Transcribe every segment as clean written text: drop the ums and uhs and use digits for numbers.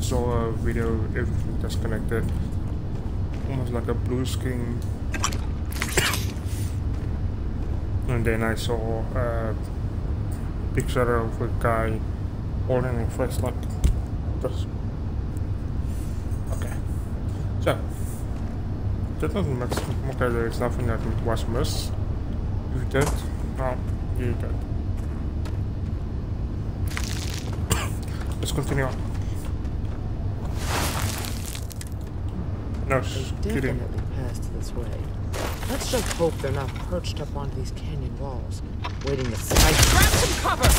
saw a video, everything just connected, almost like a blue screen. And then I saw a picture of a guy holding a flashlight. Just okay. So that doesn't make sense. Okay, there's nothing that was missed. You did? No, you did. Let's continue on. No, They kidding. definitely passed this way. Let's just hope they're not perched up onto these canyon walls, waiting to strike. Grab some cover!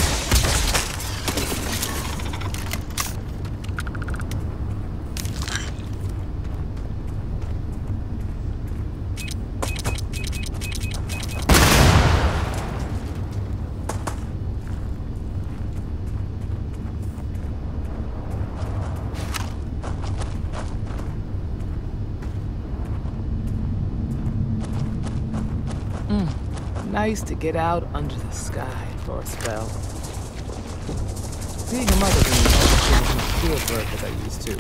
Nice to get out under the sky for a spell. Being a mother means I don't feel bird as I used to.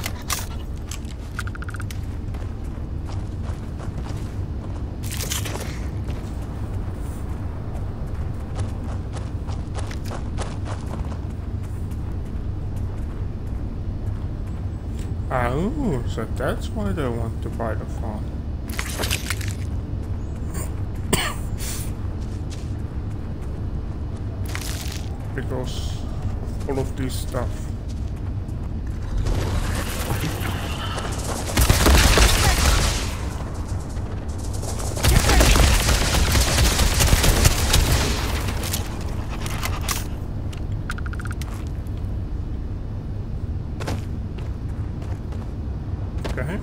Oh, so that's why they want to buy the farm. Because of all of this stuff. Okay.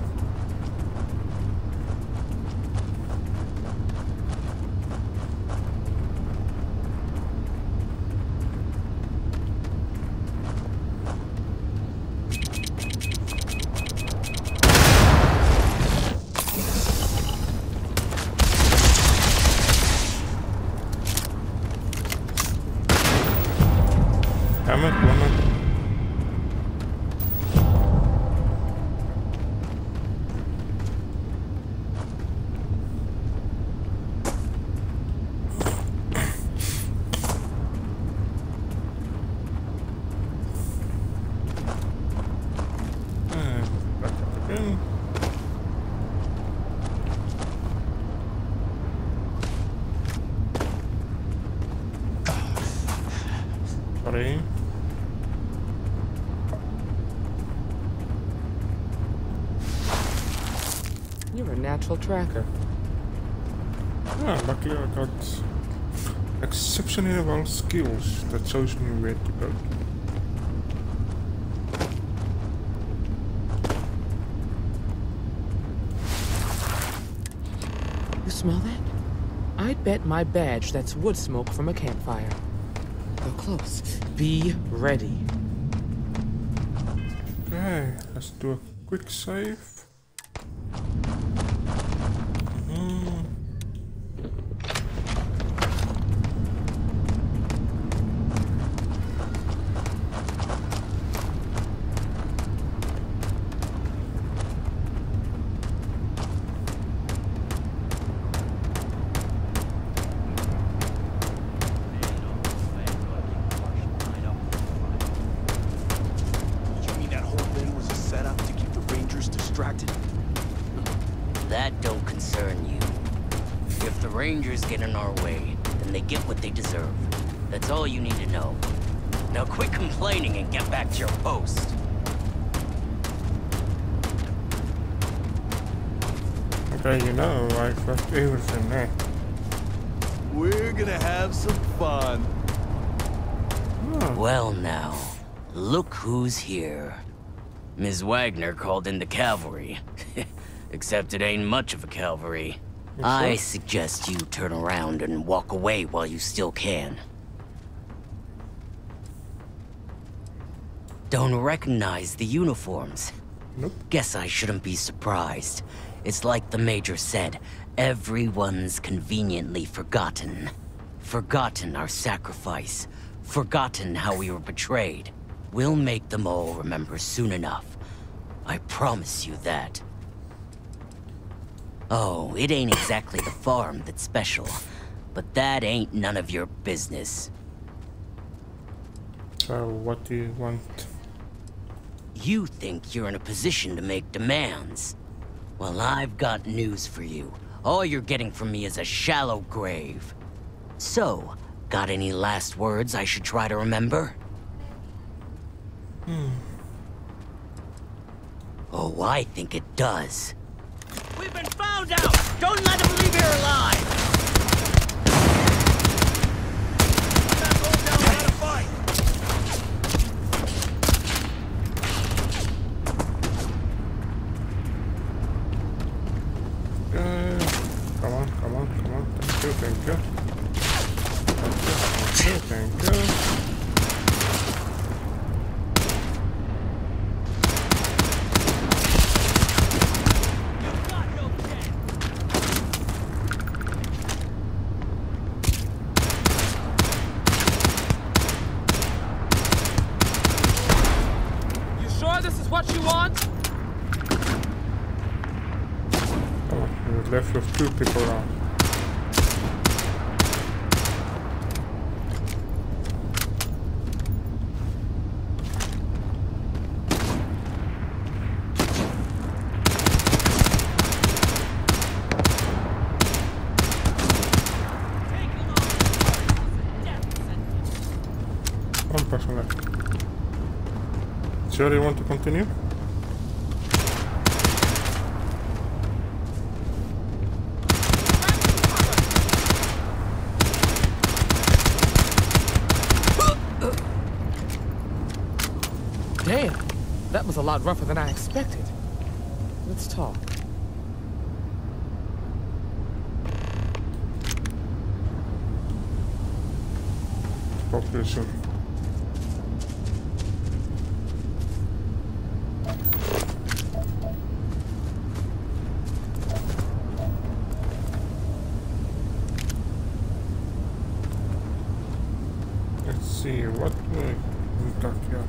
Damn it, woman. Back up again. Sorry. You're a natural tracker. Yeah, lucky I got exceptionally well skills that shows me where to go. You smell that? I'd bet my badge that's wood smoke from a campfire. They're close. Be ready. Okay, let's do a quick save. That don't concern you. If the Rangers get in our way, then they get what they deserve. That's all you need to know. Now quit complaining and get back to your post. Okay, you know, I've left everything there. We're gonna have some fun. Oh. Well now, look who's here. Ms. Wagner called in the cavalry. Except it ain't much of a cavalry. I suggest you turn around and walk away while you still can. Don't recognize the uniforms? Nope. Guess I shouldn't be surprised. It's like the Major said, everyone's conveniently forgotten. Forgotten our sacrifice. Forgotten how we were betrayed. We'll make them all remember soon enough. I promise you that. Oh, it ain't exactly the farm that's special, but that ain't none of your business. So, what do you want? You think you're in a position to make demands. Well, I've got news for you. All you're getting from me is a shallow grave. So, got any last words I should try to remember? Oh, I think it does. We've been found out! Don't let him leave here alive! I'm not going down without a fight! Come on, come on, come on. Thank you, thank you. Thank you, thank you. You sure this is what you want? Come on, we're left with 2 people around. One person left. Sure you want to continue? Damn, that was a lot rougher than I expected. Let's talk. Talk to you soon. Let's see what we got here.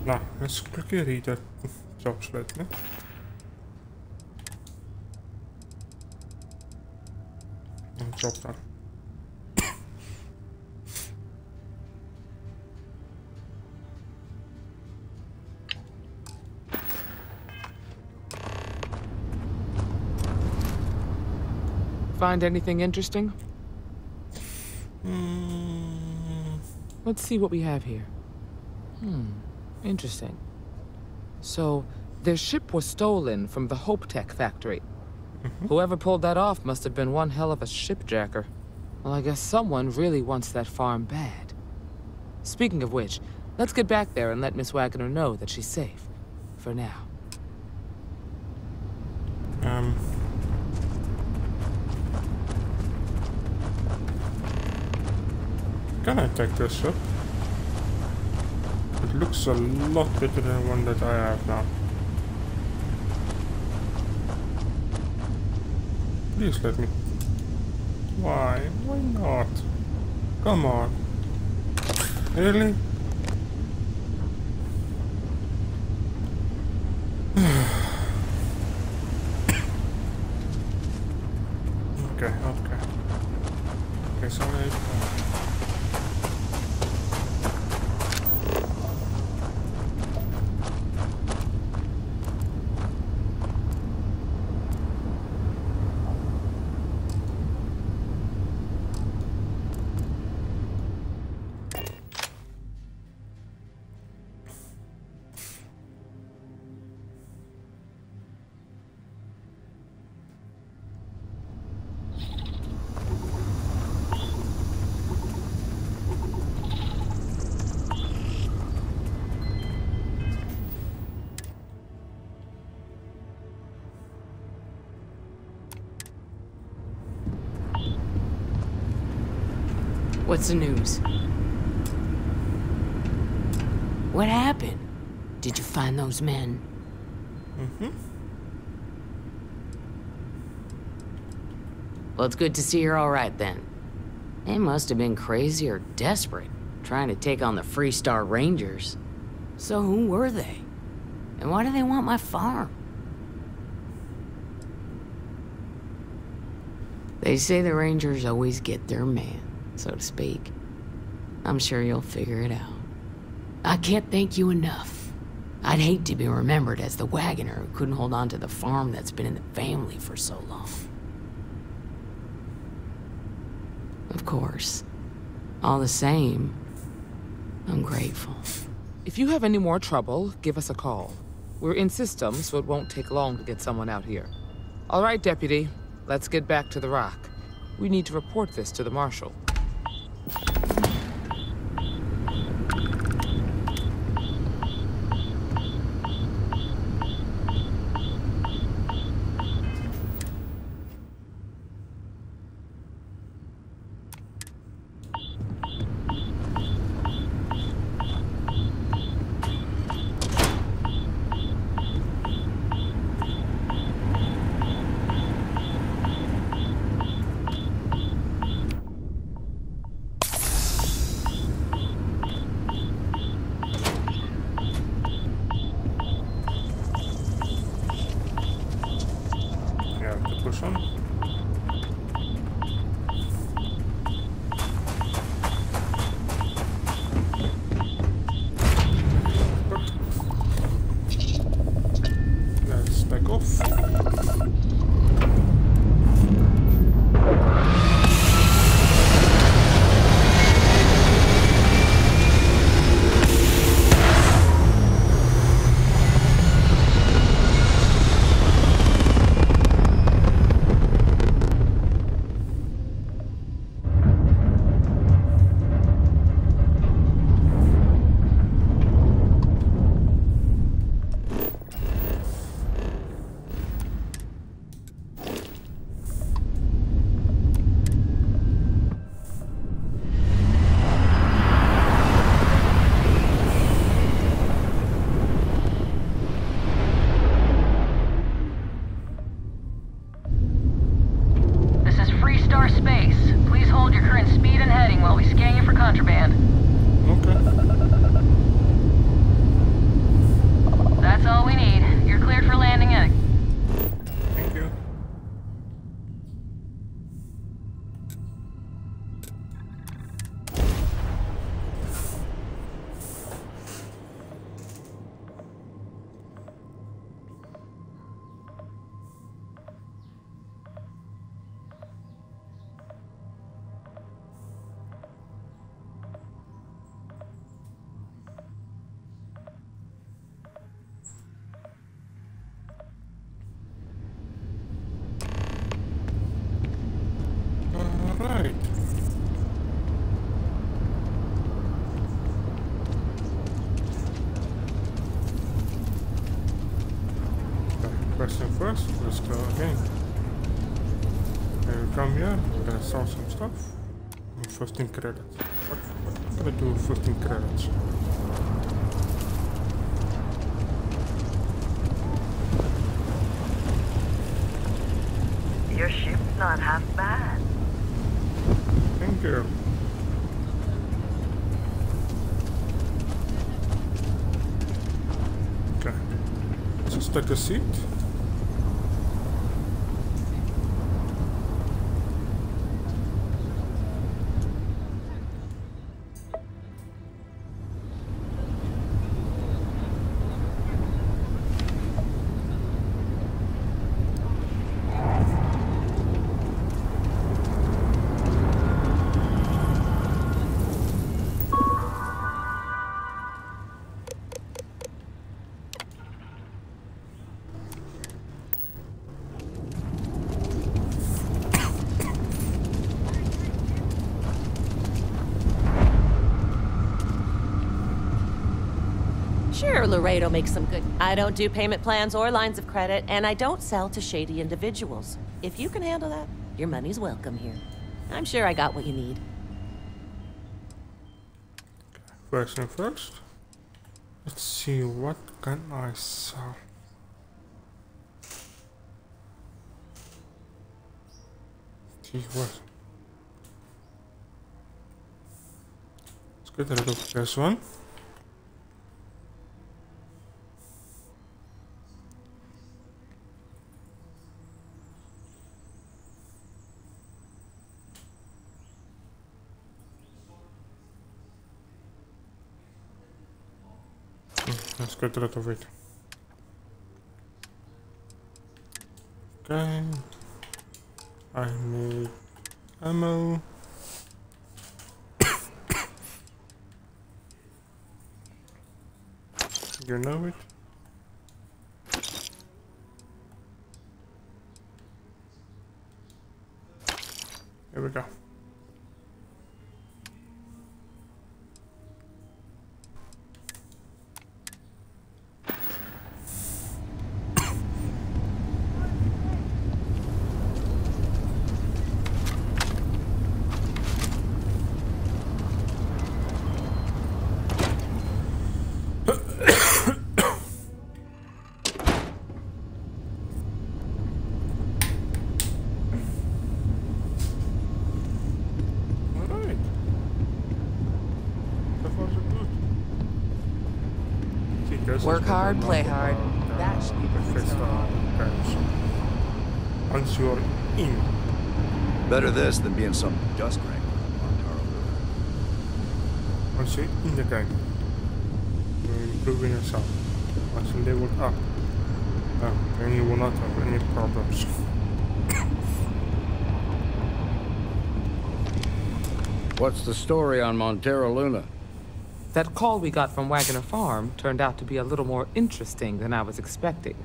Nou, let's quickly read that job split. Ne? Job done. Find anything interesting? Let's see what we have here. Interesting. So, their ship was stolen from the Hope Tech factory. Whoever pulled that off must have been one hell of a shipjacker. Well, I guess someone really wants that farm bad. Speaking of which, let's get back there and let Miss Wagner know that she's safe. For now. Can I take this ship? It looks a lot better than the one that I have now. Please let me. Why? Why not? Come on. Really? Okay, okay. Okay, so What's the news? What happened? Did you find those men? Mm-hmm. Well, it's good to see you're all right then. They must have been crazy or desperate, trying to take on the Freestar Rangers. So who were they? And why do they want my farm? They say the Rangers always get their man, so to speak. I'm sure you'll figure it out. I can't thank you enough. I'd hate to be remembered as the wagoner who couldn't hold on to the farm that's been in the family for so long. Of course. All the same, I'm grateful. If you have any more trouble, give us a call. We're in system, so it won't take long to get someone out here. All right, Deputy. Let's get back to the rock. We need to report this to the Marshal. Let's back off. Contraband. Okay. That's all we need. You're cleared for landing at... Thank you. Right. First thing first, let's go again. We come here, we're gonna sell some stuff. 15 credits. What I'm gonna do with 15 credits? Your ship's not half bad. Thank you. Okay. Just take a seat. Sure, Laredo makes some good... I don't do payment plans or lines of credit, and I don't sell to shady individuals. If you can handle that, your money's welcome here. I'm sure I got what you need. First thing first. Let's see what can I sell. See what. Let's get rid of this one. Let's get rid of it. Okay. I need ammo. You know it. Here we go. Work hard, play hard. That should be pretty strong. Once you're in. Better this than being some dust wrangler on Starfield. Once you're in the game, you're improving yourself. Once you level up, then you will not have any problems. What's the story on Montero Luna? That call we got from Wagner Farm turned out to be a little more interesting than I was expecting.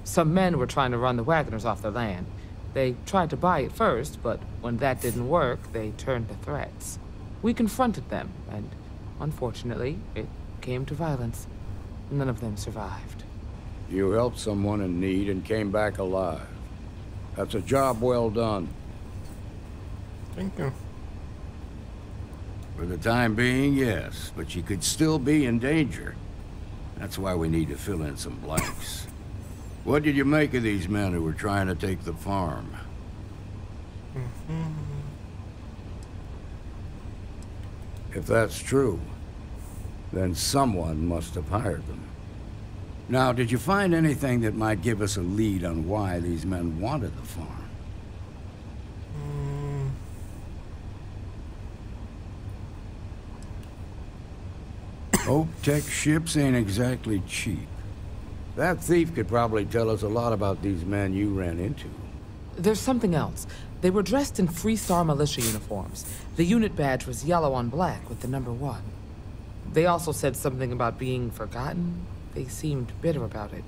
Some men were trying to run the Wagners off their land. They tried to buy it first, but when that didn't work, they turned to threats. We confronted them, and unfortunately, it came to violence. None of them survived. You helped someone in need and came back alive. That's a job well done. Thank you. For the time being, yes, but you could still be in danger. That's why we need to fill in some blanks. What did you make of these men who were trying to take the farm? If that's true, then someone must have hired them. Now, did you find anything that might give us a lead on why these men wanted the farm? Hope-Tech ships ain't exactly cheap. That thief could probably tell us a lot about these men you ran into. There's something else. They were dressed in Freestar militia uniforms. The unit badge was yellow on black with the number 1. They also said something about being forgotten. They seemed bitter about it,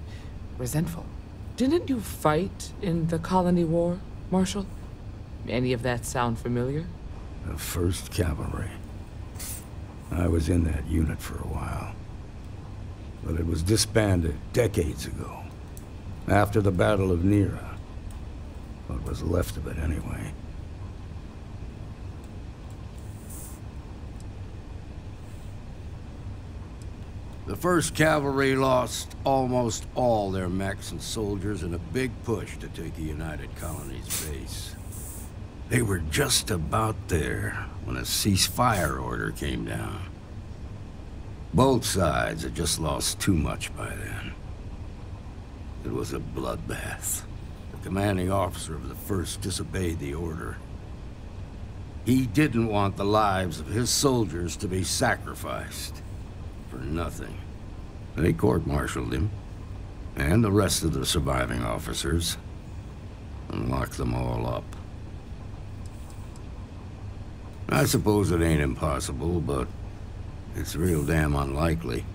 resentful. Didn't you fight in the Colony War, Marshal? Any of that sound familiar? The 1st Cavalry. I was in that unit for a while. But it was disbanded decades ago. After the Battle of Nera. What was left of it, anyway. The 1st Cavalry lost almost all their mechs and soldiers in a big push to take the United Colonies base. They were just about there when a ceasefire order came down. Both sides had just lost too much by then. It was a bloodbath. The commanding officer of the 1st disobeyed the order. He didn't want the lives of his soldiers to be sacrificed for nothing. They court-martialed him, and the rest of the surviving officers, and locked them all up. I suppose it ain't impossible, but it's real damn unlikely.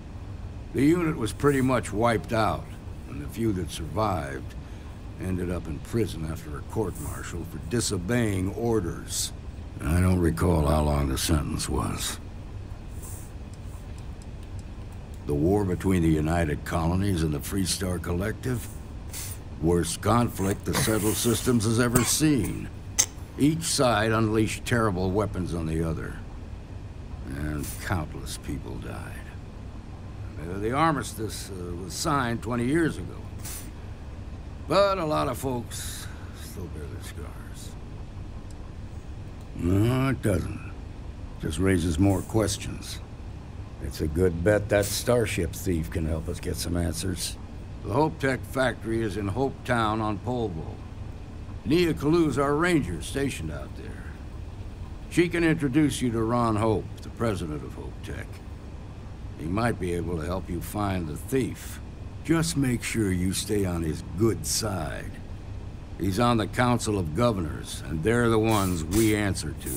The unit was pretty much wiped out, and the few that survived ended up in prison after a court-martial for disobeying orders. I don't recall how long the sentence was. The war between the United Colonies and the Freestar Collective? Worst conflict the Settled Systems has ever seen. Each side unleashed terrible weapons on the other. and countless people died. The armistice was signed 20 years ago. But a lot of folks still bear their scars. No, it doesn't. Just raises more questions. It's a good bet that starship thief can help us get some answers. The Hope Tech factory is in Hope Town on Polvo. Nia Kalu's our ranger stationed out there. She can introduce you to Ron Hope, the president of Hope Tech. He might be able to help you find the thief. Just make sure you stay on his good side. He's on the Council of Governors, and they're the ones we answer to.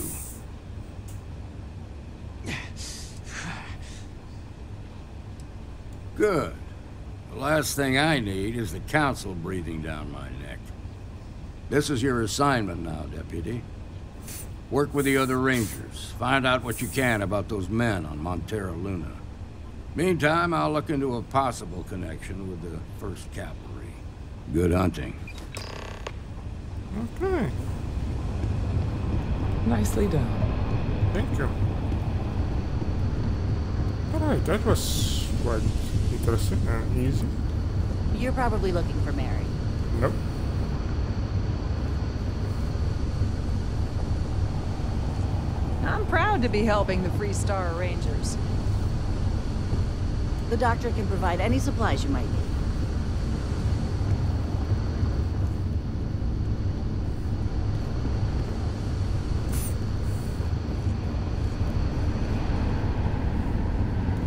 Good. The last thing I need is the Council breathing down my neck. This is your assignment now, Deputy. Work with the other Rangers. Find out what you can about those men on Montera Luna. Meantime, I'll look into a possible connection with the 1st Cavalry. Good hunting. Okay. Nicely done. Thank you. Alright, that was quite interesting and easy. You're probably looking for Mary. Nope. I'm proud to be helping the Free Star Rangers. The doctor can provide any supplies you might need.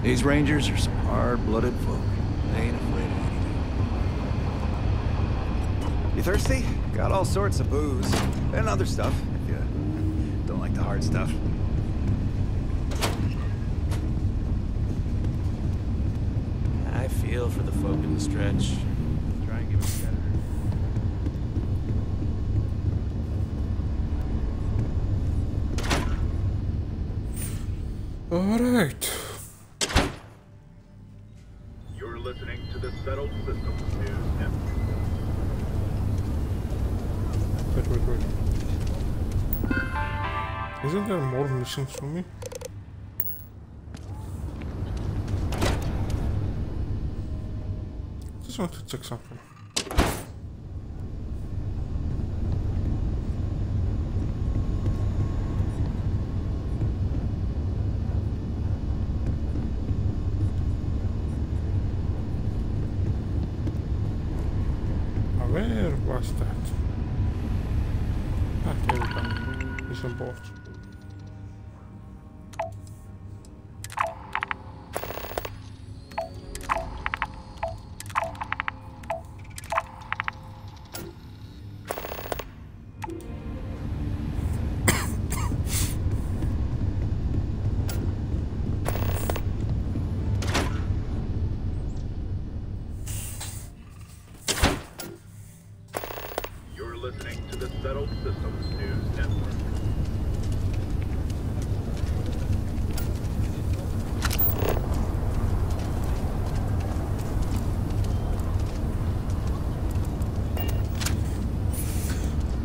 These Rangers are some hard-blooded folk. They ain't afraid of anything. You thirsty? Got all sorts of booze. And other stuff, if you don't like the hard stuff. I feel for the folk in the stretch. Try and give it better. Alright. You're listening to the Settled Systems News Network. Wait. Isn't there more missions for me? Just want to check something. Where was that? Ah, here we go. Mission board. Listening to the Settled Systems News Network.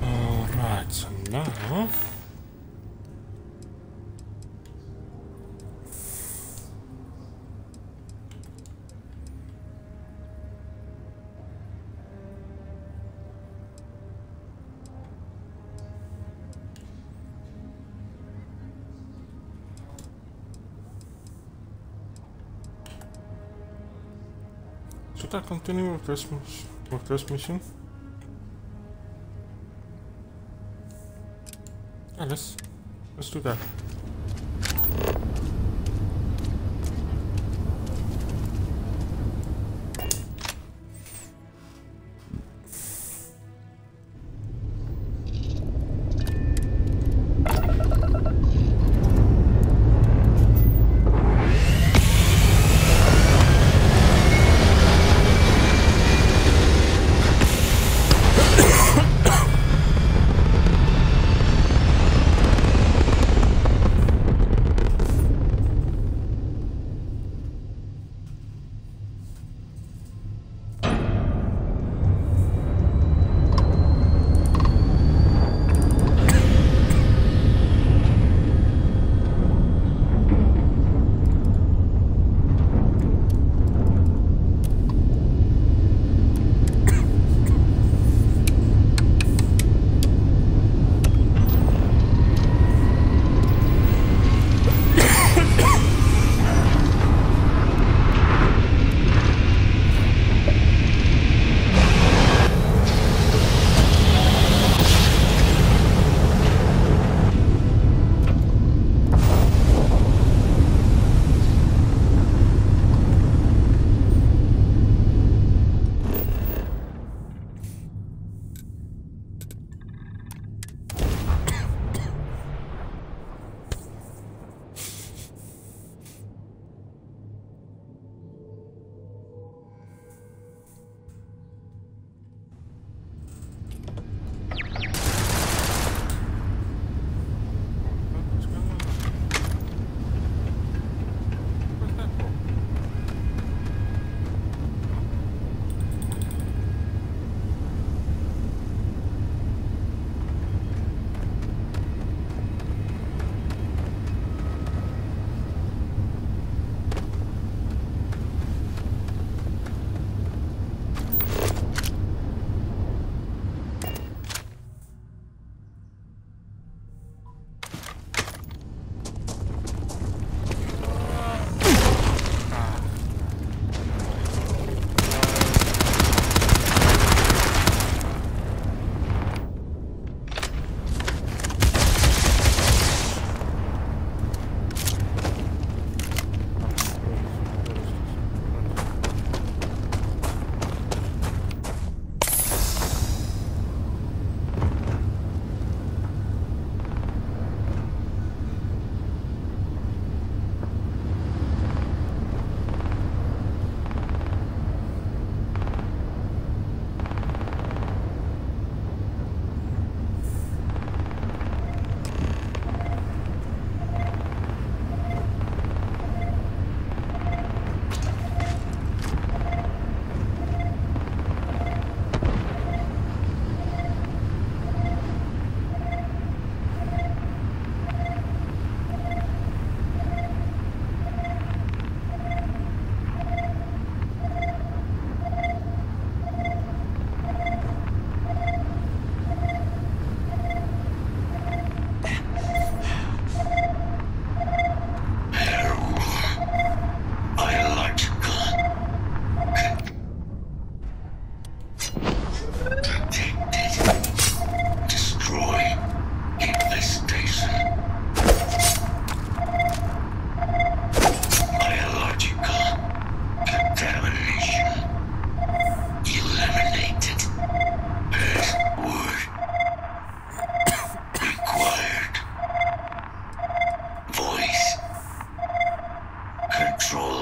Alright, so now... Should I continue with this mission? Yeah, let's do that.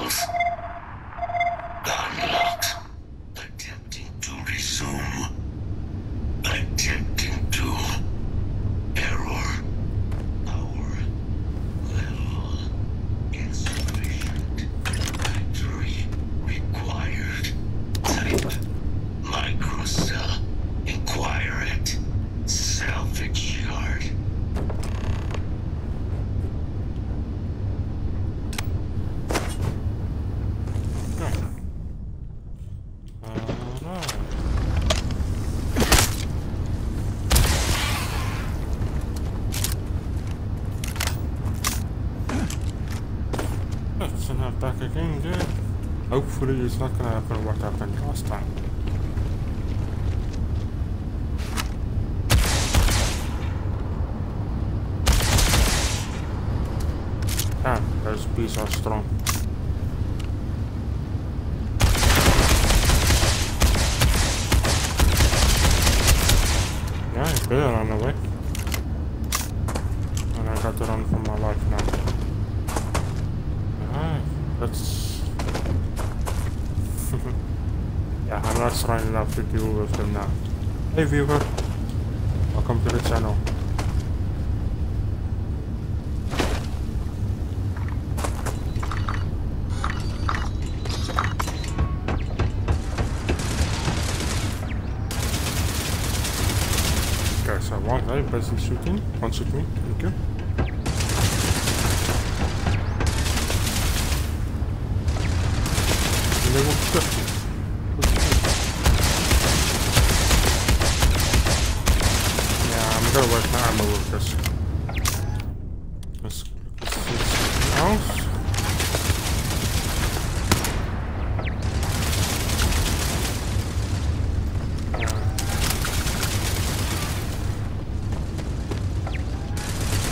Credentials unlocked. Attempting to resume. Attempting to. Error. Power level insufficient. Factory required. Type microcell. Inquire it. Salvage yard. Let's not back again, dude. Hopefully it's not gonna happen what happened last time. Damn, those bees are strong. Yeah, it's better on the way. And I got to run for my life now. Alright, let's... yeah, I'm not strong enough to deal with them now. Hey viewer, welcome to the channel. Okay, so one guy basically shooting, one shoot me, thank you. Level 50. Yeah, I'm gonna work my ammo with this. Let's see something else.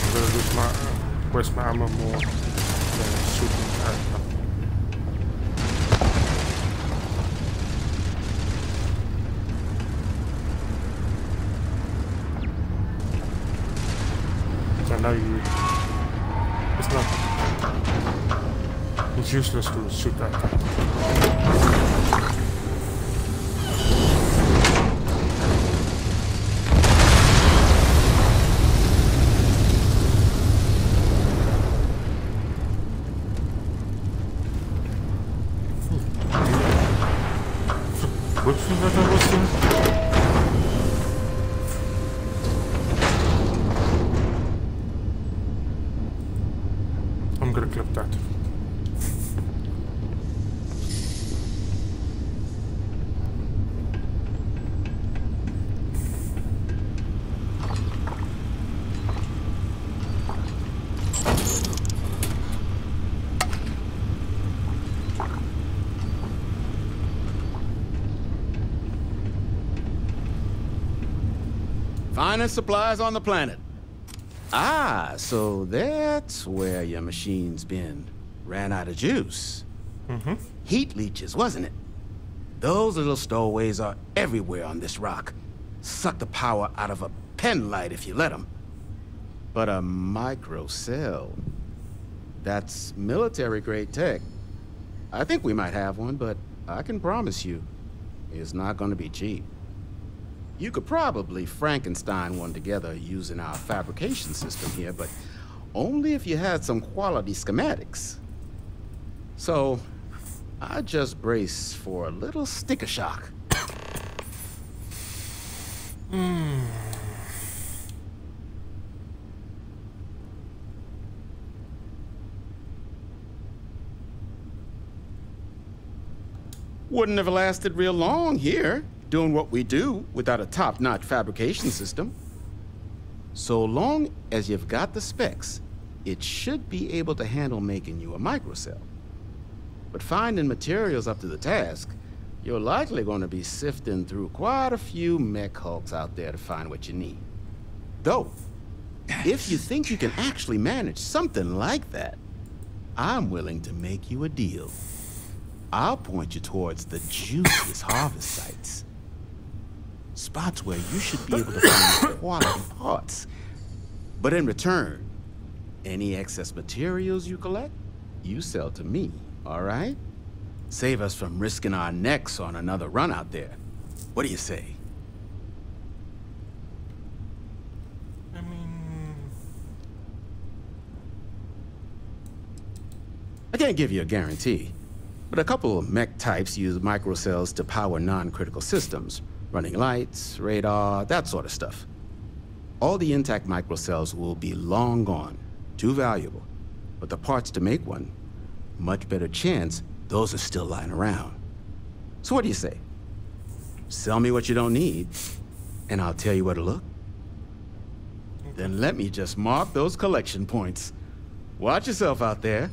I'm gonna lose my waste my ammo more than shooting at. Now it's not, it's useless to shoot at that. Good thing that I was there. I'm gonna clip that. Finest supplies on the planet. Ah, so that's where your machine's been. Ran out of juice. Heat leeches, wasn't it? Those little stowaways are everywhere on this rock. Suck the power out of a pen light if you let them. But a microcell, that's military-grade tech. I think we might have one, but I can promise you, it's not going to be cheap. You could probably Frankenstein one together using our fabrication system here, but only if you had some quality schematics. So, I just brace for a little sticker shock. Wouldn't have lasted real long here, doing what we do without a top-notch fabrication system. So long as you've got the specs, it should be able to handle making you a microcell. But finding materials up to the task, you're likely going to be sifting through quite a few mech hulks out there to find what you need. Though, if you think you can actually manage something like that, I'm willing to make you a deal. I'll point you towards the juiciest harvest sites. Spots where you should be able to find quality parts. But in return, any excess materials you collect, you sell to me all right? Save us from risking our necks on another run out there. What do you say? I mean... I can't give you a guarantee, but a couple of mech types use microcells to power non-critical systems, running lights, radar, that sort of stuff. All the intact microcells will be long gone, too valuable. But the parts to make one, much better chance those are still lying around. So what do you say? Sell me what you don't need, and I'll tell you where to look. Then let me just mark those collection points. Watch yourself out there.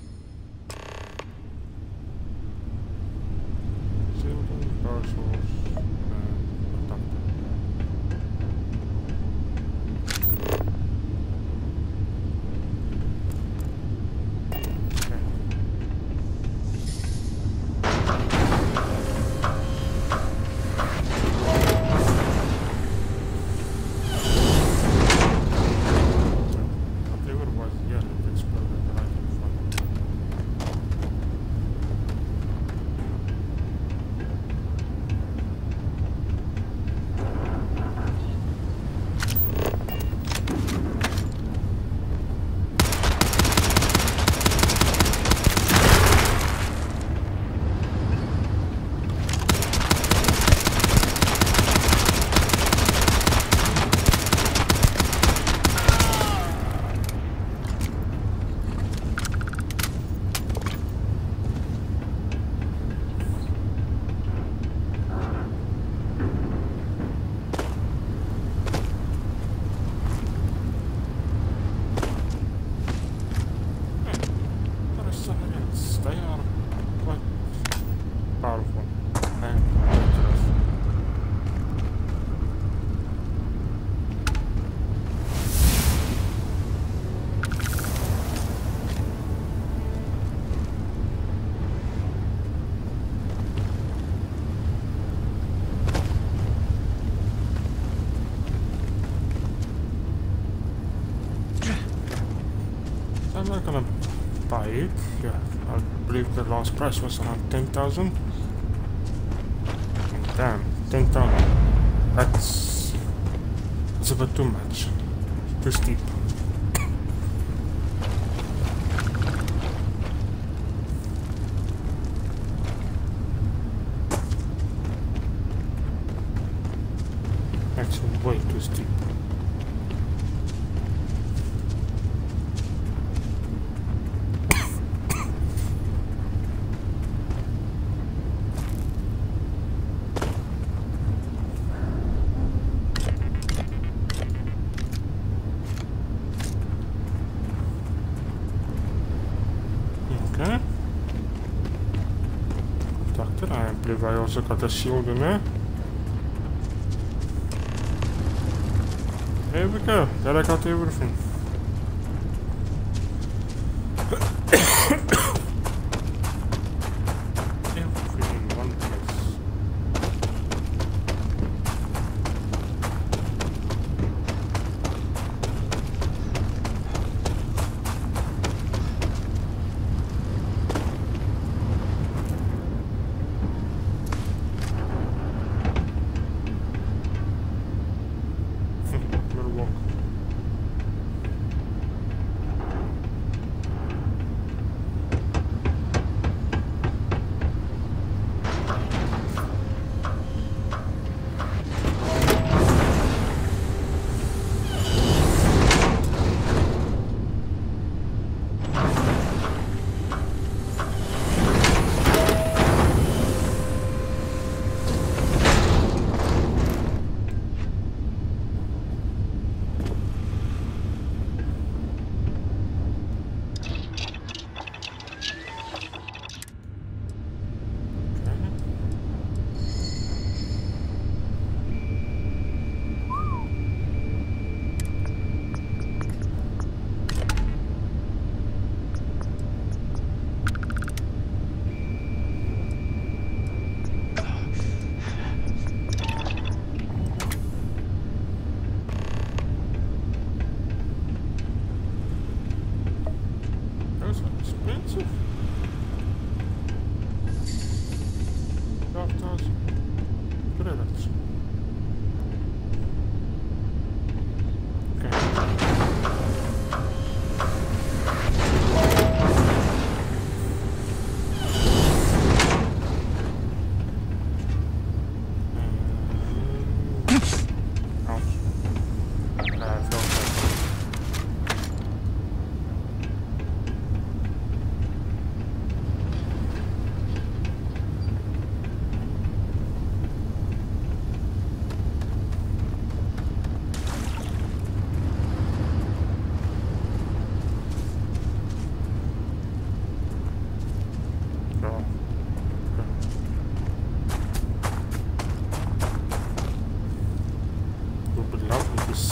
I'm not gonna buy it. Yeah, I believe the last price was around 10,000. Damn, 10,000. That's a bit too much. Too steep. That's way too steep. Okay. Protected. I believe I also got a shield in there. There we go. There I got everything. Everything in one place.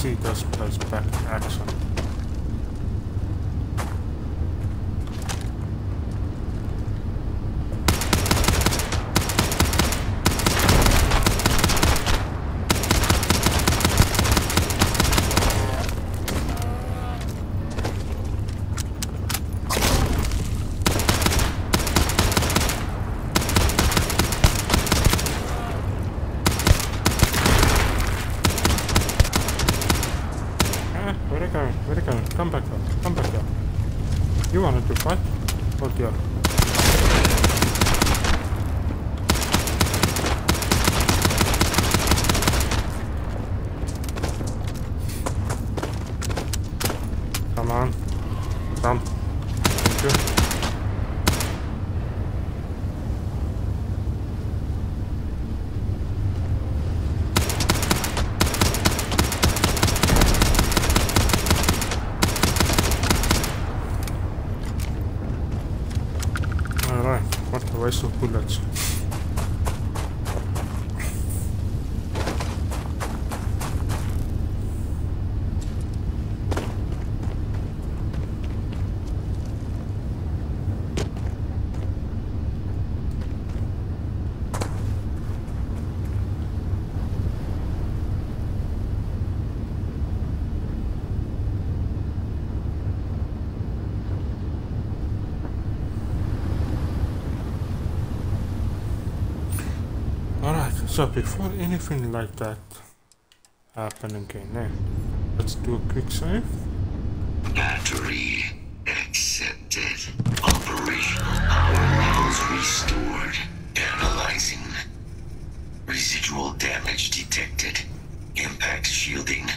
see this place back in action. Where are you going? Come back here. Come back here. You wanted to fight? Oh dear. Come on. Come. Thank you. What a waste of bullets. Alright, so before anything like that happen again, let's do a quick save. Battery accepted. Operational power levels restored. Analyzing. Residual damage detected. Impact shielding.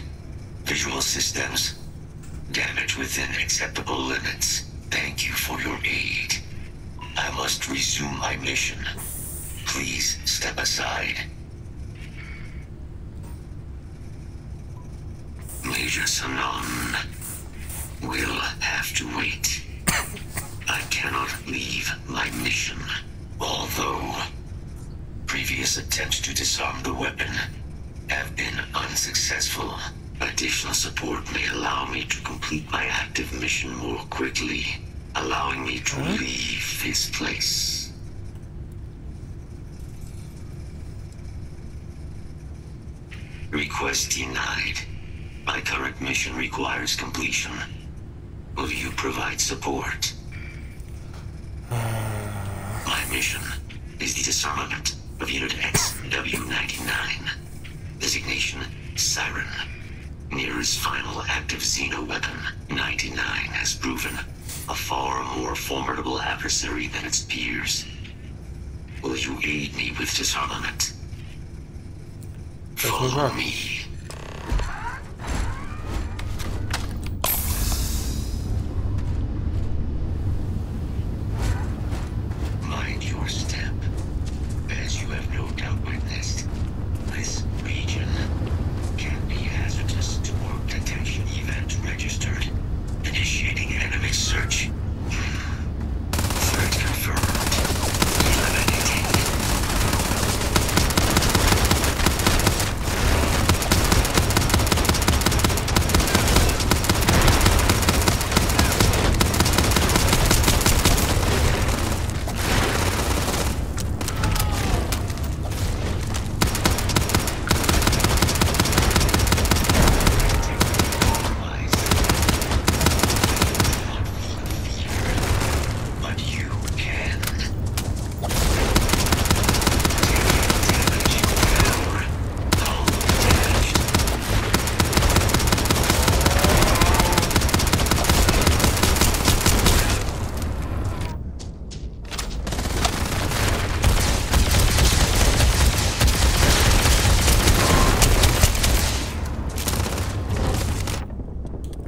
Visual systems. Damage within acceptable limits. Thank you for your aid. I must resume my mission. Please step aside. Major Sanon will have to wait. I cannot leave my mission. Although previous attempts to disarm the weapon have been unsuccessful, additional support may allow me to complete my active mission more quickly, allowing me to leave this place. Request denied. My current mission requires completion. Will you provide support? My mission is the disarmament of Unit XW-99. Designation Siren. Nearest final active Xeno weapon, 99 has proven a far more formidable adversary than its peers. Will you aid me with disarmament? Follow me. Mind your step. As you have no doubt witnessed, this region can be hazardous to work detection event registered. Initiating enemy search. Threat confirmed. Eliminating.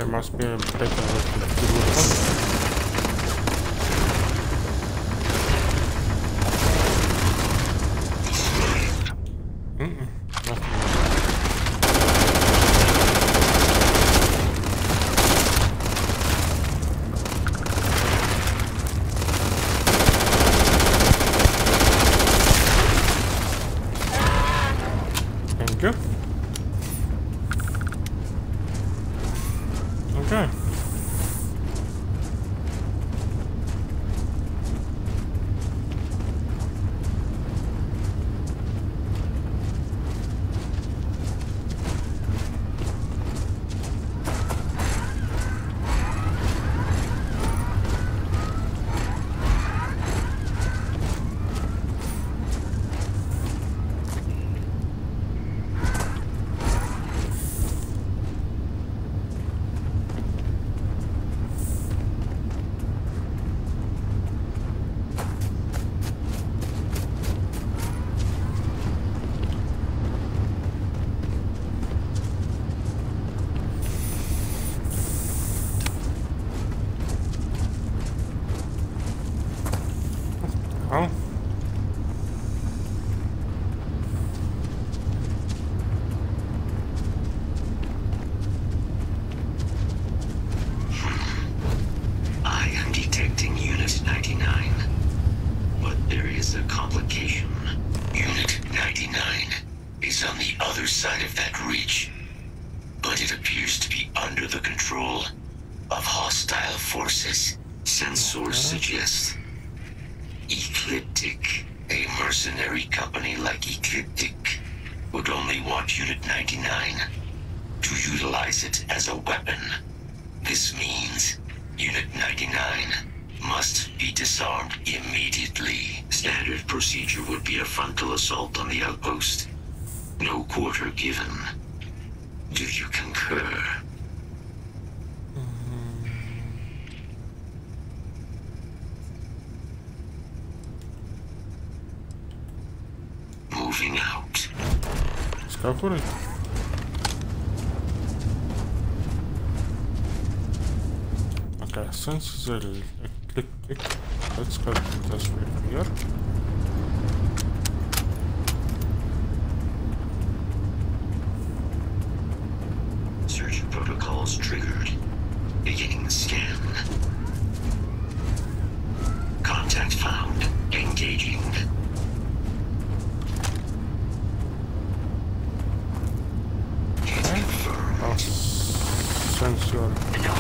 Must be a better way to do it. Thank you. is a complication. Unit 99 is on the other side of that ridge, but it appears to be under the control of hostile forces. Sensors suggest Ecliptic, a mercenary company like Ecliptic, would only want Unit 99 to utilize it as a weapon. This means Unit 99 must be disarmed immediately. Standard procedure would be a frontal assault on the outpost. No quarter given. Do you concur? Moving out. Let's go for it. Okay, since it's a click, let's go to this way here. Search protocols triggered. Beginning the scan. Contact found. Engaging. Oh, since you're in there.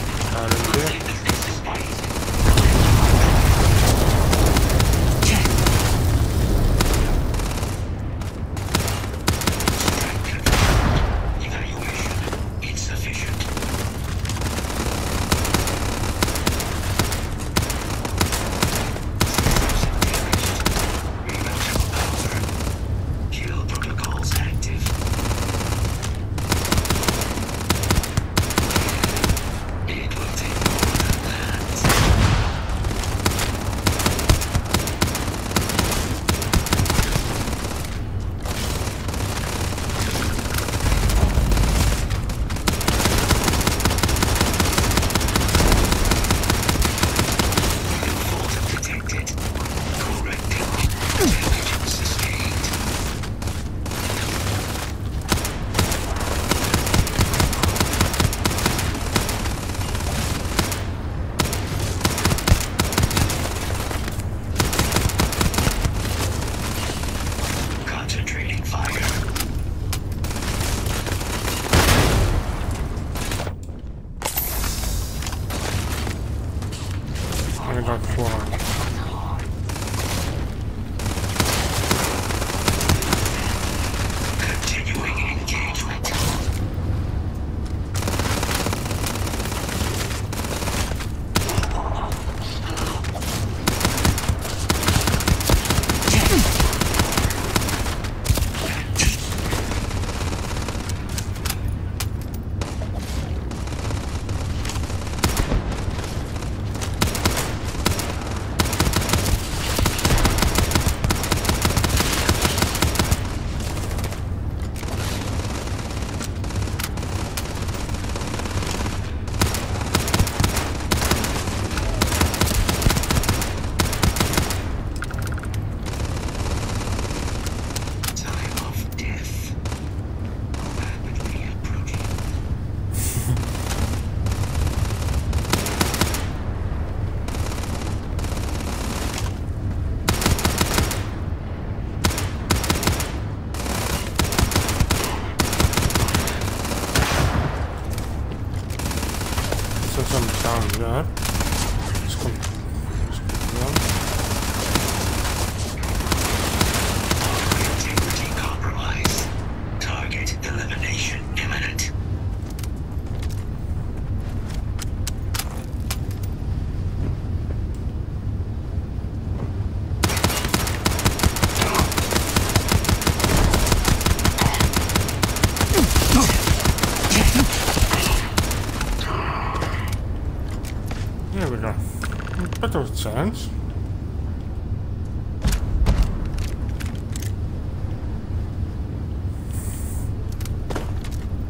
Sense.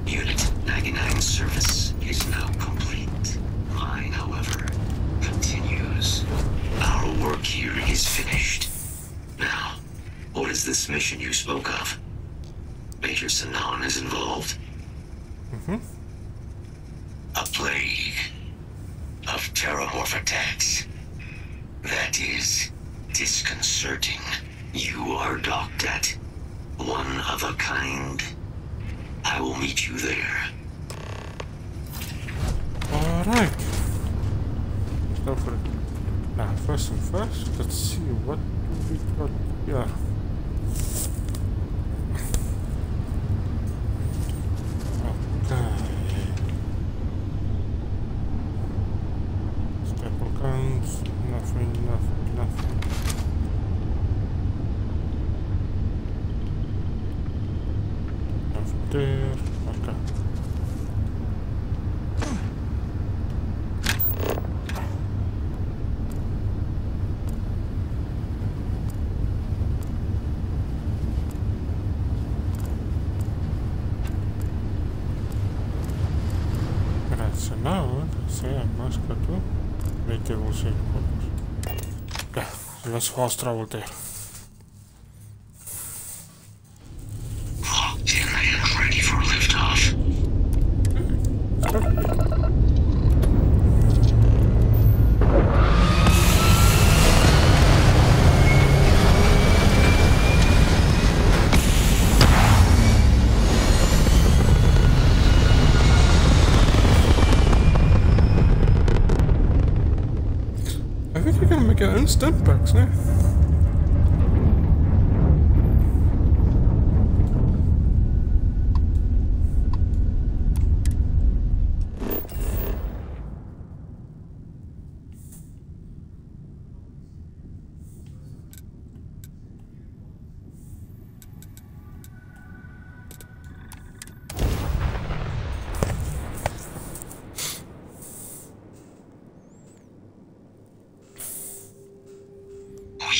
Unit 99 service is now complete. Mine, however, continues. Our work here is finished. Now, what is this mission you spoke of? Major Sanan is involved? A plague of terramorph attacks. That is disconcerting. You are docked at one of a kind. I will meet you there. Alright. Let's go for it. Now, first and first, let's see what do we got here. Okay. Staple guns, nothing. Nothing there. Okay. Right, so now, say I must go to vehicle headquarters. Okay, so let's fast travel there. Locked in and ready for liftoff. I think we can make our own stunt packs now. We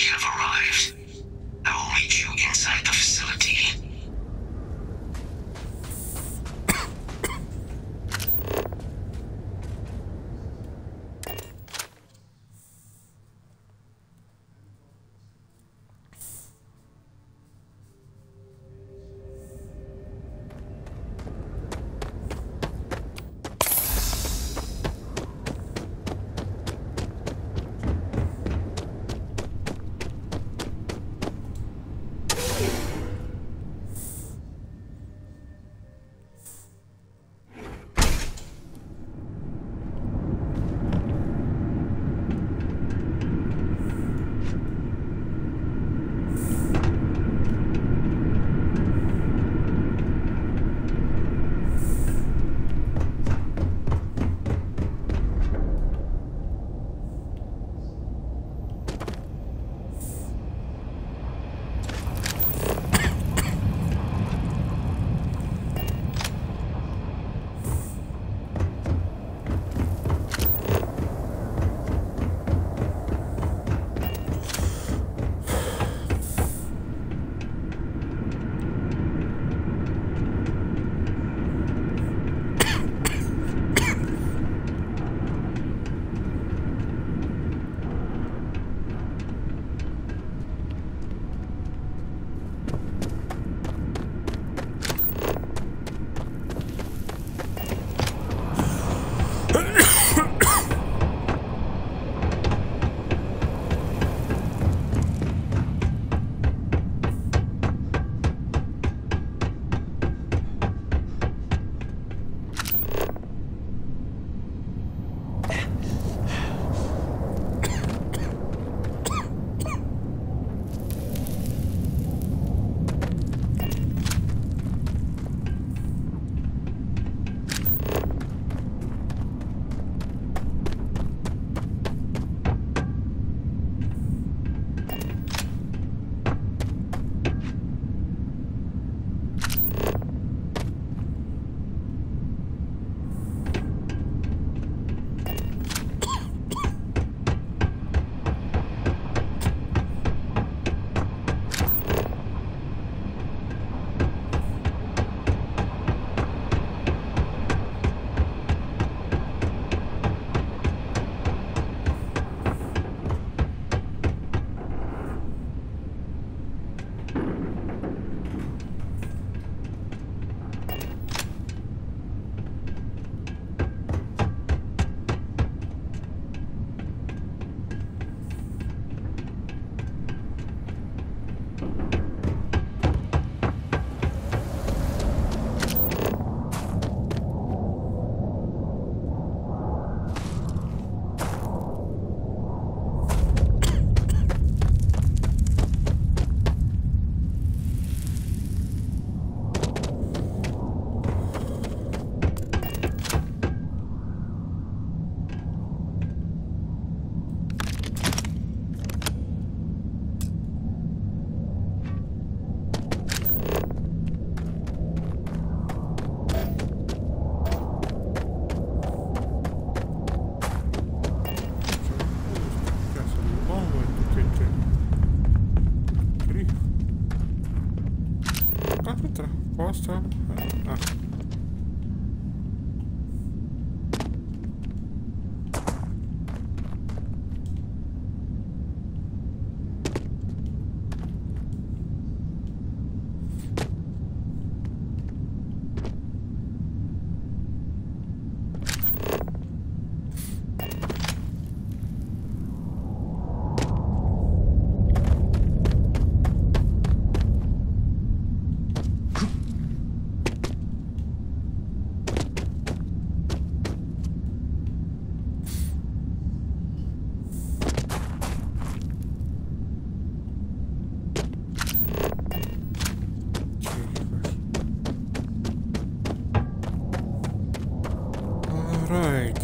Right,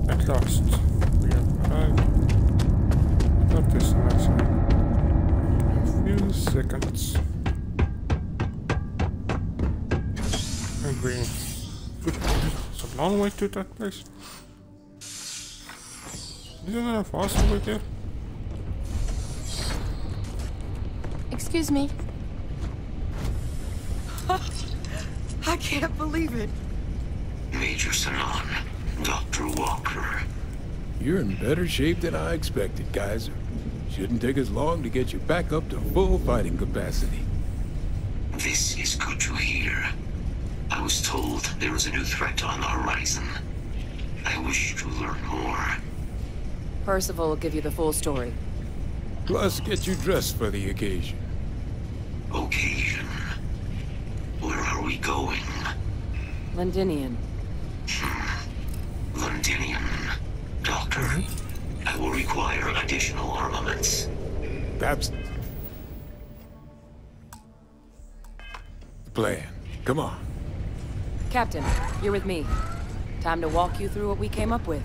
at last we have arrived. That is nice. A few seconds. And we should it's a long way to that place. Isn't there a faster way there? Excuse me. I can't believe it. Major Sanon, Dr. Walker. You're in better shape than I expected, Kaiser. Shouldn't take us long to get you back up to full fighting capacity. This is good to hear. I was told there was a new threat on the horizon. I wish to learn more. Percival will give you the full story. Plus, get you dressed for the occasion. Occasion? Where are we going? Londinian. Londinian. Doctor, I will require additional armaments. That's the plan. Come on. Captain, you're with me. Time to walk you through what we came up with.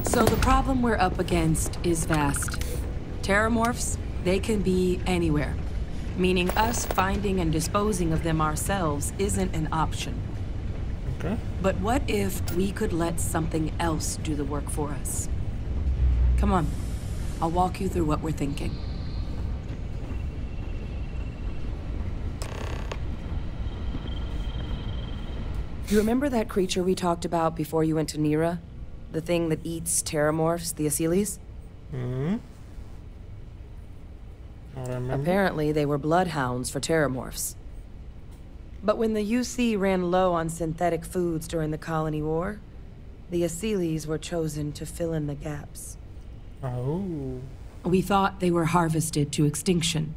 So the problem we're up against is vast. Terramorphs, they can be anywhere. Meaning us finding and disposing of them ourselves isn't an option. Okay. But what if we could let something else do the work for us? Come on, I'll walk you through what we're thinking. You remember that creature we talked about before you went to Nira? The thing that eats terramorphs, the Asyles? Hmm. Apparently, they were bloodhounds for terramorphs. But when the UC ran low on synthetic foods during the Colony War, the Asyles were chosen to fill in the gaps. Oh. We thought they were harvested to extinction.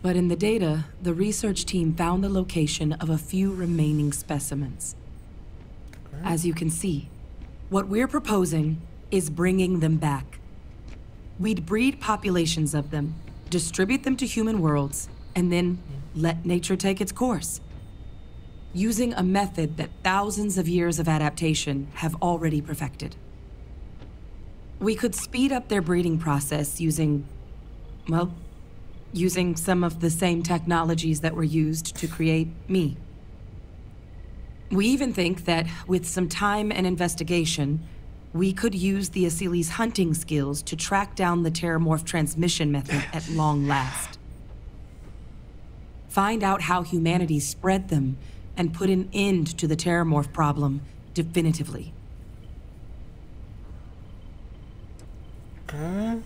But in the data, the research team found the location of a few remaining specimens. Okay. As you can see, what we're proposing is bringing them back. We'd breed populations of them, distribute them to human worlds, and then let nature take its course. Using a method that thousands of years of adaptation have already perfected. We could speed up their breeding process using, well, using some of the same technologies that were used to create me. We even think that with some time and investigation, we could use the Asyles' hunting skills to track down the Terramorph transmission method at long last. Find out how humanity spread them and put an end to the Terramorph problem definitively. Okay.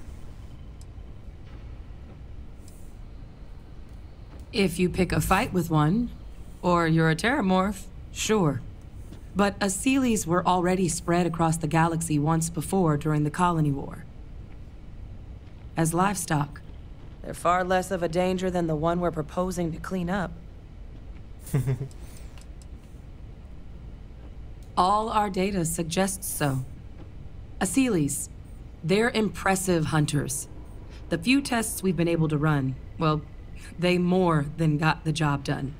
If you pick a fight with one, or you're a Terramorph, sure. But Asyles were already spread across the galaxy once before during the Colony War. As livestock, They're far less of a danger than the one we're proposing to clean up. All our data suggests so. Asylees, they're impressive hunters. The few tests we've been able to run, well, they more than got the job done.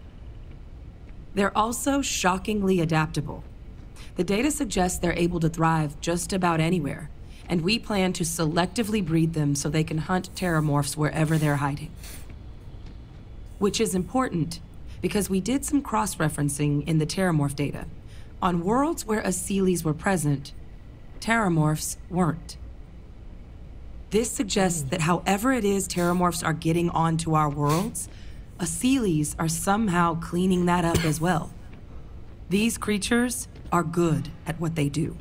They're also shockingly adaptable. The data suggests they're able to thrive just about anywhere, and we plan to selectively breed them so they can hunt terramorphs wherever they're hiding. Which is important, because we did some cross-referencing in the terramorph data. On worlds where Asylees were present, terramorphs weren't. This suggests that however it is terramorphs are getting onto our worlds, Asylees are somehow cleaning that up as well. These creatures are good at what they do.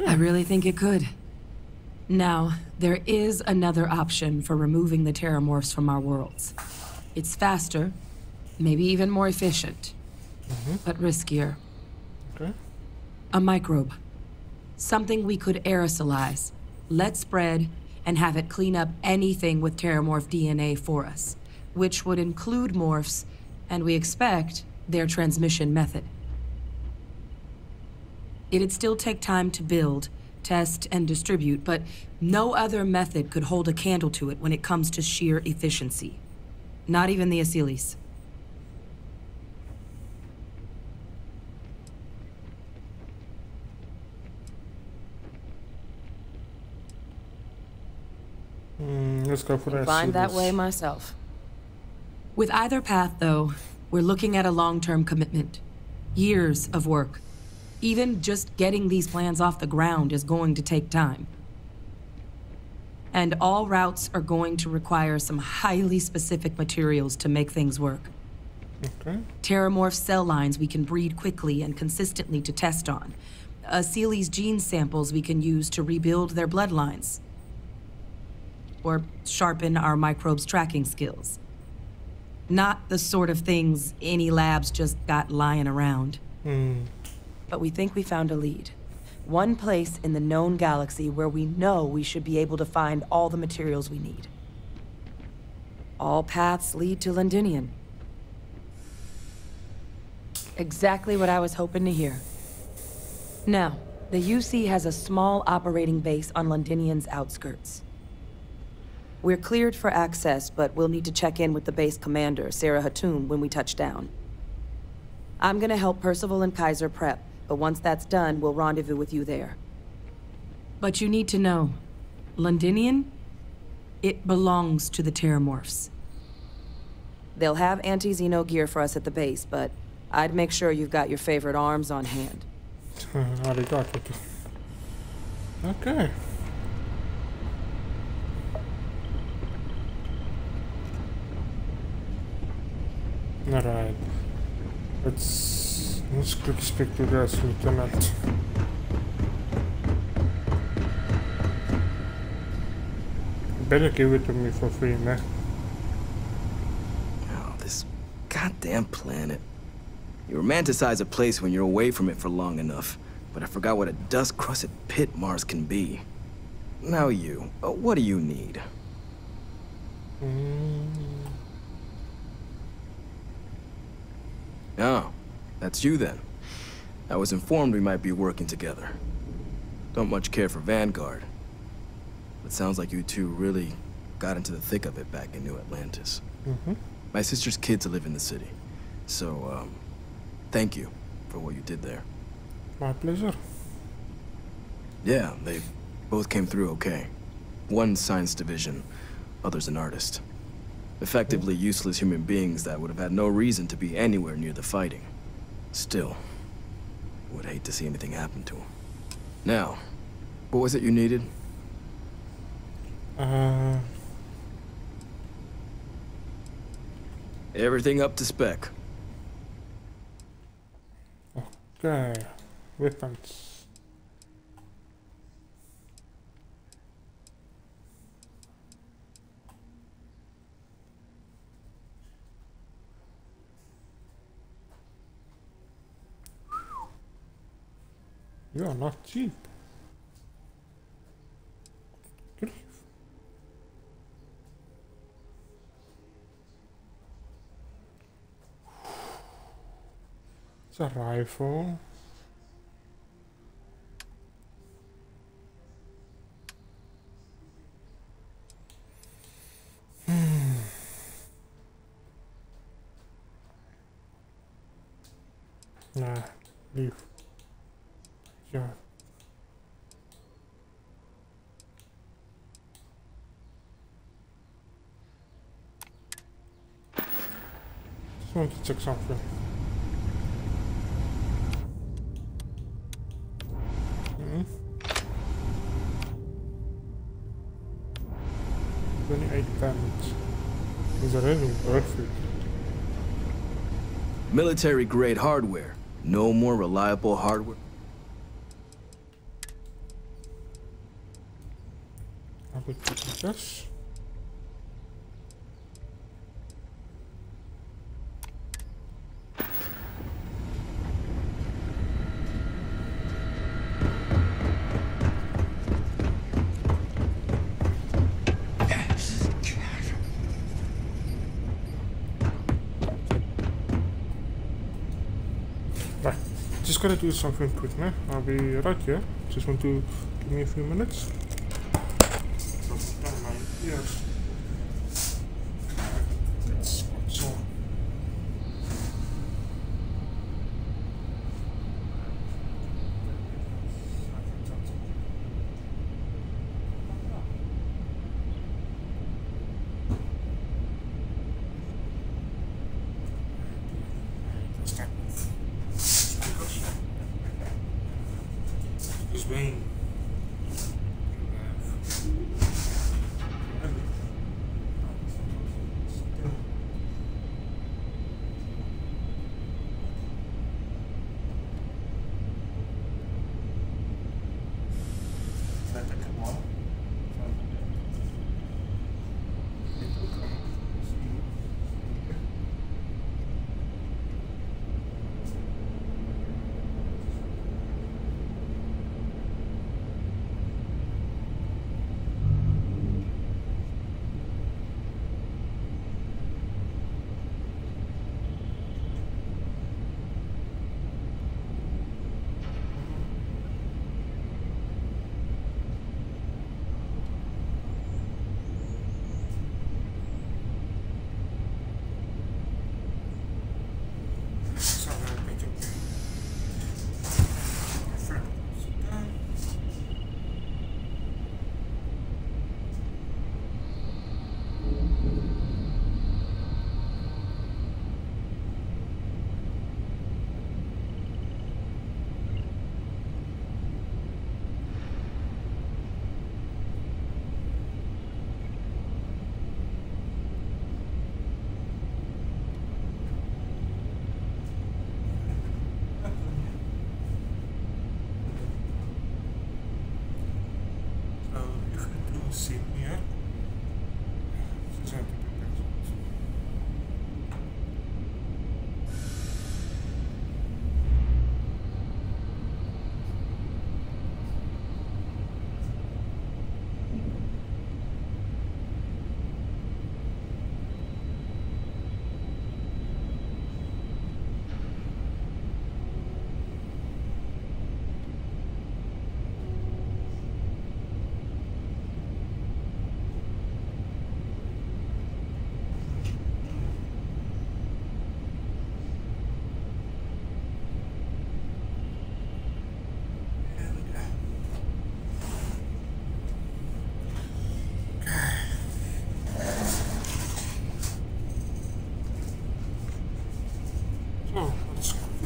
I really think it could. Now, there is another option for removing the terramorphs from our worlds. It's faster, maybe even more efficient, but riskier. Okay. A microbe. Something we could aerosolize, let spread, and have it clean up anything with terramorph DNA for us, which would include morphs, and we expect their transmission method. It'd still take time to build, test, and distribute, but no other method could hold a candle to it when it comes to sheer efficiency. Not even the Asylees. Let's go for that. Find that way myself. With either path, though, we're looking at a long-term commitment. Years of work. Even just getting these plans off the ground is going to take time. And all routes are going to require some highly specific materials to make things work. Okay. Terramorph cell lines we can breed quickly and consistently to test on. Asylees gene samples we can use to rebuild their bloodlines. Or sharpen our microbes' tracking skills. Not the sort of things any labs just got lying around. But we think we found a lead. One place in the known galaxy where we know we should be able to find all the materials we need. All paths lead to Londinian. Exactly what I was hoping to hear. Now, the UC has a small operating base on Londinian's outskirts. We're cleared for access, but we'll need to check in with the base commander, Sarah Hatoum, when we touch down. I'm gonna help Percival and Kaiser prep, but once that's done, we'll rendezvous with you there. But you need to know, Londinian, it belongs to the terramorphs. They'll have anti-Xeno gear for us at the base, but I'd make sure you've got your favorite arms on hand. Okay. Alright. Let's quick speak to this lieutenant. Better give it to me for free, man. Oh, this goddamn planet. You romanticize a place when you're away from it for long enough, but I forgot what a dust-crusted pit Mars can be. Now you, what do you need? Oh, that's you then. I was informed we might be working together. Don't much care for Vanguard. But sounds like you two really got into the thick of it back in New Atlantis. My sister's kids live in the city. So, thank you for what you did there. My pleasure. Yeah, they both came through okay. One science division, other's an artist. Effectively useless human beings that would have had no reason to be anywhere near the fighting. Still, would hate to see anything happen to them. Now, what was it you needed? Everything up to spec. Okay, weapons. You are not cheap. It's a rifle. Nah, leave. Yeah. Just want to check something. Hmm. 28 damage. Is already worth it. Military-grade hardware. No more reliable hardware. I will put this. Just gotta do something quick now. I'll be right here. Just want to give me a few minutes. Yes. That's what's on. Bem.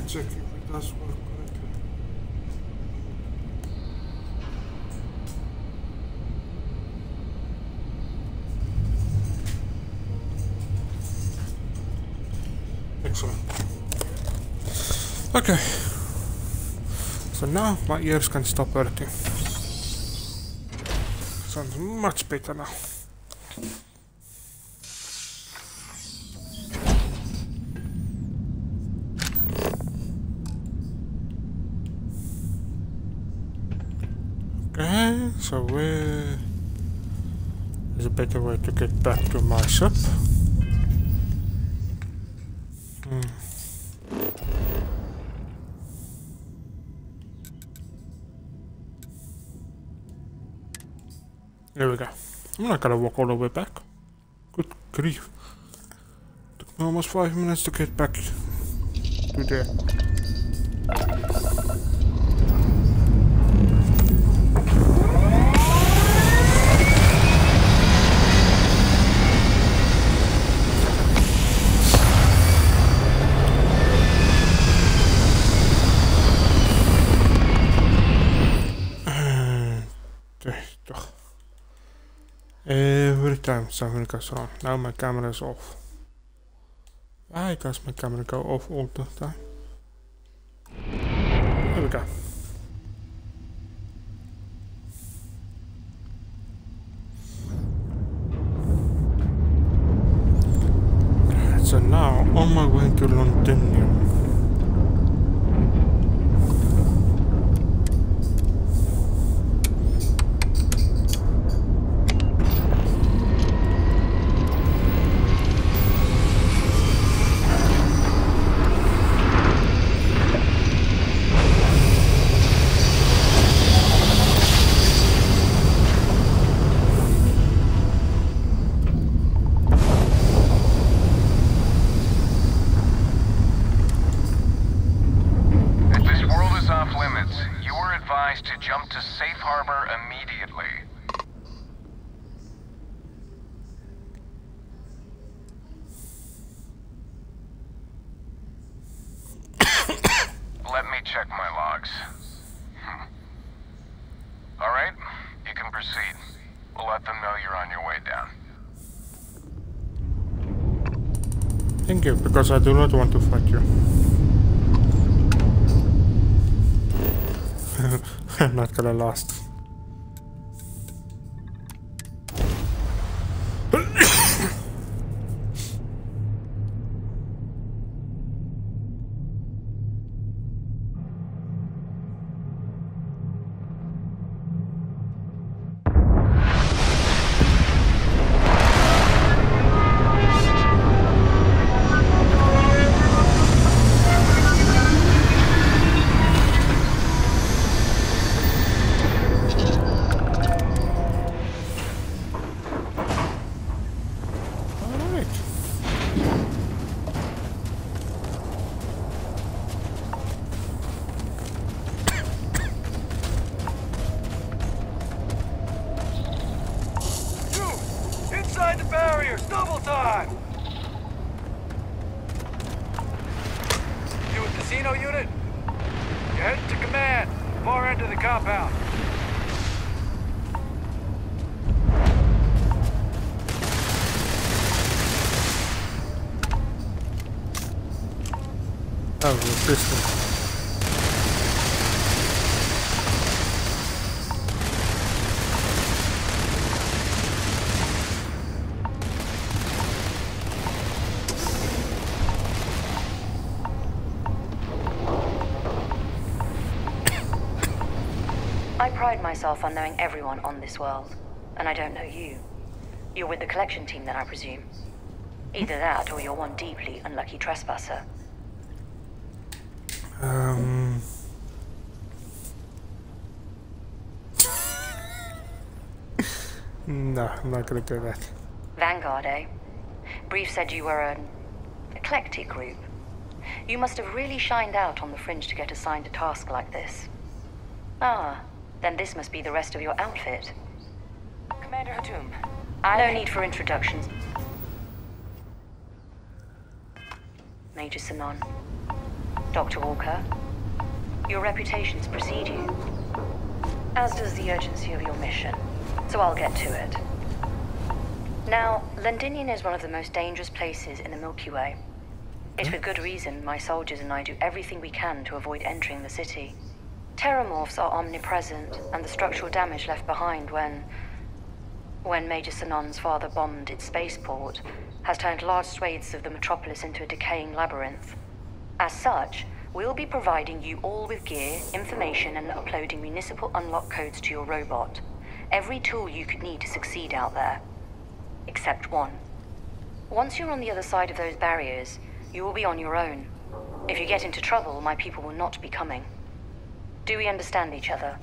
Check if it does work correctly. Excellent. Okay. So now my ears can stop hurting. Sounds much better now. Okay, so where is a better way to get back to my ship? There we go. I'm not gonna walk all the way back. Good grief. Took me almost 5 minutes to get back to there. Every time something goes wrong. Now my camera is off. Why does my camera go off all the time? There we go. So now on my way to Londinium. To jump to safe harbor immediately. Let me check my logs. Alright, you can proceed. We'll let them know you're on your way down. Thank you, because I do not want to fight you. I'm not gonna last. Oh, the pistol. I pride myself on knowing everyone on this world, and I don't know you. You're with the collection team then, I presume. Either that, or you're one deeply unlucky trespasser. No, I'm not gonna do that. Vanguard, eh? Brief said you were an eclectic group. You must have really shined out on the fringe to get assigned a task like this. Ah, then this must be the rest of your outfit. Commander Hatum. No need for introductions. Major Sanon. Dr. Walker. Your reputations precede you, as does the urgency of your mission, so I'll get to it. Now, Londinium is one of the most dangerous places in the Milky Way. It's with good reason my soldiers and I do everything we can to avoid entering the city. Terramorphs are omnipresent, and the structural damage left behind when Major Sanon's father bombed its spaceport has turned large swathes of the metropolis into a decaying labyrinth. As such, we'll be providing you all with gear, information, and uploading municipal unlock codes to your robot. Every tool you could need to succeed out there. Except one. Once you're on the other side of those barriers, you will be on your own. If you get into trouble, my people will not be coming. Do we understand each other?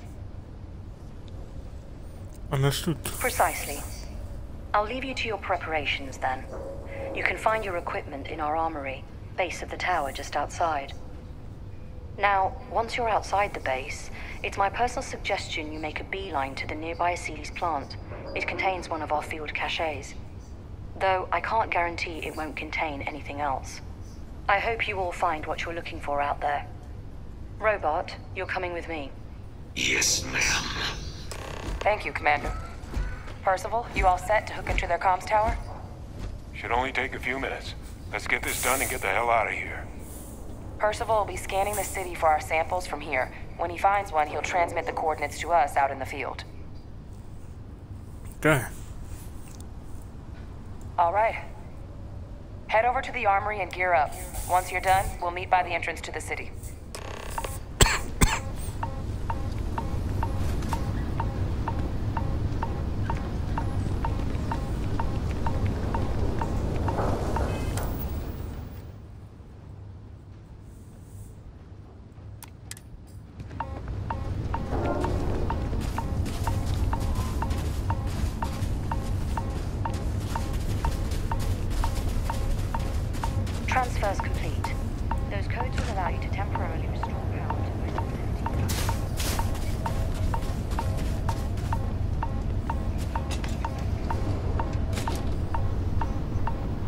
Understood. Precisely. I'll leave you to your preparations then. You can find your equipment in our armory, base of the tower just outside. Now, once you're outside the base, it's my personal suggestion you make a beeline to the nearby Sealy's plant. It contains one of our field caches. Though I can't guarantee it won't contain anything else. I hope you all find what you're looking for out there. Robot, you're coming with me. Yes, ma'am. Thank you, Commander. Percival, you all set to hook into their comms tower? Should only take a few minutes. Let's get this done and get the hell out of here. Percival will be scanning the city for our samples from here. When he finds one, he'll transmit the coordinates to us out in the field. Okay. All right. Head over to the armory and gear up. Once you're done, we'll meet by the entrance to the city. Transfer's complete. Those codes will allow you to temporarily restore power to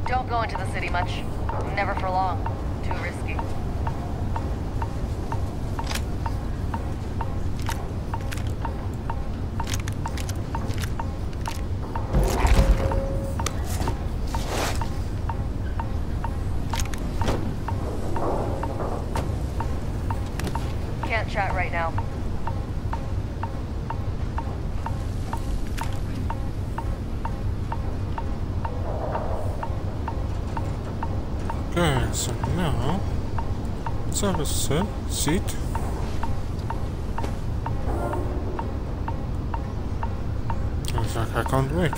Don't go into the city much. Never for long. Too risky. Can't chat right now. Okay, so now let's have a seat. Looks like I can't wait.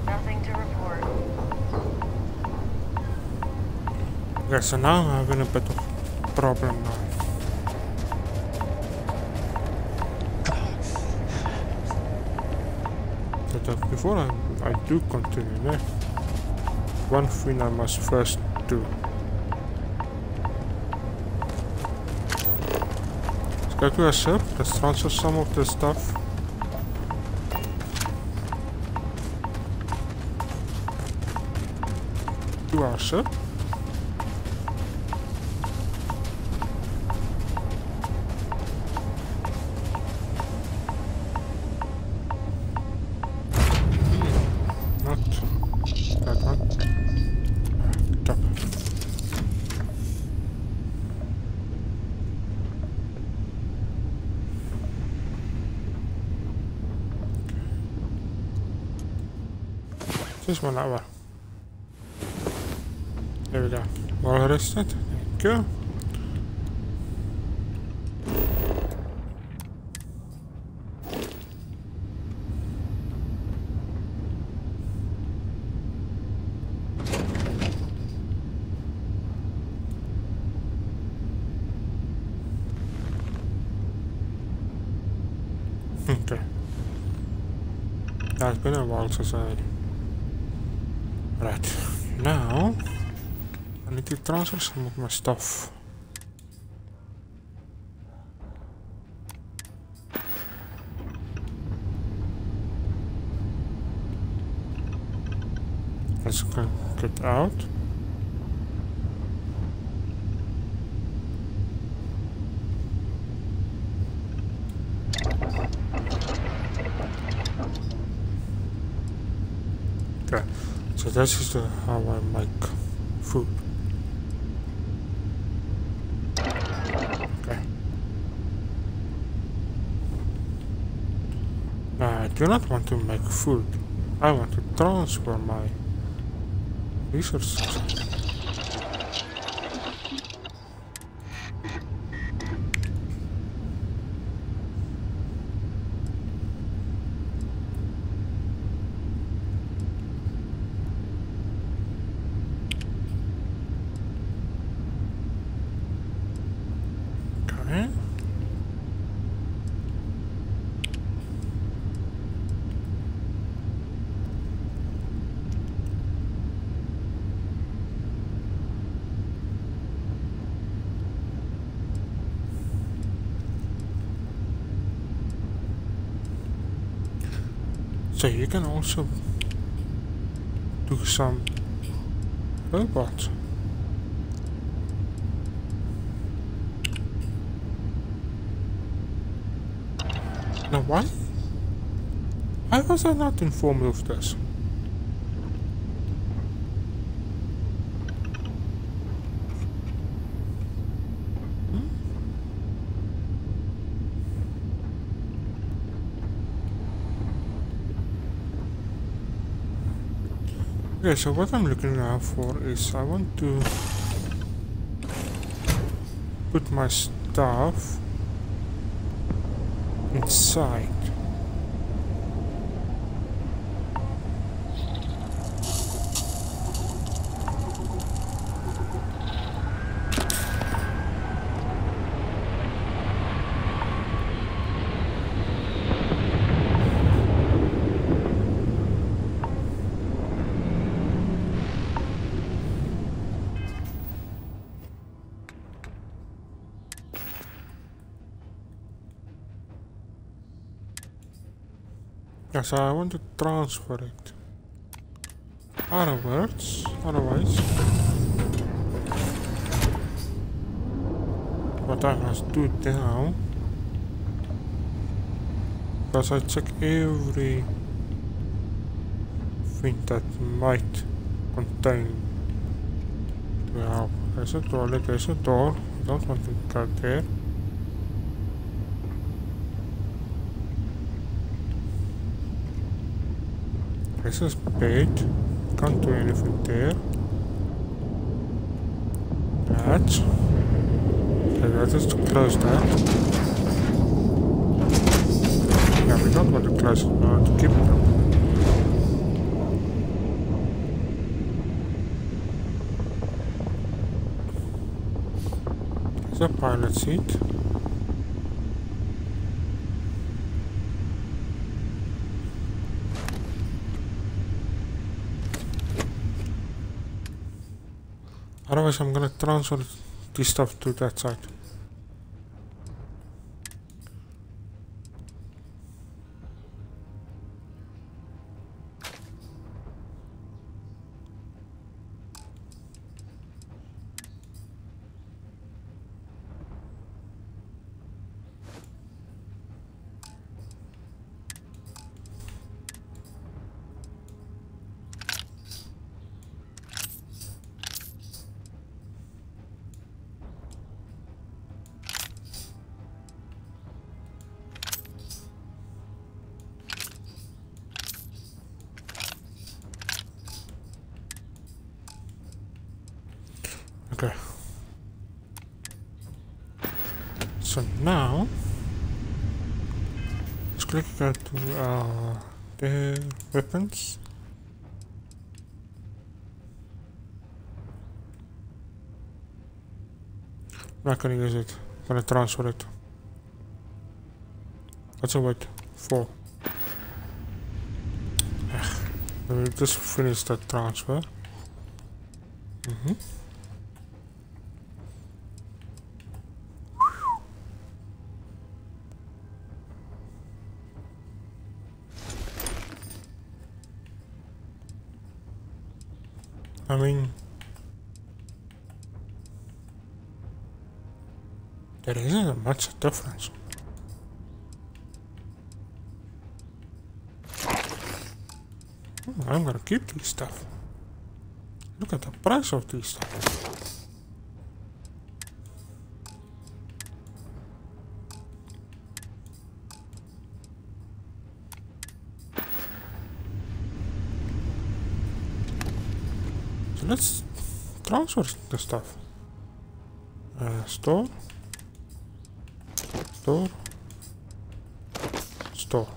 Nothing to report. Okay, so now I'm having a bit of problem now. But before I do continue there, one thing I must first do. Let's go to our ship, let's transfer some of the stuff. To our ship. Just 1 hour. There we go. Well rested. Thank you. Okay. That's been a while since Right, now I need to transfer some of my stuff. Let's get out. Okay. So this is how I make food. Okay. Now I do not want to make food. I want to transfer my resources. So you can also do some robots. Now why was I not informed of this? Okay, so what I'm looking now for is I want to put my stuff inside. So I want to transfer it. Otherwise, what I must do now, because I check every thing that might contain. Well, there's a toilet, there's a door. I don't want to go there. This is bed. Can't do anything there. That. Okay, that is to close that. Yeah, we don't want to close it, we want to keep it open. There's a pilot seat. Otherwise, I'm gonna transfer this stuff to that side. Okay. So now, let's click to the weapons. I'm not gonna use it. I'm gonna transfer it. What's a wait for? Let me just finish that transfer. I mean, there isn't much difference. I'm gonna keep this stuff. Look at the price of this stuff. So let's transfer the stuff. Store. Store. Store.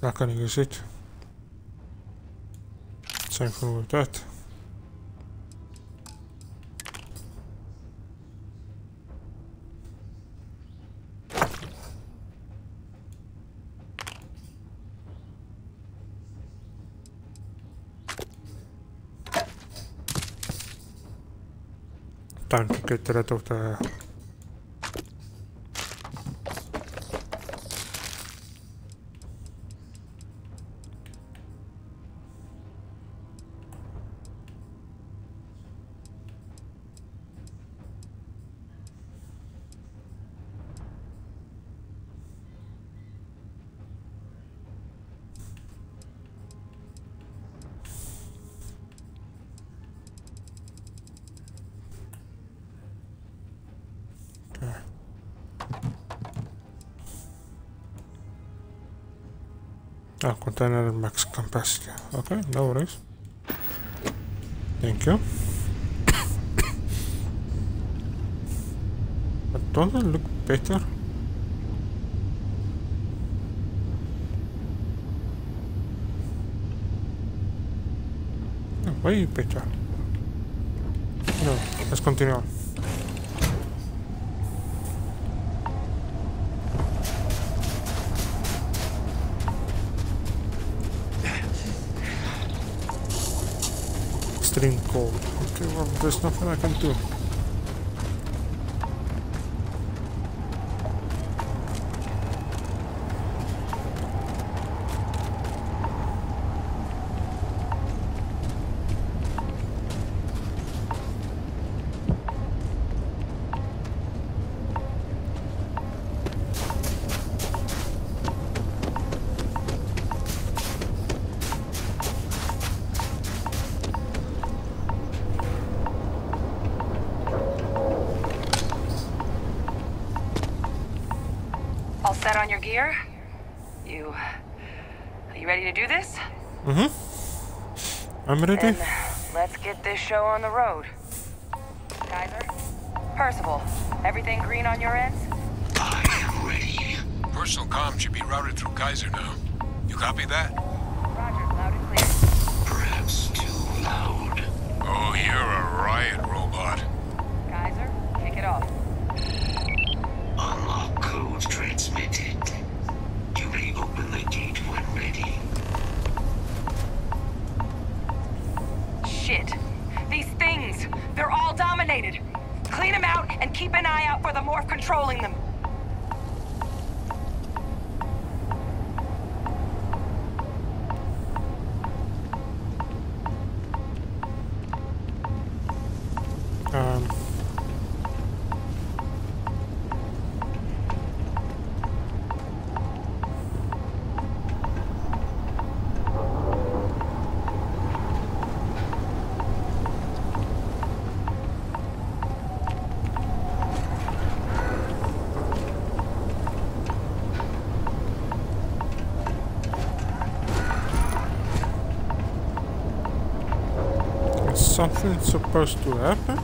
Not gonna use it. Same thing with that. time to get rid of the container max capacity. Okay, no worries. Thank you. But doesn't it look better? No, way better. No, let's continue on. Extreme cold. Okay, well, there's nothing I can do. Set on your gear? Are you ready to do this? I'm ready. Then let's get this show on the road. Kaiser? Percival, everything green on your ends? I am ready. Personal comm should be routed through Kaiser now. You copy that? Roger, loud and clear. Perhaps too loud. Oh, you're a riot robot. Kaiser, kick it off. Unlock code transmitted. You may open the gate when ready. Shit. These things, they're all dominated. Clean them out and keep an eye out for the morph controlling them. Something's supposed to happen?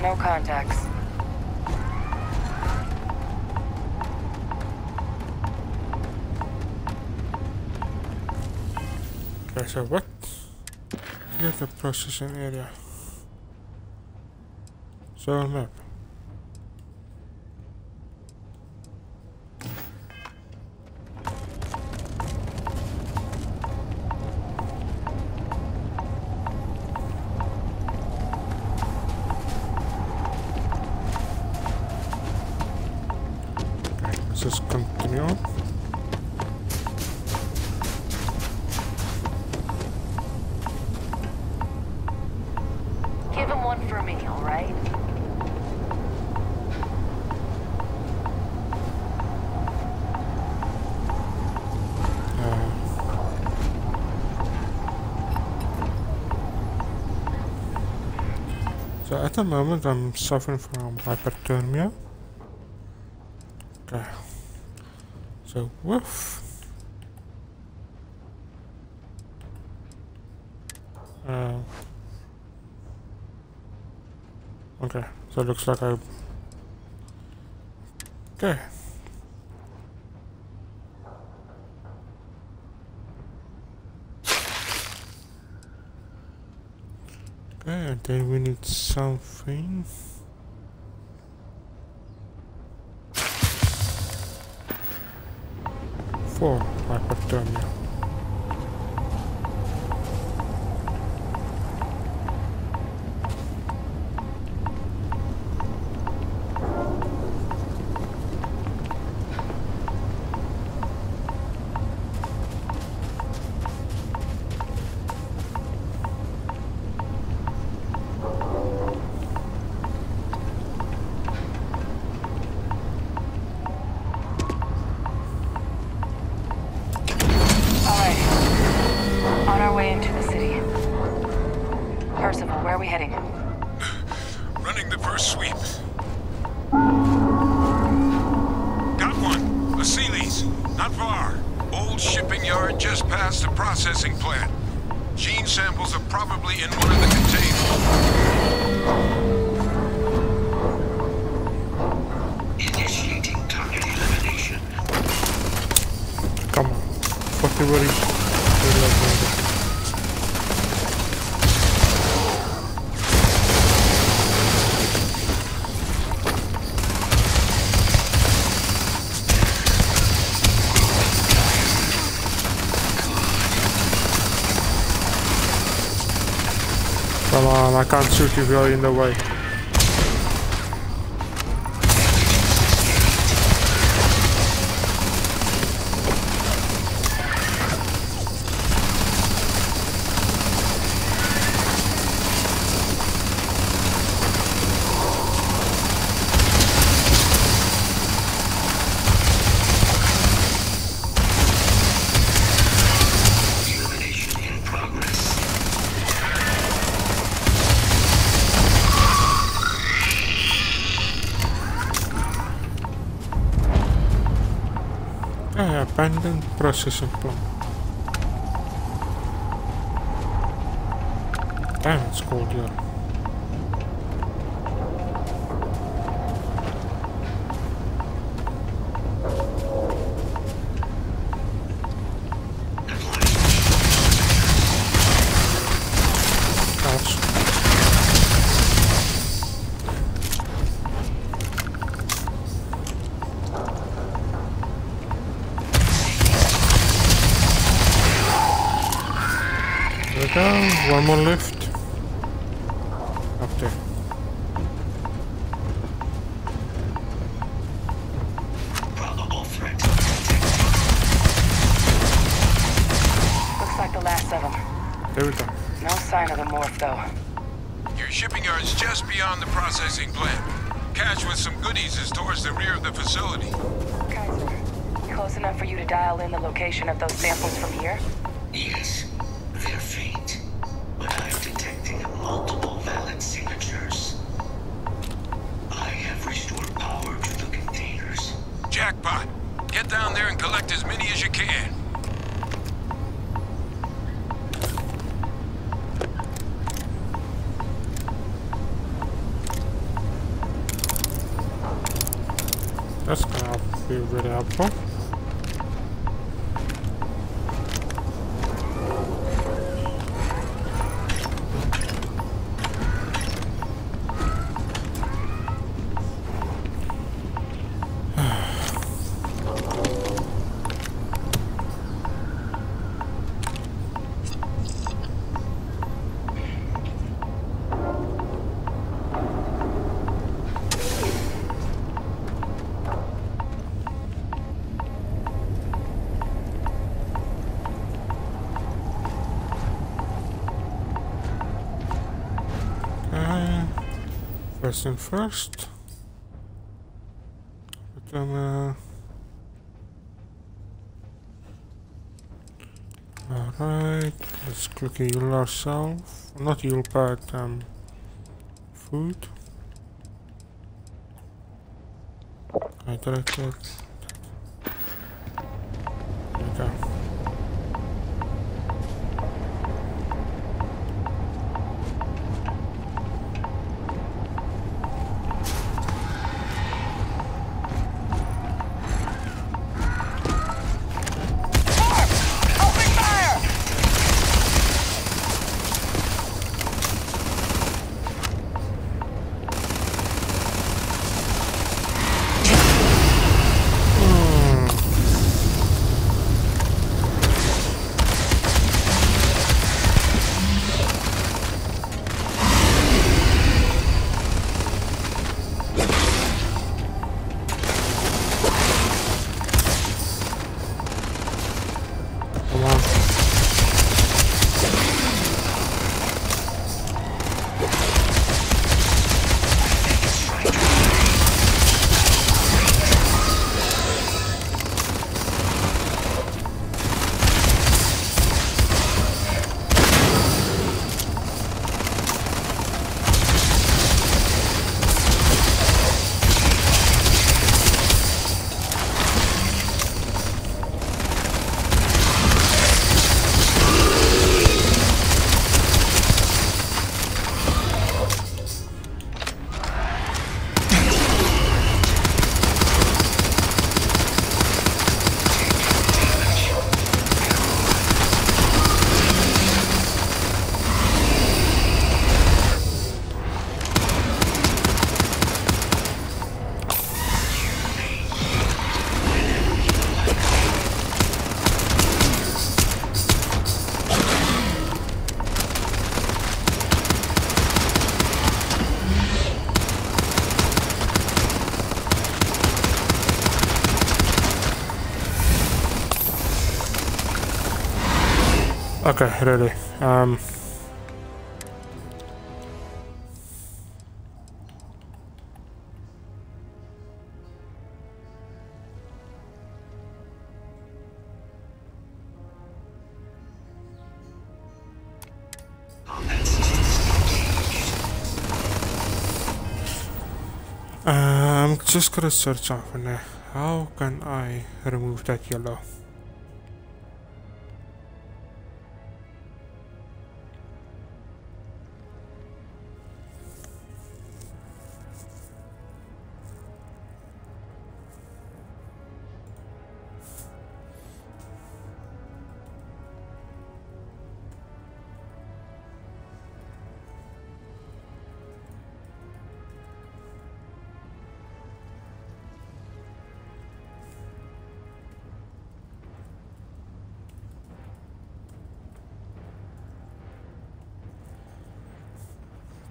No contacts. Okay, so what? Clear the processing area. Show a map. Let's continue on. Give him one for me, all right? So at the moment I'm suffering from hyperthermia. Okay. So woof. Okay, so it looks like I... Okay. Okay, and then we need something. For hypothermia. Come on, I can't shoot you if you're in the way. Abandoned processing plant. Damn, it's cold here. One more left. Up there. Probable threat. Looks like the last of them. There we go. No sign of the morph, though. Your shipping yard's just beyond the processing plant. Cache with some goodies is towards the rear of the facility. Kaiser, close enough for you to dial in the location of those samples from here? Yes. They're faint. But I'm detecting multiple valid signatures. I have restored power to the containers. Jackpot! Get down there and collect as many as you can. That's gonna be really helpful. First thing first. But alright, let's click heal ourselves. Not heal, but food. Hydrated. There we go. Okay, ready. I'm just gonna search something there. How can I remove that yellow?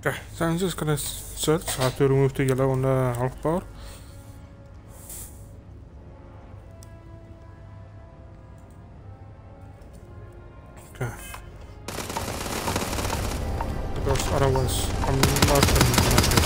Okay, so I'm just gonna search how to remove the yellow on the health bar. Okay. Because otherwise I'm not gonna make it.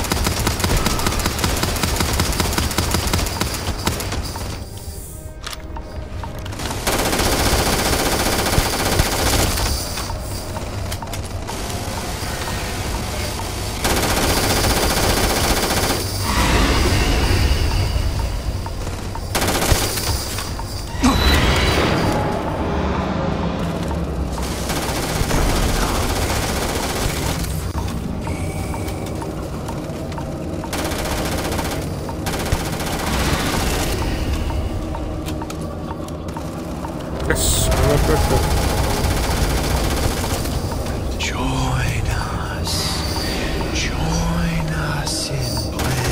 Yes, I will perfect. Join us in bliss.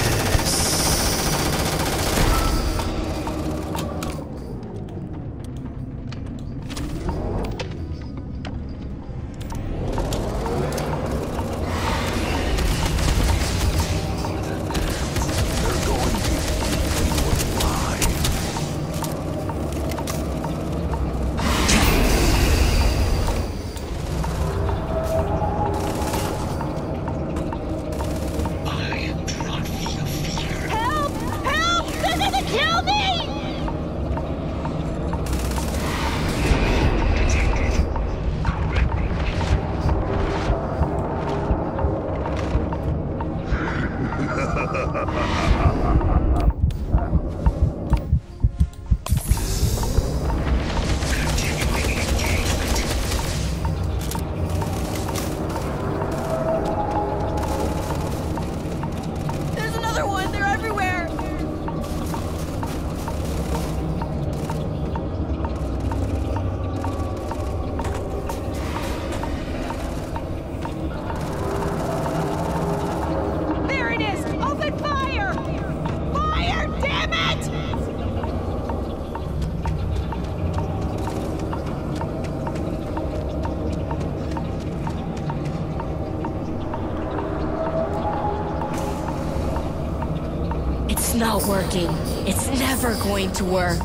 It's not working. It's never going to work.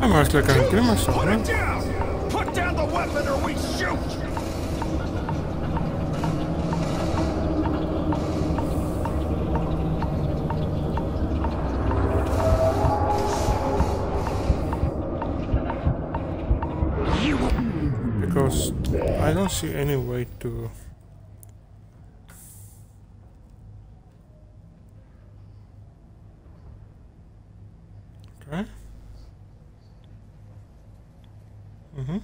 I'm actually gonna kill myself, Put man. it down! Put down the weapon or we shoot! Because I don't see any way to... Okay. Mm-hmm.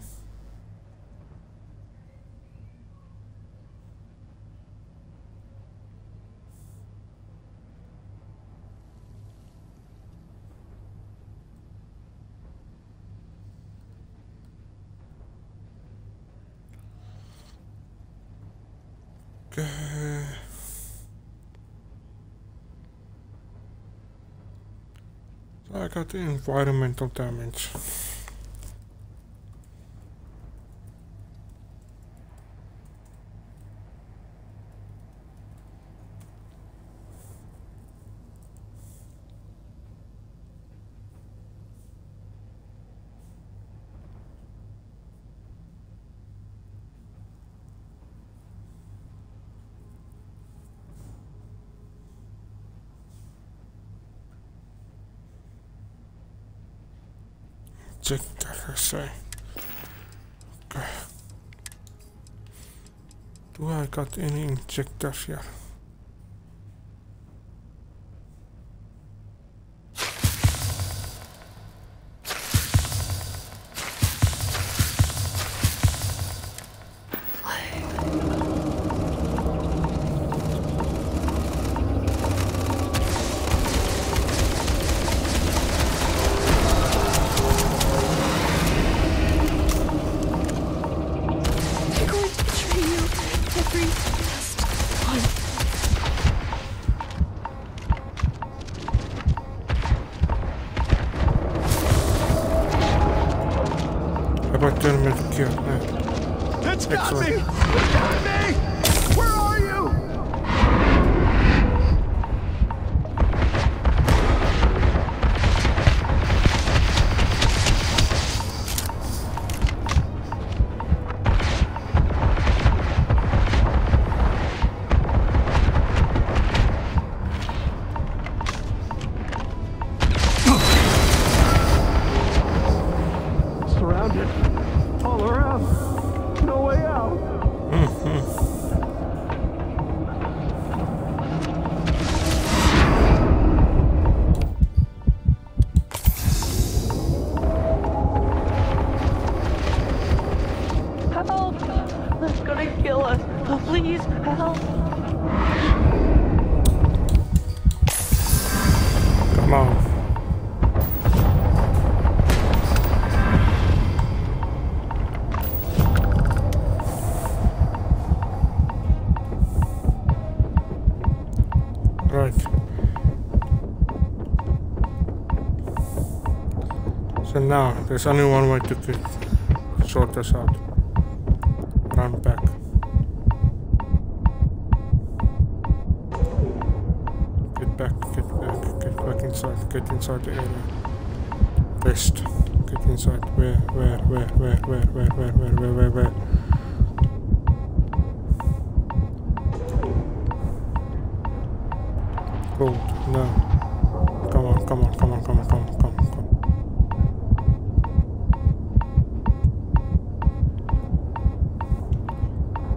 Okay. So I got the environmental damage. injector, I say. Okay. Do I got any injectors here? It's got me! It's got me! Where are you? Surrounded. All around. No way out. Help! That's gonna kill us. Oh, please, help. Come on. Right. So now there's only one way to sort this out. Run back. Get back inside, get inside the area. Rest. Get inside. Where? Gold, no. Come on.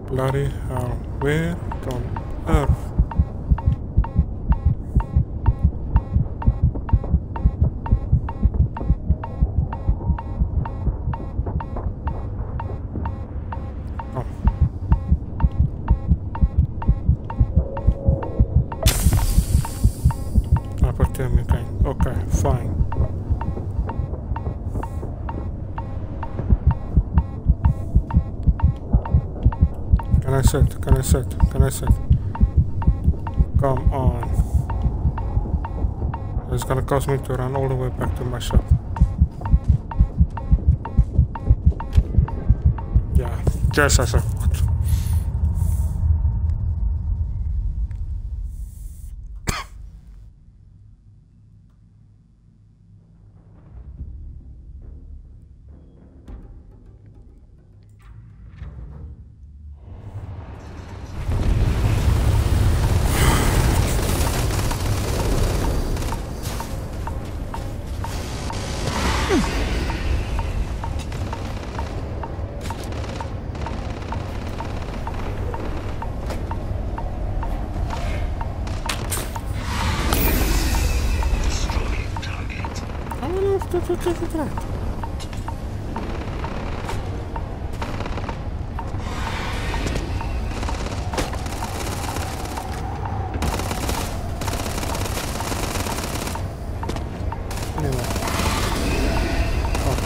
Bloody hell, where on earth? Okay, fine. Can I set? Come on. It's gonna cost me to run all the way back to my shop. Yeah, just as I thought.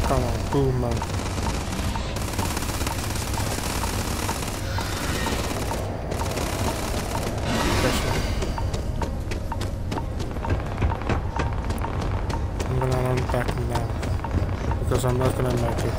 Come on, boom, man. I'm gonna run back now because I'm not gonna make it.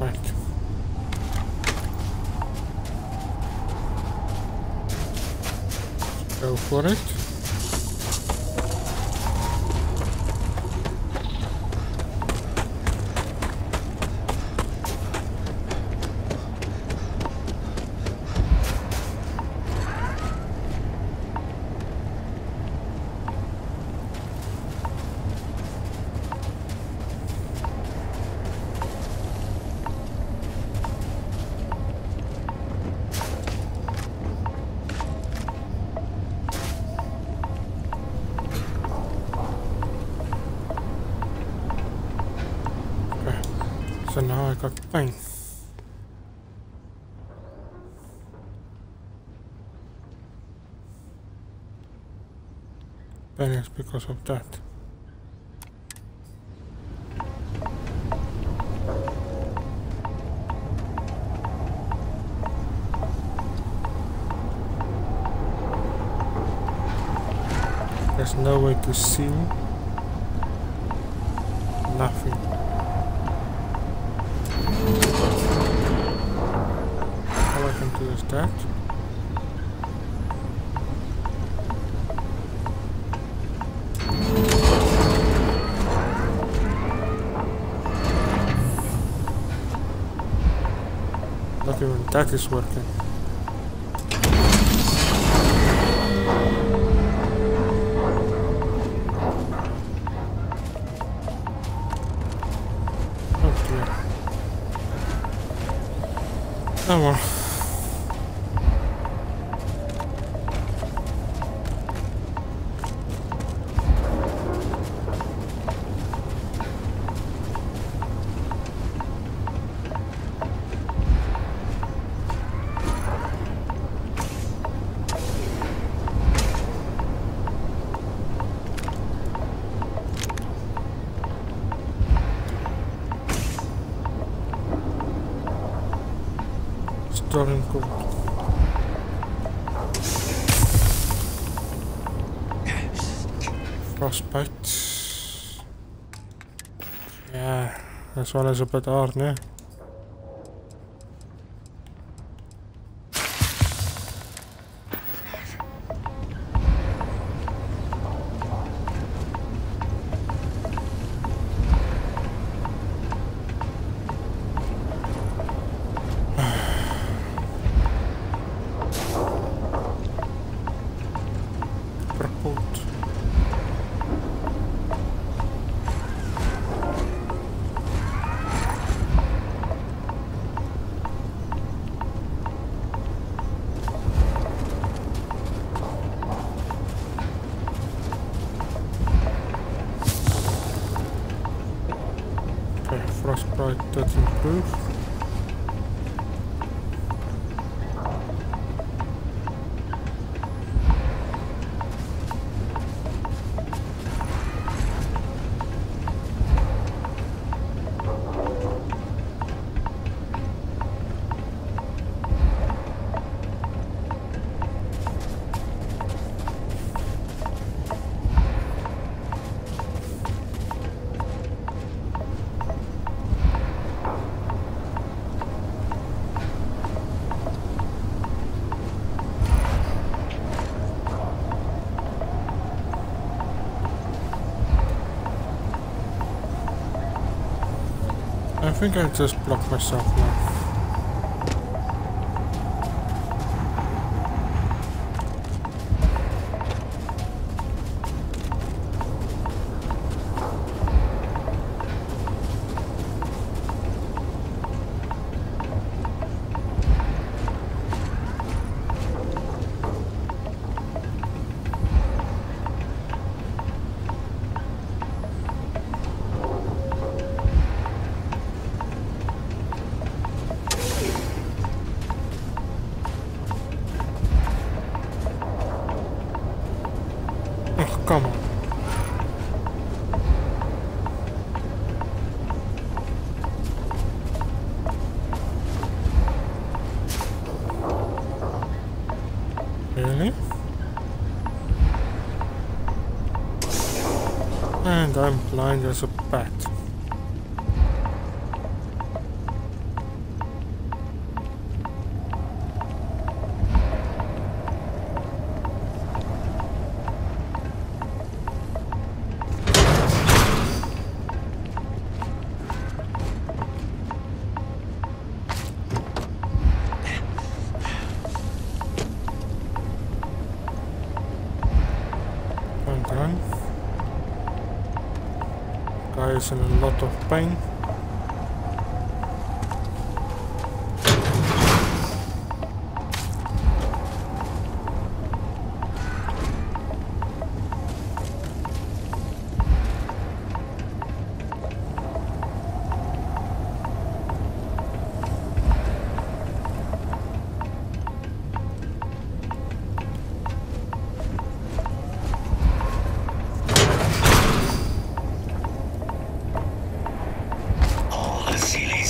Right. Go for it. So now I got pain. Pain is because of that. There's no way to seal. Nothing. All I can do is that. Not even that is working. Oh well. Storing code. Frostbite. Yeah, that's wel eens een bit hard, nee? Frostbite, that's improved. I think I just blocked myself now. Come on. Really? And I'm blind as a bat. is in a lot of pain.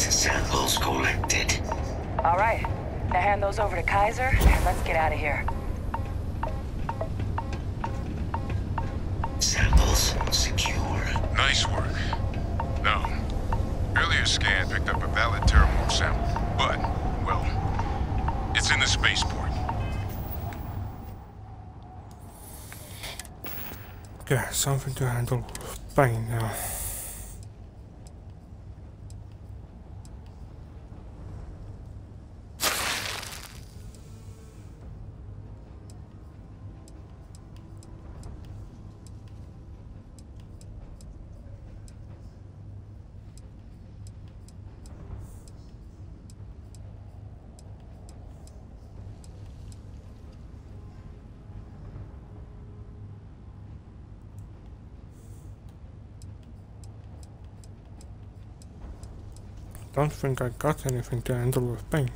Samples collected. All right. Now hand those over to Kaiser, and let's get out of here. Samples secure. Nice work. Now, earlier scan picked up a valid Terramorph sample, but, well, it's in the spaceport. Okay, something to handle pain now. Don't think I got anything to handle with pain.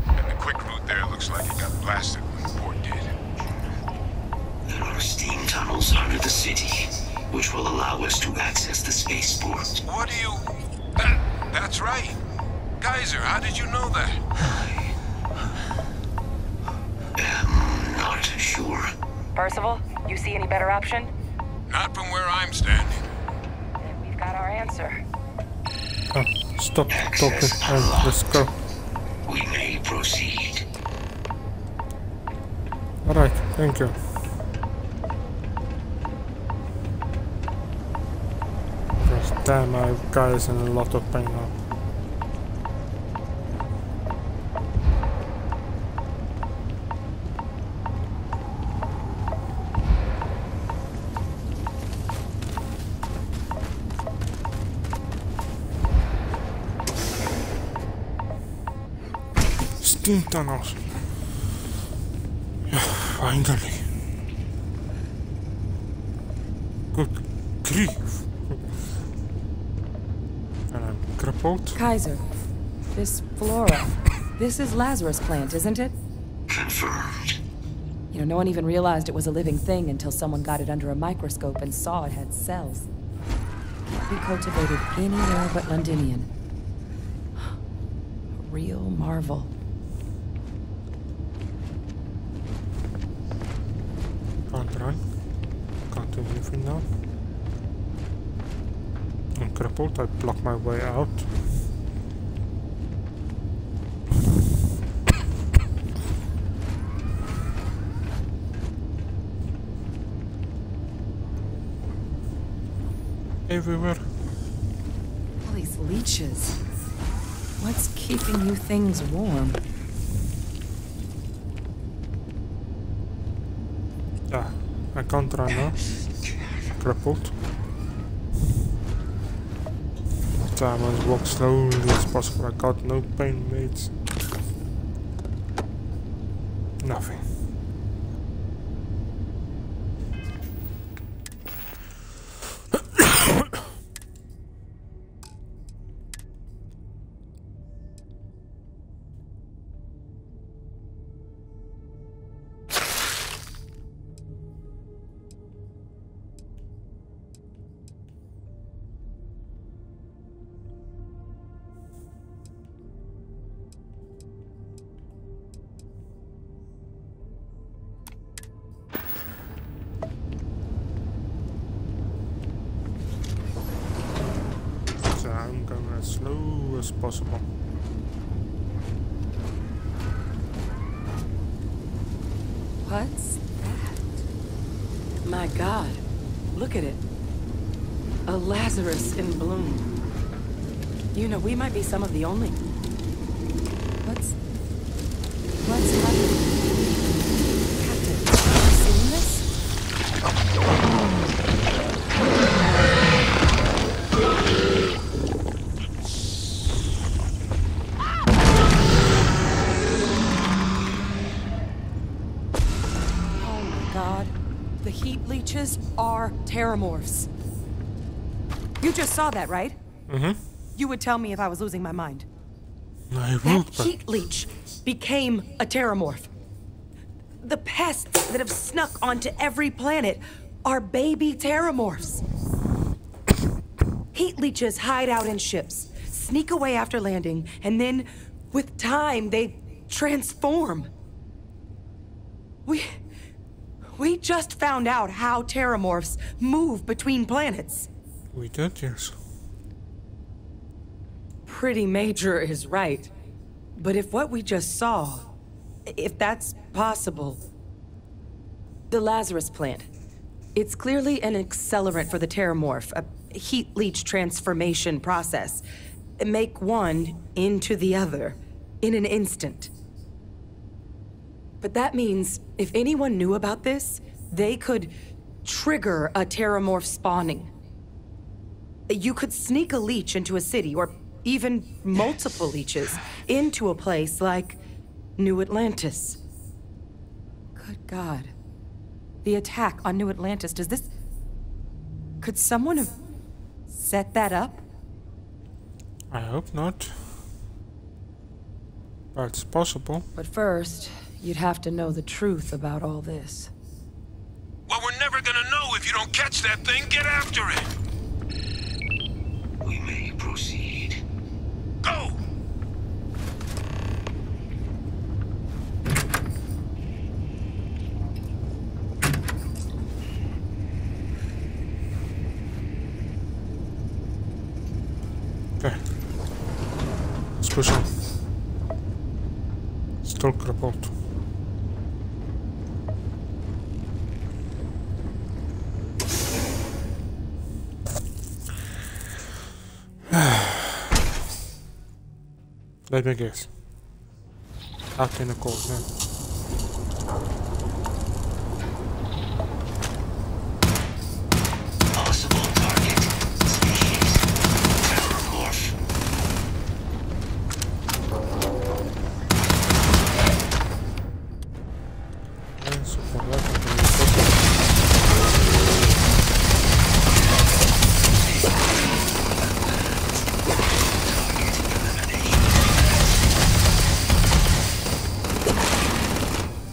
And the quick route there looks like it got blasted when the port did. There are steam tunnels under the city, which will allow us to access the spaceport. What do you... That's right. Kaiser, how did you know that? I'm not sure. Percival, you see any better option? Not from where I'm standing. Got our answer. Oh, stop talking and let's go. We may proceed. Alright, thank you. Because damn, my guy is in a lot of pain now. Steam tunnels. Yeah, finally. Good grief. And I'm crippled. Kaiser, this flora, this is Lazarus plant, isn't it? Confirmed. You know, no one even realized it was a living thing until someone got it under a microscope and saw it had cells. We cultivated anywhere but Londinian. A real marvel. Can't run. Can't do anything now. I'm crippled. I block my way out. Everywhere. All these leeches. What's keeping you things warm? Yeah, I can't run now. Crippled. So I must walk slowly as possible. I got no pain meds. Nothing. I'm going as slow as possible. What's that? My God, look at it. A Lazarus in bloom. You know, we might be some of the only... What's happening? Captain, have you seen this? leeches are terramorphs. You just saw that, right? Mm-hmm. You would tell me if I was losing my mind. I That won't, but... heat leech became a terramorph. The pests that have snuck onto every planet are baby terramorphs. Heat leeches hide out in ships, sneak away after landing, and then, with time, they transform. We just found out how terramorphs move between planets. We did, yes. Pretty major is right. But if what we just saw, if that's possible... The Lazarus plant. It's clearly an accelerant for the terramorph, a heat leech transformation process. Make one into the other in an instant. But that means if anyone knew about this, they could trigger a terramorph spawning. You could sneak a leech into a city, or even multiple leeches, into a place like New Atlantis. Good God. The attack on New Atlantis, does this... Could someone have set that up? I hope not. But it's possible. But first, you'd have to know the truth about all this. Well, we're never gonna know if you don't catch that thing. Get after it! We may proceed. Go! Okay. Let's push on. Still crippled. Let me guess. Out in the cold, man. Possible target. Species. Terramorph.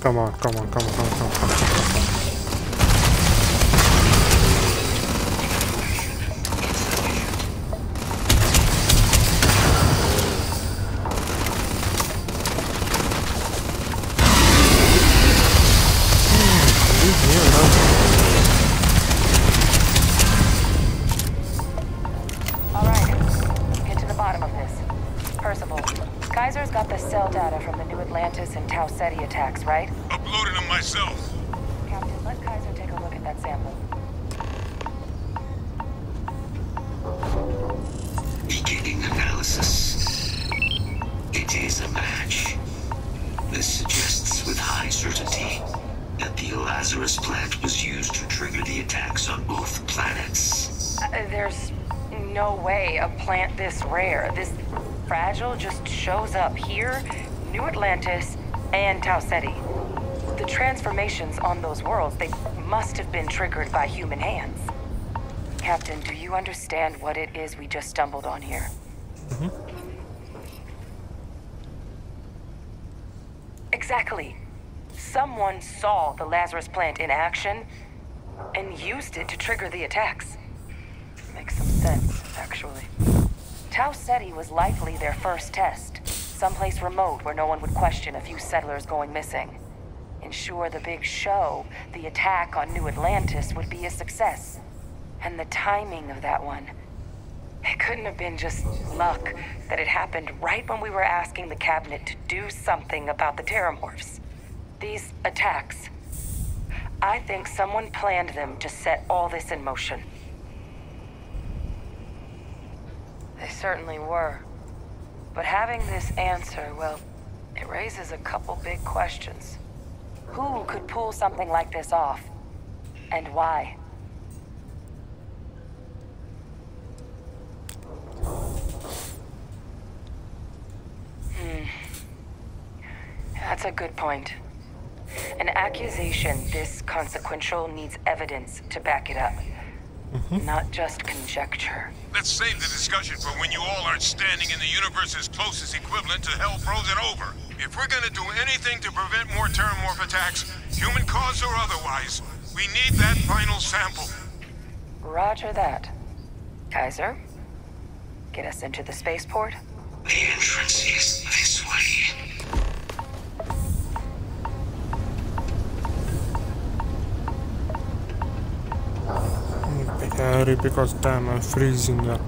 Come on, come on, come on, come on, come on, come on. Kaiser's got the cell data from the New Atlantis and Tau Ceti attacks, right? Uploaded them myself. Captain, let Kaiser take a look at that sample. Beginning analysis. It is a match. This suggests with high certainty that the Lazarus plant was used to trigger the attacks on both planets. There's no way a plant this rare, this fragile, just shows up here, New Atlantis, and Tau Ceti. The transformations on those worlds, they must have been triggered by human hands. Captain, do you understand what it is we just stumbled on here? Exactly. Someone saw the Lazarus plant in action and used it to trigger the attacks. Makes some sense, actually. Tau Ceti was likely their first test, someplace remote where no one would question a few settlers going missing. Ensure the big show, the attack on New Atlantis, would be a success. And the timing of that one, it couldn't have been just luck that it happened right when we were asking the cabinet to do something about the terramorphs. These attacks, I think someone planned them to set all this in motion. They certainly were. But having this answer, well, it raises a couple big questions. Who could pull something like this off? And why? That's a good point. An accusation this consequential needs evidence to back it up. Not just conjecture. Let's save the discussion for when you all aren't standing in the universe's closest equivalent to hell frozen over. If we're gonna do anything to prevent more Terramorph attacks, human cause or otherwise, we need that final sample. Roger that. Kaiser, get us into the spaceport? The entrance is this way. Pitää hurry because damn I'm freezing up.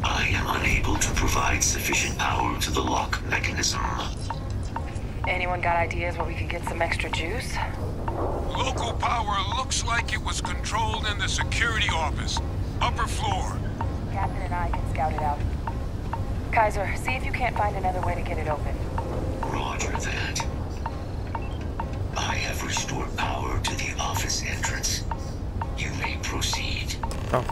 I am unable to provide sufficient power to the lock mechanism. Anyone got ideas where we could get some extra juice? Local power looks like it was controlled in the security office. Upper floor. Captain and I can scout it out. Kaiser, see if you can't find another way to get it open. Roger that. I have restored power to the office entrance. You may proceed. Come.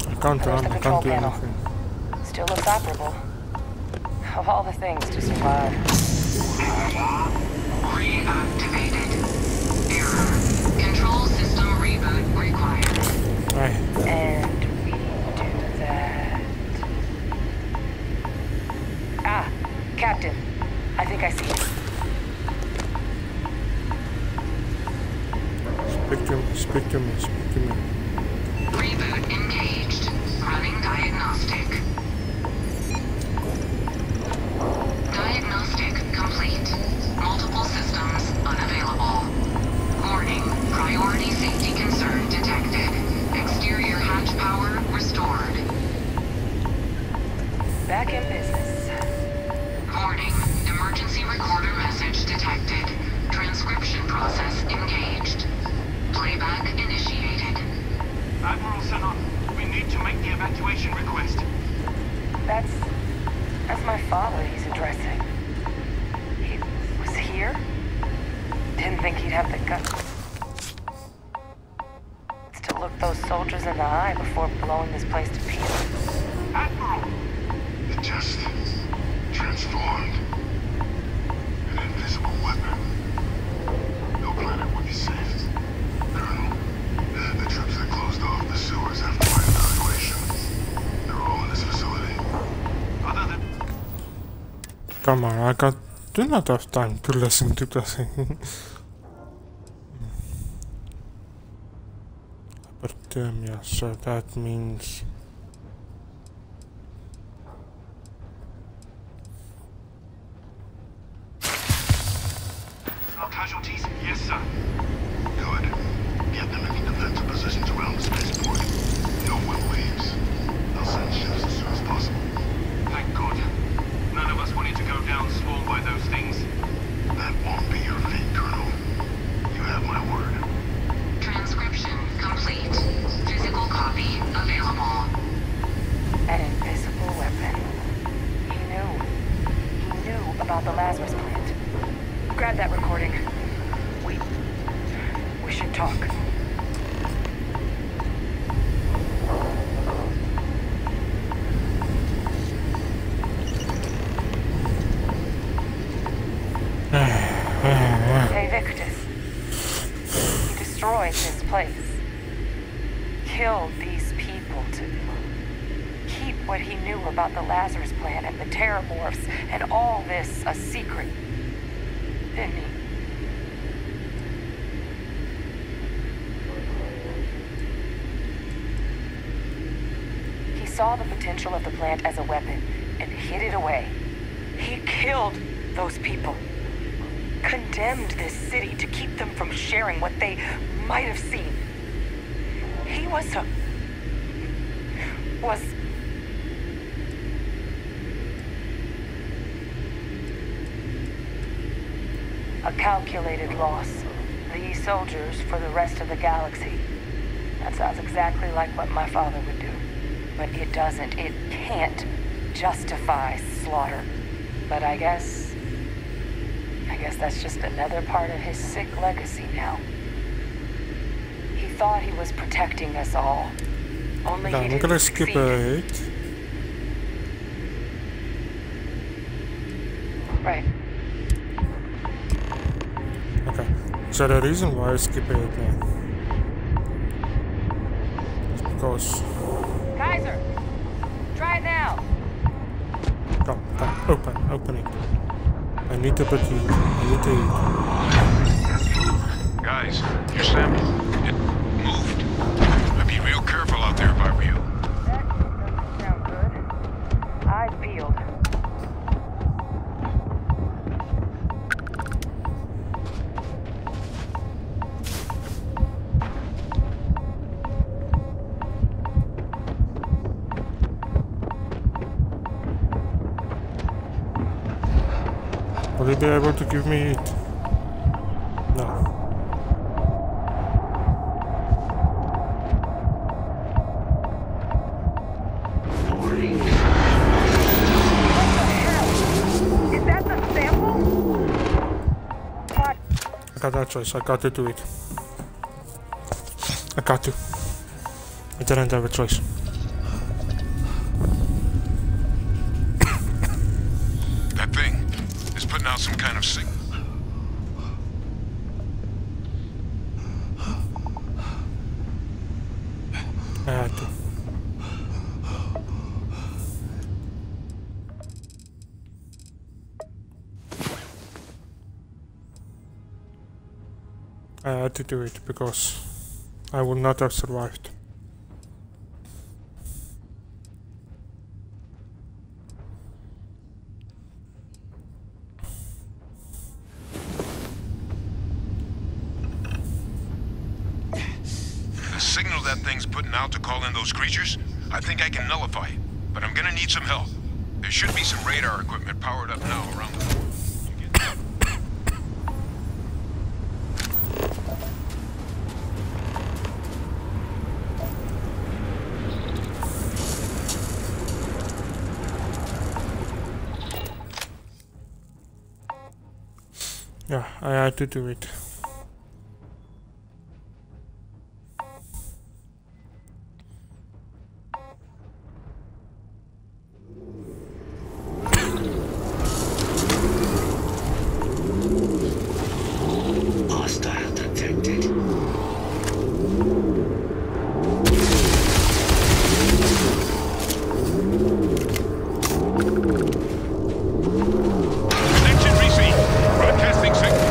I can't run, I can't do anything. Still looks operable. Of all the things to survive. Reactivated. Error. Control system reboot required. And we do that. Ah, Captain. I think I see it. Speak to me. Reboot engaged. Running diagnostic. Diagnostic complete. Multiple systems unavailable. Warning, priority safety concern detected. Exterior hatch power restored. Back in business. Warning, emergency recorder message detected. Transcription process engaged. Playback initiated. Admiral Senon, we need to make the evacuation request. That's my father he's addressing. He was here? Didn't think he'd have the guts to look those soldiers in the eye before blowing this place to pieces. Admiral! It just transformed. An invisible weapon. No planet would be safe. Colonel, the troops that closed off the sewers after my evacuation, they're all in this facility. Other than... Come on, I do not have time to listen to the thing. Hyperthermia, so that means... Casualties? Yes, sir. Good. Get them into defensive positions around the spaceport. No one leaves. I'll send ships as soon as possible. Thank God. None of us wanted to go down swarmed by those things. That won't be your fate, Colonel. You have my word. Transcription complete. Physical copy available. An invisible weapon. He knew about the Lazarus plant. Grab that recording. We should talk. Hey, Victus. He destroyed this place. Killed these people to keep what he knew about the Lazarus plant and the Terramorphs and all this a secret. Didn't he? He saw the potential of the plant as a weapon and hid it away. He killed those people. Condemned this city to keep them from sharing what they might have seen. He was a calculated loss. These soldiers for the rest of the galaxy. That sounds exactly like what my father would do. But it doesn't, it can't justify slaughter. But I guess guess that's just another part of his sick legacy now. He thought he was protecting us all. Only I'm gonna skip ahead. Right. Okay. So the reason why I skip ahead now is because Kaiser, try it now. come, open it. I need to put you. I need to eat. Guys, your sample, it moved. I'd be real careful out there if I were you. That doesn't sound good. Eyes peeled. Will you be able to give me it? No. Is that the sample? What? I got that choice. I got to do it. I got to. I didn't have a choice. That thing is putting out some kind of signal. I had to. I had to do it because I would not have survived. The signal that thing's putting out to call in those creatures, I think I can nullify it, but I'm gonna need some help. There should be some radar equipment powered up now around the fort. Yeah, I had to do it. Hostile detected. Connection received. Broadcasting signal.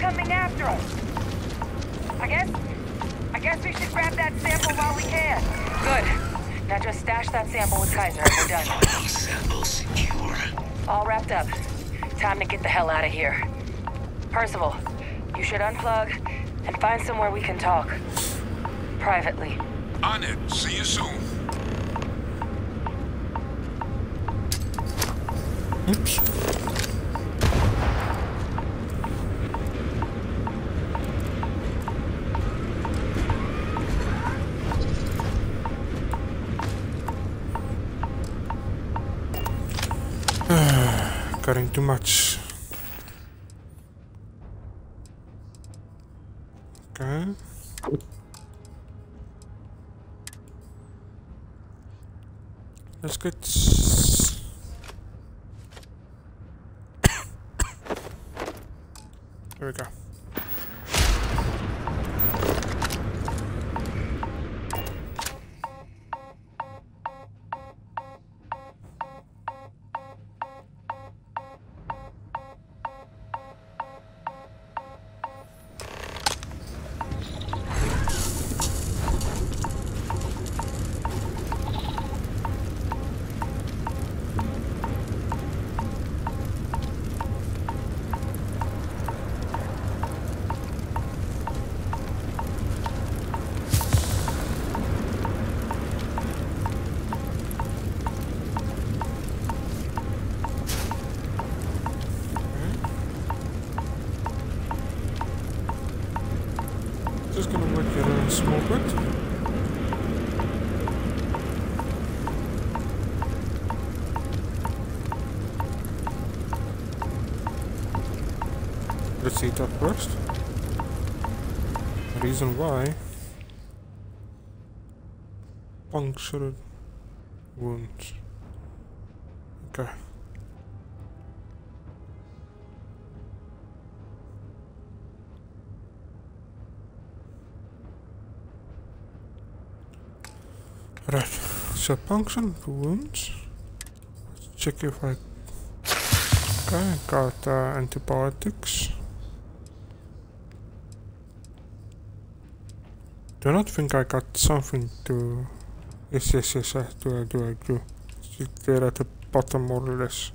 coming after us. I guess we should grab that sample while we can. Good. Now just stash that sample with Kaiser and we're done. Sample secure. All wrapped up. Time to get the hell out of here. Percival, you should unplug and find somewhere we can talk. Privately. On it. See you soon. Oops. Cutting too much. Okay. Let's get. There we go. Just gonna work it a small bit. Let's see that first. Reason why. Punctured wounds. Okay. Right, so punctured wounds. Let's check if I got antibiotics. Do not think I got something to. Yes, I do. See there at the bottom more or less.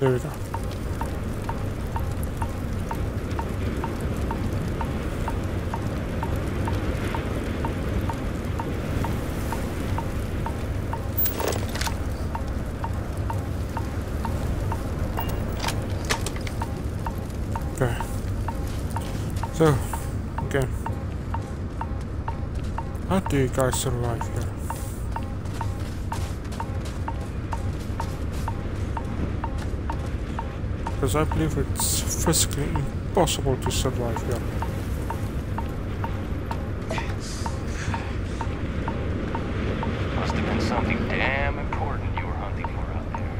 There we go. Okay. So, again. How do you guys survive here? Because I believe it's physically impossible to survive here. Must have been something damn important you were hunting for out there.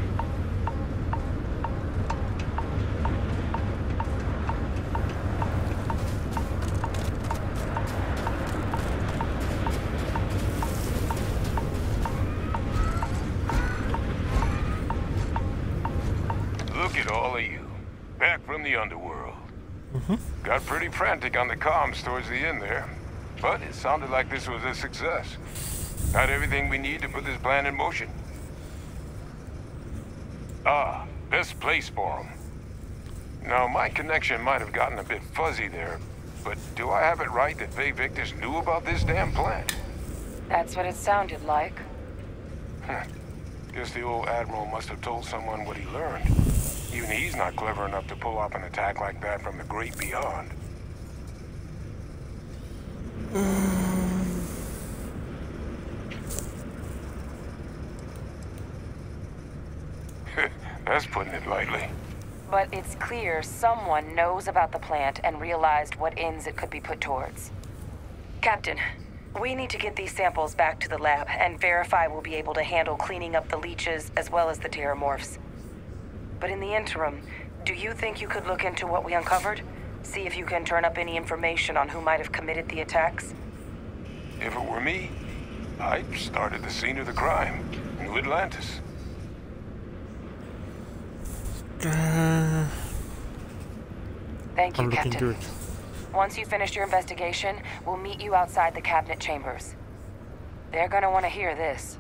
Look at all of you. Back from the underworld. Got pretty frantic on the comms towards the end there. But it sounded like this was a success. Got everything we need to put this plan in motion. Ah, best place for them. Now, my connection might have gotten a bit fuzzy there, but do I have it right that Faye Victus knew about this damn plan? That's what it sounded like. Guess the old Admiral must have told someone what he learned. Even he's not clever enough to pull off an attack like that from the great beyond. That's putting it lightly. But it's clear someone knows about the plant and realized what ends it could be put towards. Captain, we need to get these samples back to the lab and verify we'll be able to handle cleaning up the leeches as well as the terramorphs. But in the interim, do you think you could look into what we uncovered? See if you can turn up any information on who might have committed the attacks? If it were me, I started the scene of the crime. New Atlantis. Thank you, I'm looking Captain. good. Once you finish your investigation, we'll meet you outside the cabinet chambers. They're gonna want to hear this.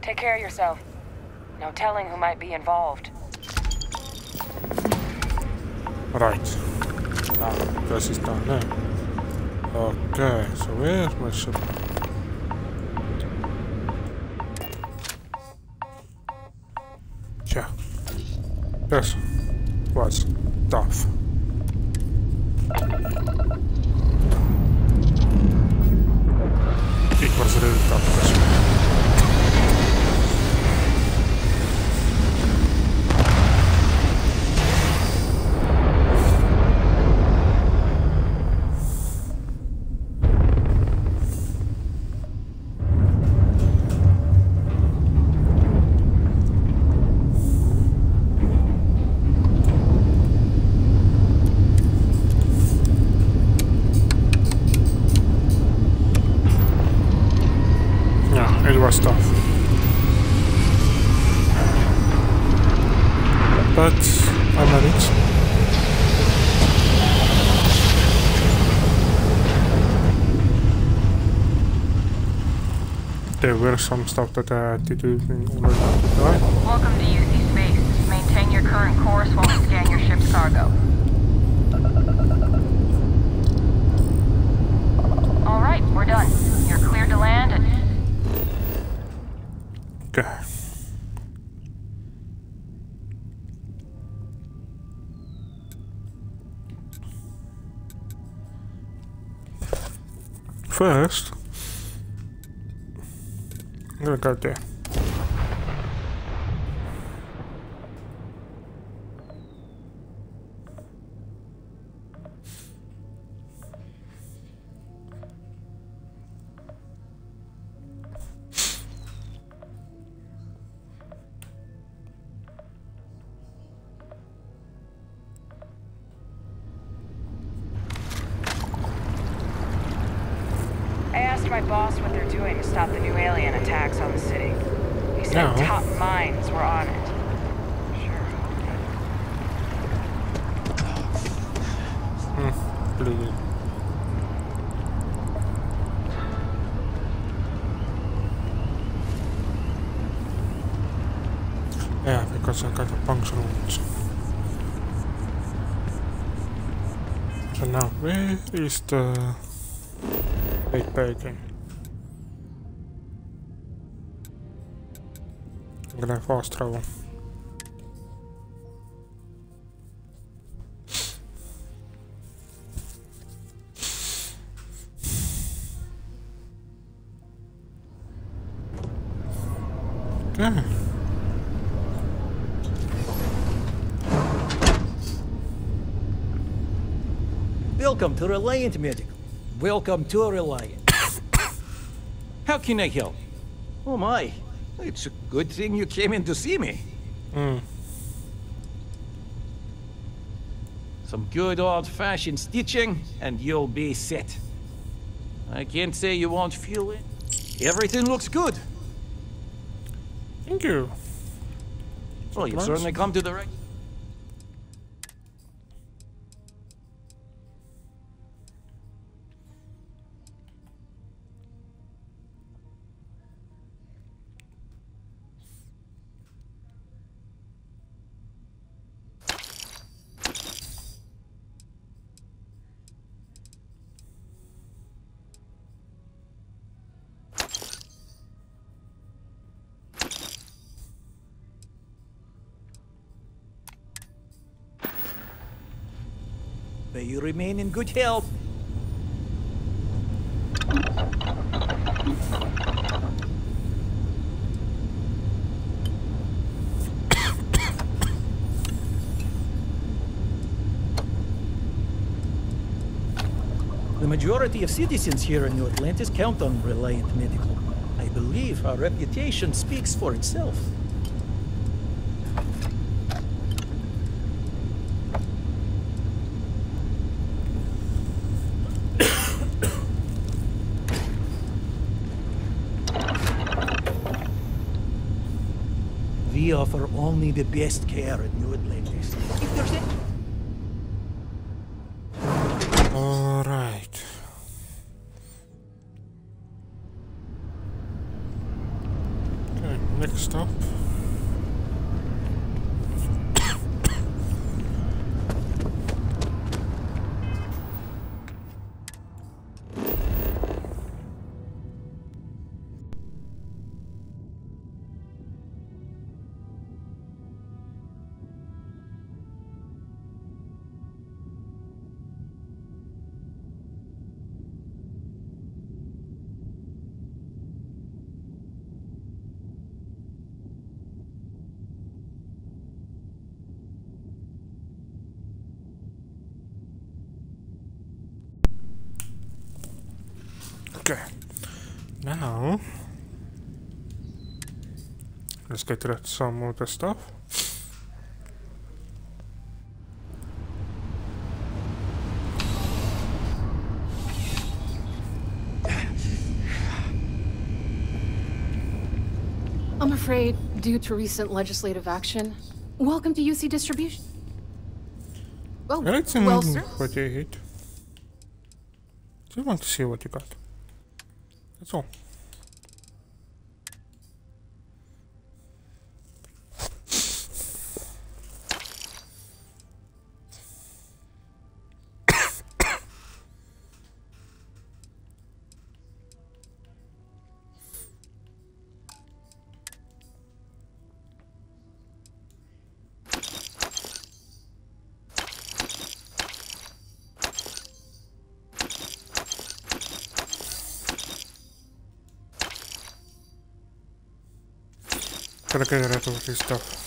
Take care of yourself. No telling who might be involved. Right. Now, this is down there. Okay, so where's my ship? Yeah. This was tough. It was really tough this one. It was tough, but I managed. There were some stuff that I had to do in order not to die. Welcome to UC Space. Maintain your current course while we scan your ship's cargo. All right, we're done. You're cleared to land and... Okay. First, I'm gonna go there. My boss what they're doing to stop the new alien attacks on the city. He said top minds were on it. Blue. Yeah, because I got a puncture wound. So now, where is the big bacon? I'm gonna fast travel. Okay. Welcome to Reliant Medical. Welcome to Reliant. How can I help? Oh my, it's a good thing you came in to see me. Some good old-fashioned stitching, and you'll be set. I can't say you won't feel it. Everything looks good. Thank you. Well, you've certainly come to the right... May you remain in good health. The majority of citizens here in New Atlantis count on Reliant Medical. I believe our reputation speaks for itself. We offer only the best care in New Atlantis. If there's any... All right. Okay, next stop. Okay, now let's get rid of some of the stuff. I'm afraid, due to recent legislative action, welcome to UC Distribution. Oh, well, sir. 48. Just want to see what you got. That's all. Gotta get rid of this stuff.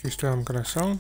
These two I'm gonna sell.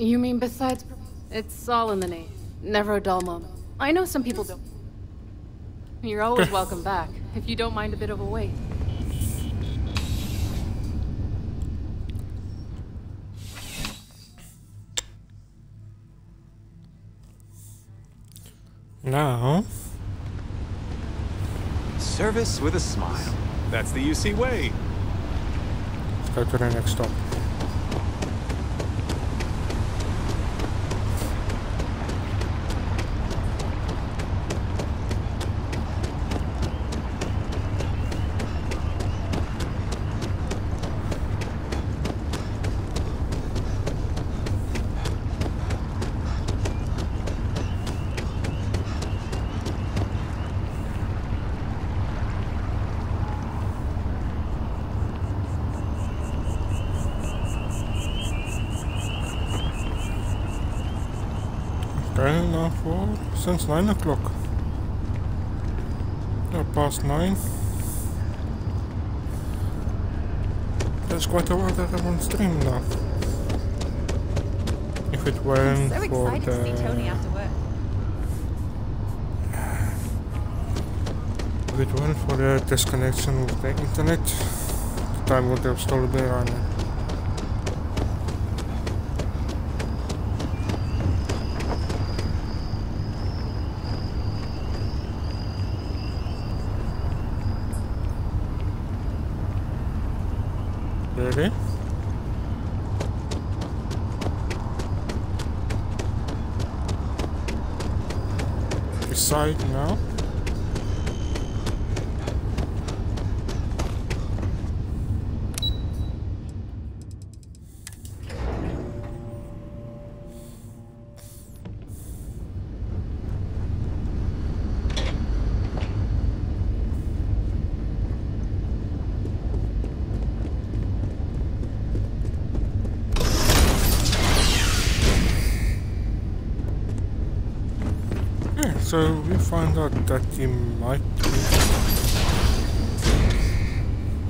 You mean besides... It's all in the name. Never a dull moment. I know some people don't. You're always welcome back, if you don't mind a bit of a wait. Now... Service with a smile. That's the UC way. Let's go to the next stop. Okay, now for since 9 o'clock. Past 9. There's quite a lot that I want to stream now. If it weren't I'm so for excited to see Tony after work. If it weren't for the disconnection with the internet, the time would have still been running. Ready? Decide now. So we find out that he might be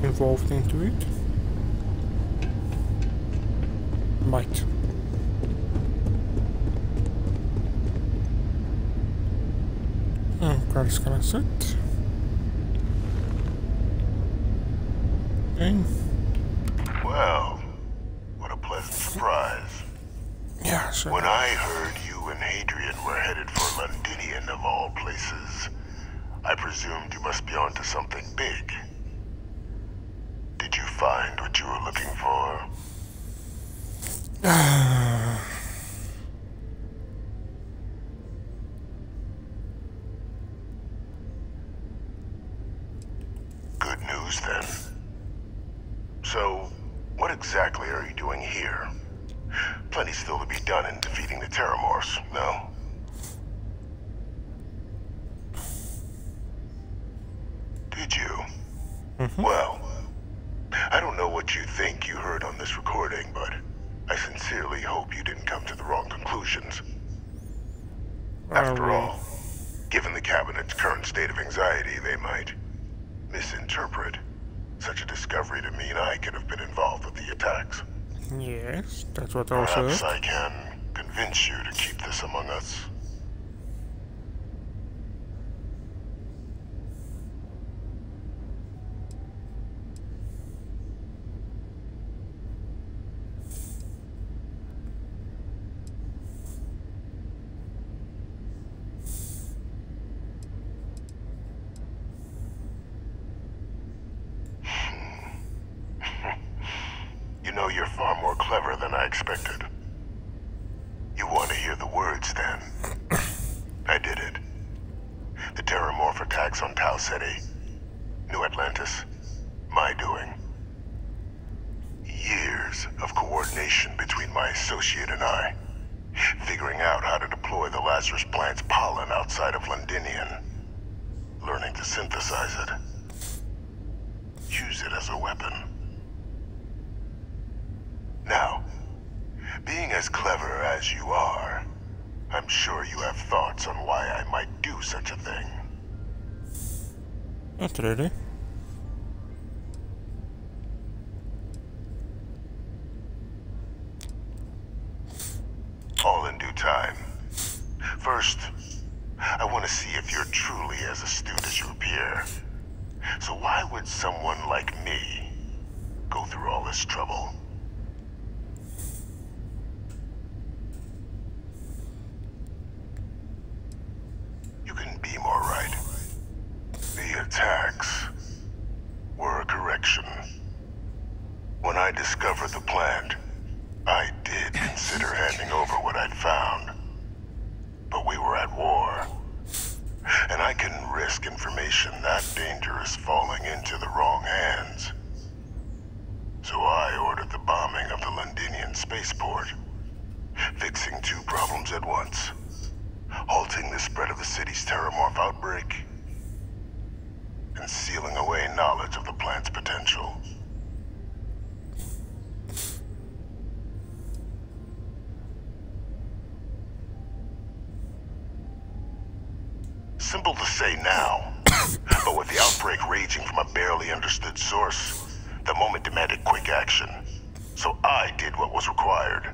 involved into it. Might. Card scanner set. Okay. Well, what a pleasant surprise. Yeah, sure. When I heard you and Hadrian were headed for Londinian of all places, I presumed you must be onto something big. Did you find what you were looking for? Good news, then. So, what exactly are you doing here? Plenty still to be done in defeating the Terramorphs, no? Did you? Well, I don't know what you think you heard on this recording, but I sincerely hope you didn't come to the wrong conclusions. After all, given the Cabinet's current state of anxiety, they might misinterpret such a discovery to mean I could have been involved with the attacks. Yes, that's what I was saying. Perhaps I can convince you to keep this among us. You know, you're far more clever than I expected. You want to hear the words, then? I did it. The Terramorph attacks on Tau Ceti, New Atlantis, my doing. Years of coordination between my associate and I, figuring out how to deploy the Lazarus plant's pollen outside of Londinian, learning to synthesize it, use it as a weapon. Now, being as clever as you are, I'm sure you have thoughts on why I might do such a thing. Not really. All in due time. First, I want to see if you're truly as astute as you appear. So why would someone like me go through all this trouble? You couldn't be more right. The attacks were a correction. When I discovered the plant, I did consider handing over what I'd found. But we were at war. And I couldn't risk information that dangerous falling into the wrong hands. So I ordered the bombing of the Londinian spaceport, fixing two problems at once. Halting the spread of the city's Terramorph outbreak, and sealing away knowledge of the plant's potential. Simple to say now, but with the outbreak raging from a barely understood source, the moment demanded quick action. So I did what was required.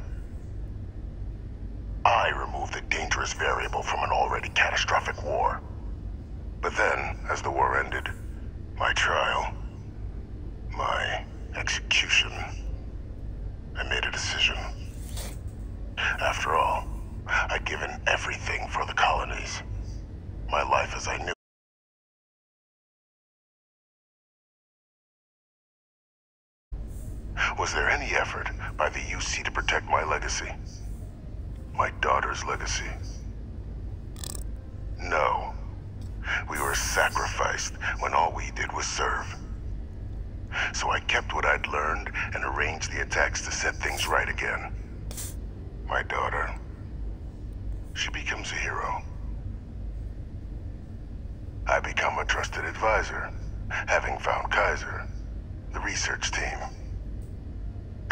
I removed the dangerous variable from an already catastrophic war. But then, as the war ended, my trial, my execution, I made a decision. After all, I'd given everything for the colonies. My life as I knew. Was there any effort by the UC to protect my legacy? My daughter's legacy? No. We were sacrificed when all we did was serve. So I kept what I'd learned and arranged the attacks to set things right again. My daughter, she becomes a hero. I become a trusted advisor, having found Kaiser, the research team,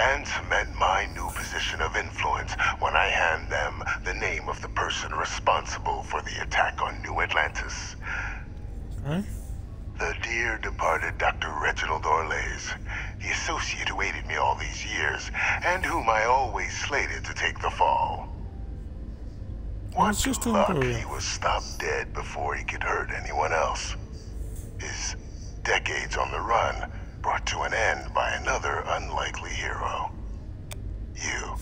and cement my new position of influence when I hand them the name of the person responsible for the attack on New Atlantis. Okay. The dear departed Dr. Reginald Orlays, the associate who aided me all these years, and whom I always slated to take the fall. What luck he was stopped dead before he could hurt anyone else. His decades on the run brought to an end by another unlikely hero. You.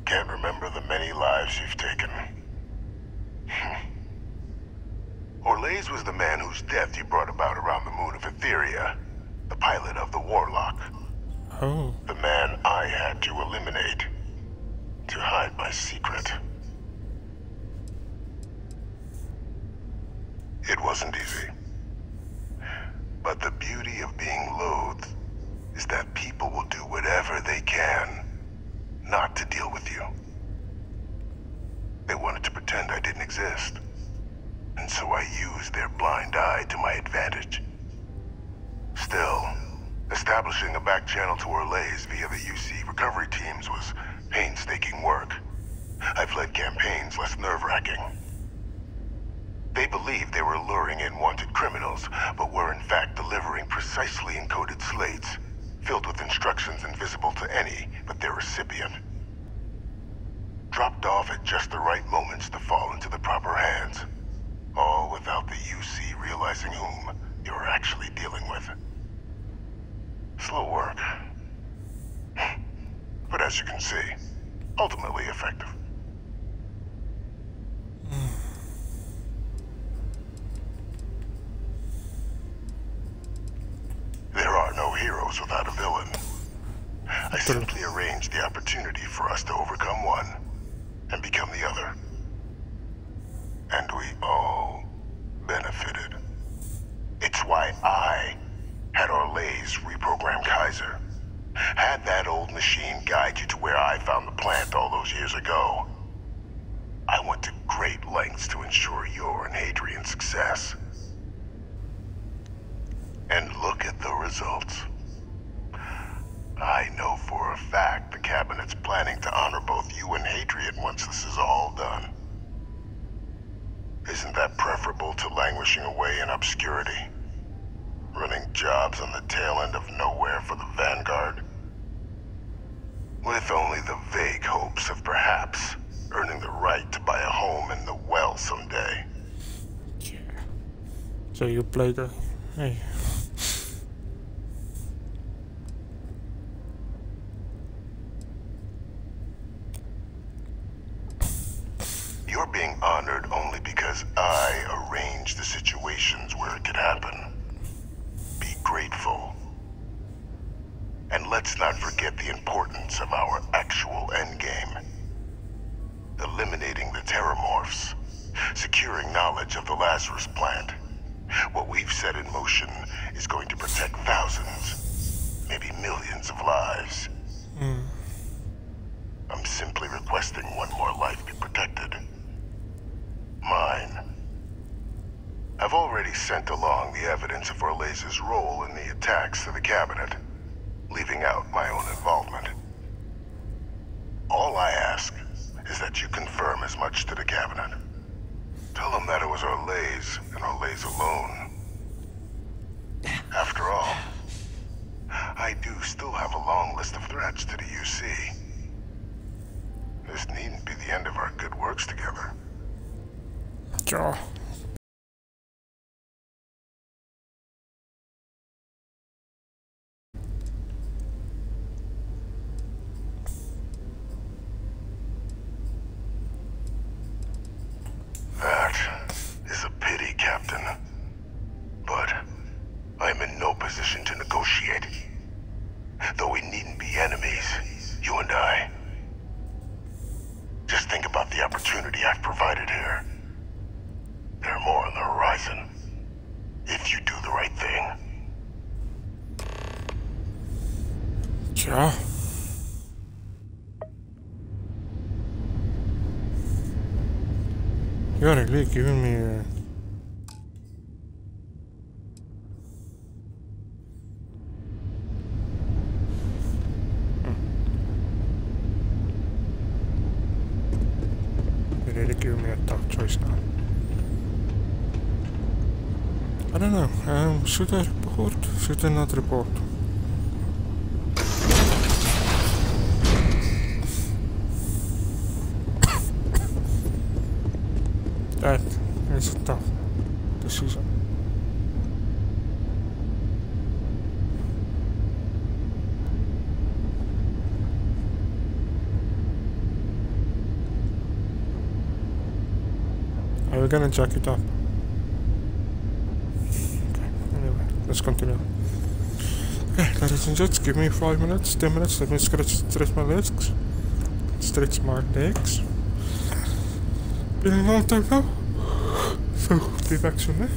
Can't remember the many lives you've taken. Orlays was the man whose death you brought about around the moon of Etheria, the pilot of the Warlock. Oh. The man I had to eliminate, to hide my secret. It wasn't easy. But the beauty of being loathed is that people will do whatever they can not to deal with you. They wanted to pretend I didn't exist. And so I used their blind eye to my advantage. Still, establishing a back channel to Orlays via the UC recovery teams was painstaking work. I've led campaigns less nerve-wracking. They believed they were luring in wanted criminals, but were in fact delivering precisely encoded slates, filled with instructions invisible to any but their recipient. Dropped off at just the right moments to fall into the proper hands. All without the UC realizing whom you were actually dealing with. Slow work. But as you can see, ultimately effective. There are no heroes without a villain. I simply arranged the opportunity for us to overcome one and become the other. And we all benefited. It's why I had Orlays reprogram Kaiser. Had that old machine guide you to where I found the plant all those years ago. I went to great lengths to ensure your and Hadrian's success. And look at the results. I know for a fact the Cabinet's planning to honor both you and Hadrian once this is all done. Isn't that preferable to languishing away in obscurity? Running jobs on the tail end of nowhere for the Vanguard? With only the vague hopes of perhaps earning the right to buy a home in the well someday. Yeah. So you play the... Hey. You're being honored only because I arranged the situations where it could happen. Be grateful. And let's not forget the importance of our actual endgame. Eliminating the Terramorphs. Securing knowledge of the Lazarus plant. What we've set in motion is going to protect thousands, maybe millions of lives. I'm simply requesting one more life be protected. Mine. I've already sent along the evidence of Orlays' role in the attacks to the Cabinet, leaving out my own involvement. All I ask is that you confirm as much to the Cabinet. Tell them that it was Orlays and Orlays alone. After all, I do still have a long list of threats to the UC. This needn't be the end of our good works together. Sure. That is a pity, Captain. But I'm in no position to negotiate. Though we needn't be enemies, you and I. Just think about the opportunity I've provided here. There are more on the horizon. If you do the right thing. Sure. You're really giving me You're really giving me a tough choice now. I don't know. Should I report? Should I not report? That is a tough decision. Are we gonna jack it up? Okay, anyway, let's continue. Okay, ladies and gents, give me 5 minutes, 10 minutes, let me stretch my legs. Stretch my legs. Been a long time now, so be back soon, eh?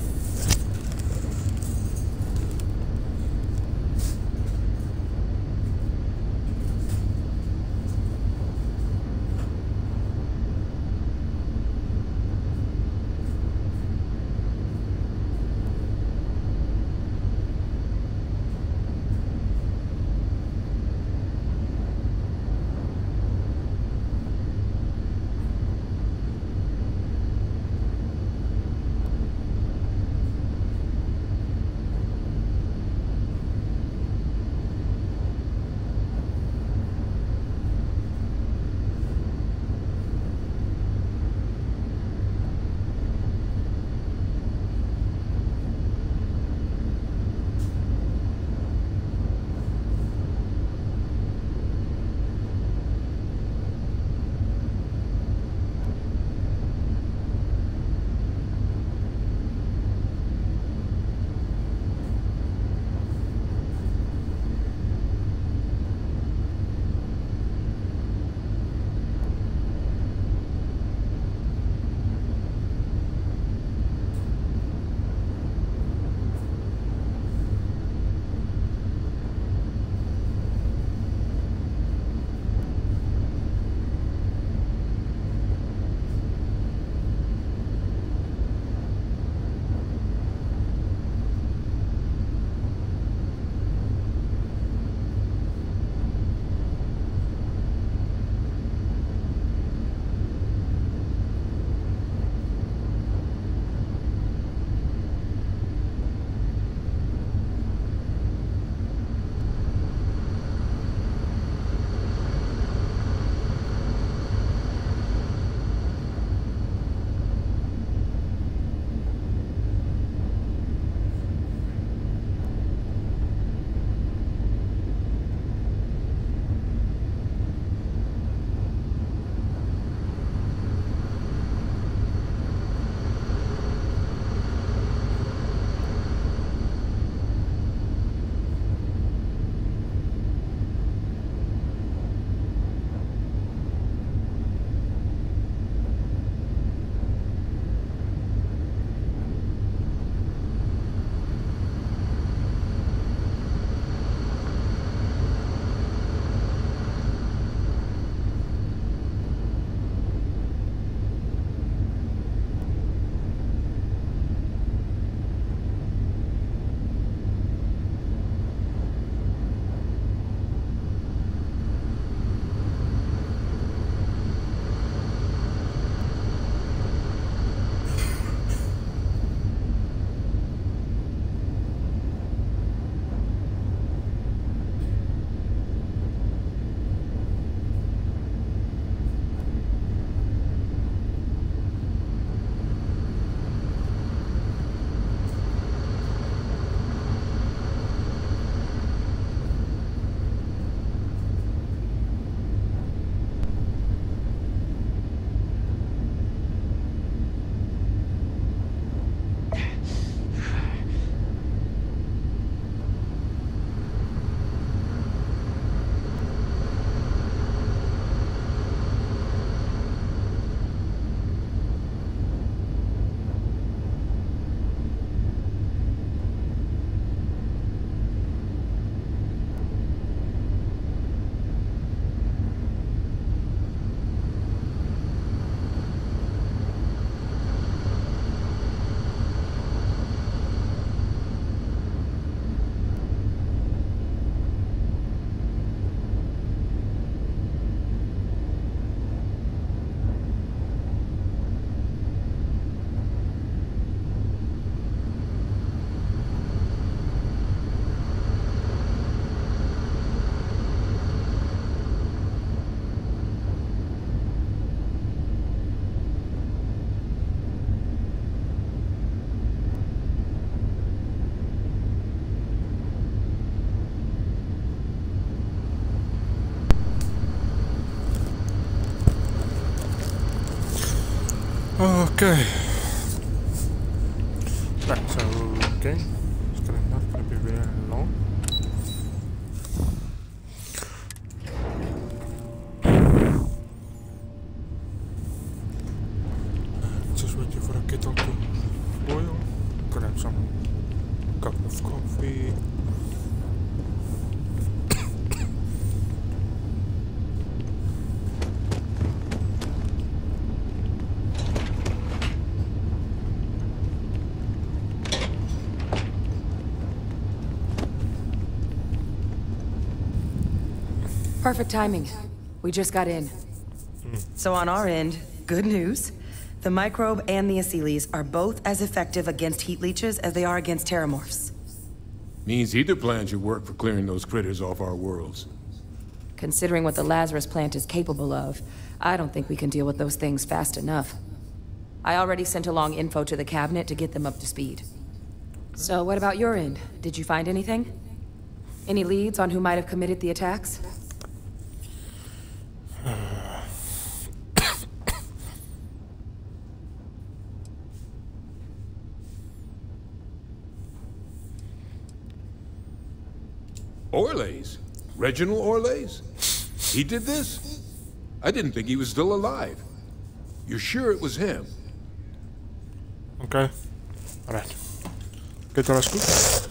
Okay. Right, so okay. It's not gonna be very long. Just waiting for a kettle to boil. Grab some cup of coffee. Perfect timing. We just got in. So on our end, good news. The microbe and the acyles are both as effective against heat leeches as they are against terramorphs. Means either plan should work for clearing those critters off our worlds. Considering what the Lazarus plant is capable of, I don't think we can deal with those things fast enough. I already sent along info to the cabinet to get them up to speed. So what about your end? Did you find anything? Any leads on who might have committed the attacks? Orlays? Reginald Orlays? He did this? I didn't think he was still alive. You're sure it was him? Okay. Alright. Get let's go.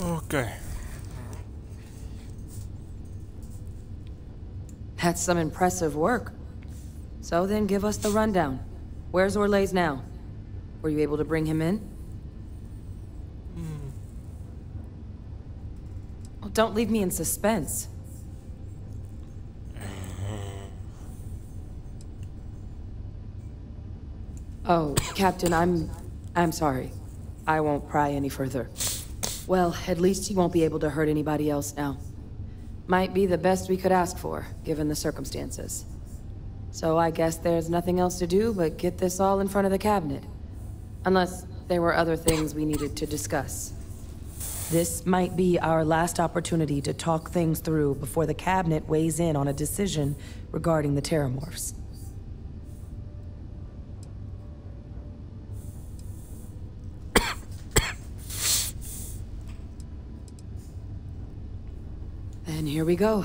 Okay. That's some impressive work. So then give us the rundown. Where's Orlays now? Were you able to bring him in? Well, don't leave me in suspense. Oh, Captain, I'm sorry. I won't pry any further. Well, at least he won't be able to hurt anybody else now. Might be the best we could ask for, given the circumstances. So I guess there's nothing else to do but get this all in front of the cabinet. Unless there were other things we needed to discuss. This might be our last opportunity to talk things through before the cabinet weighs in on a decision regarding the terramorphs. And here we go.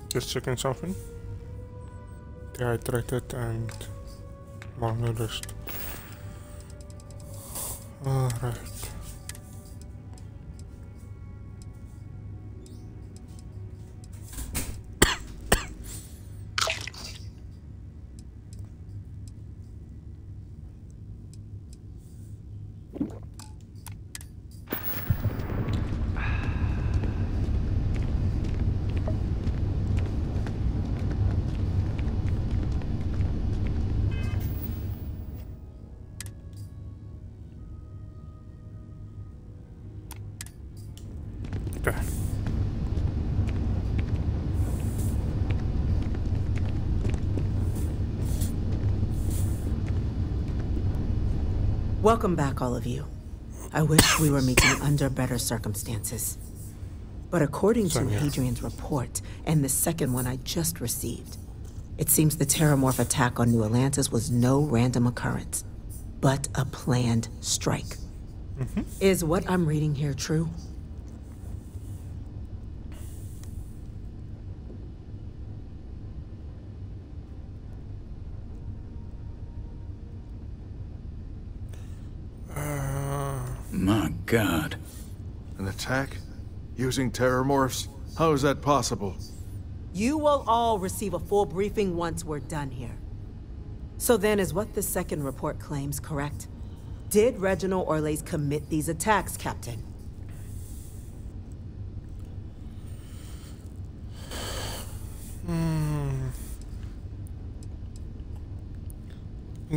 Just checking something. Dehydrated and malnourished. Alright. Okay. Welcome back, all of you. I wish we were meeting under better circumstances. But according to Hadrian's report, and the second one I just received, it seems the Terramorph attack on New Atlantis was no random occurrence, but a planned strike. Is what I'm reading here true? My God. An attack? Using terramorphs? How is that possible? You will all receive a full briefing once we're done here. So then, is what the second report claims correct? Did Reginald Orles commit these attacks, Captain? I'm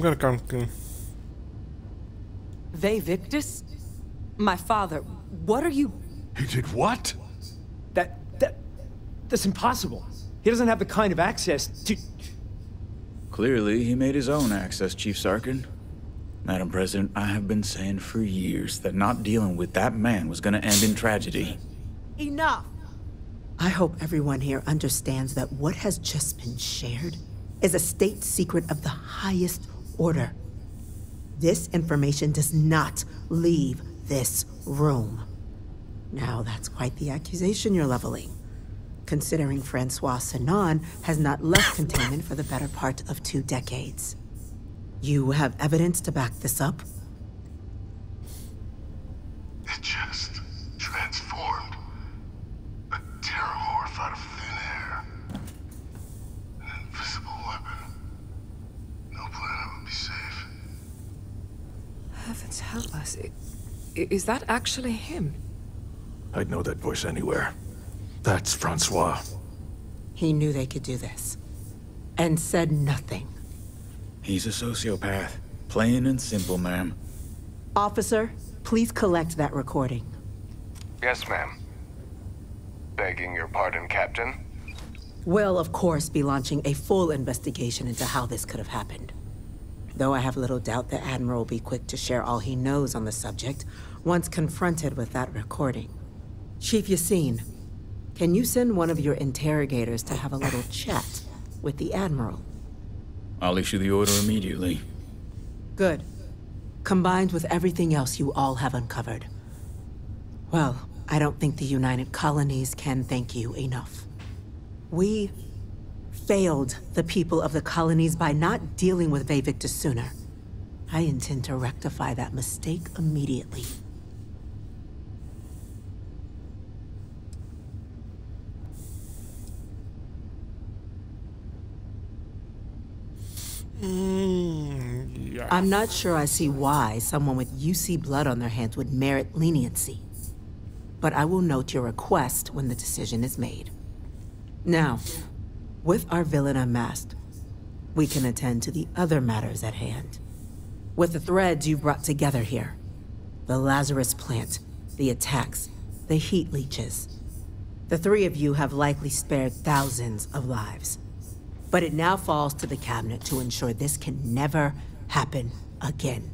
gonna count clean. Victus? My father, what are you... He did what? That's impossible. He doesn't have the kind of access to... Clearly, he made his own access, Chief Sarkin. Madam President, I have been saying for years that not dealing with that man was gonna end in tragedy. Enough! I hope everyone here understands that what has just been shared is a state secret of the highest order. This information does not leave this room. Now, that's quite the accusation you're leveling, considering Francois Sinon has not left containment for the better part of 2 decades. You have evidence to back this up? It just transformed. A terramorph out of thin air. An invisible weapon. No planet would be safe. Heavens help us. Is that actually him? I'd know that voice anywhere. That's Francois. He knew they could do this, and said nothing. He's a sociopath. Plain and simple, ma'am. Officer, please collect that recording. Yes, ma'am. Begging your pardon, Captain? We'll, of course, be launching a full investigation into how this could have happened. Though I have little doubt the Admiral will be quick to share all he knows on the subject once confronted with that recording. Chief Yassine, can you send one of your interrogators to have a little chat with the Admiral? I'll issue the order immediately. Good. Combined with everything else you all have uncovered. Well, I don't think the United Colonies can thank you enough. We failed the people of the colonies by not dealing with Victus sooner. I intend to rectify that mistake immediately. Yeah. I'm not sure I see why someone with UC blood on their hands would merit leniency. But I will note your request when the decision is made. Now, with our villain unmasked, we can attend to the other matters at hand. With the threads you've brought together here, the Lazarus plant, the attacks, the heat leeches, the 3 of you have likely spared thousands of lives. But it now falls to the Cabinet to ensure this can never happen again.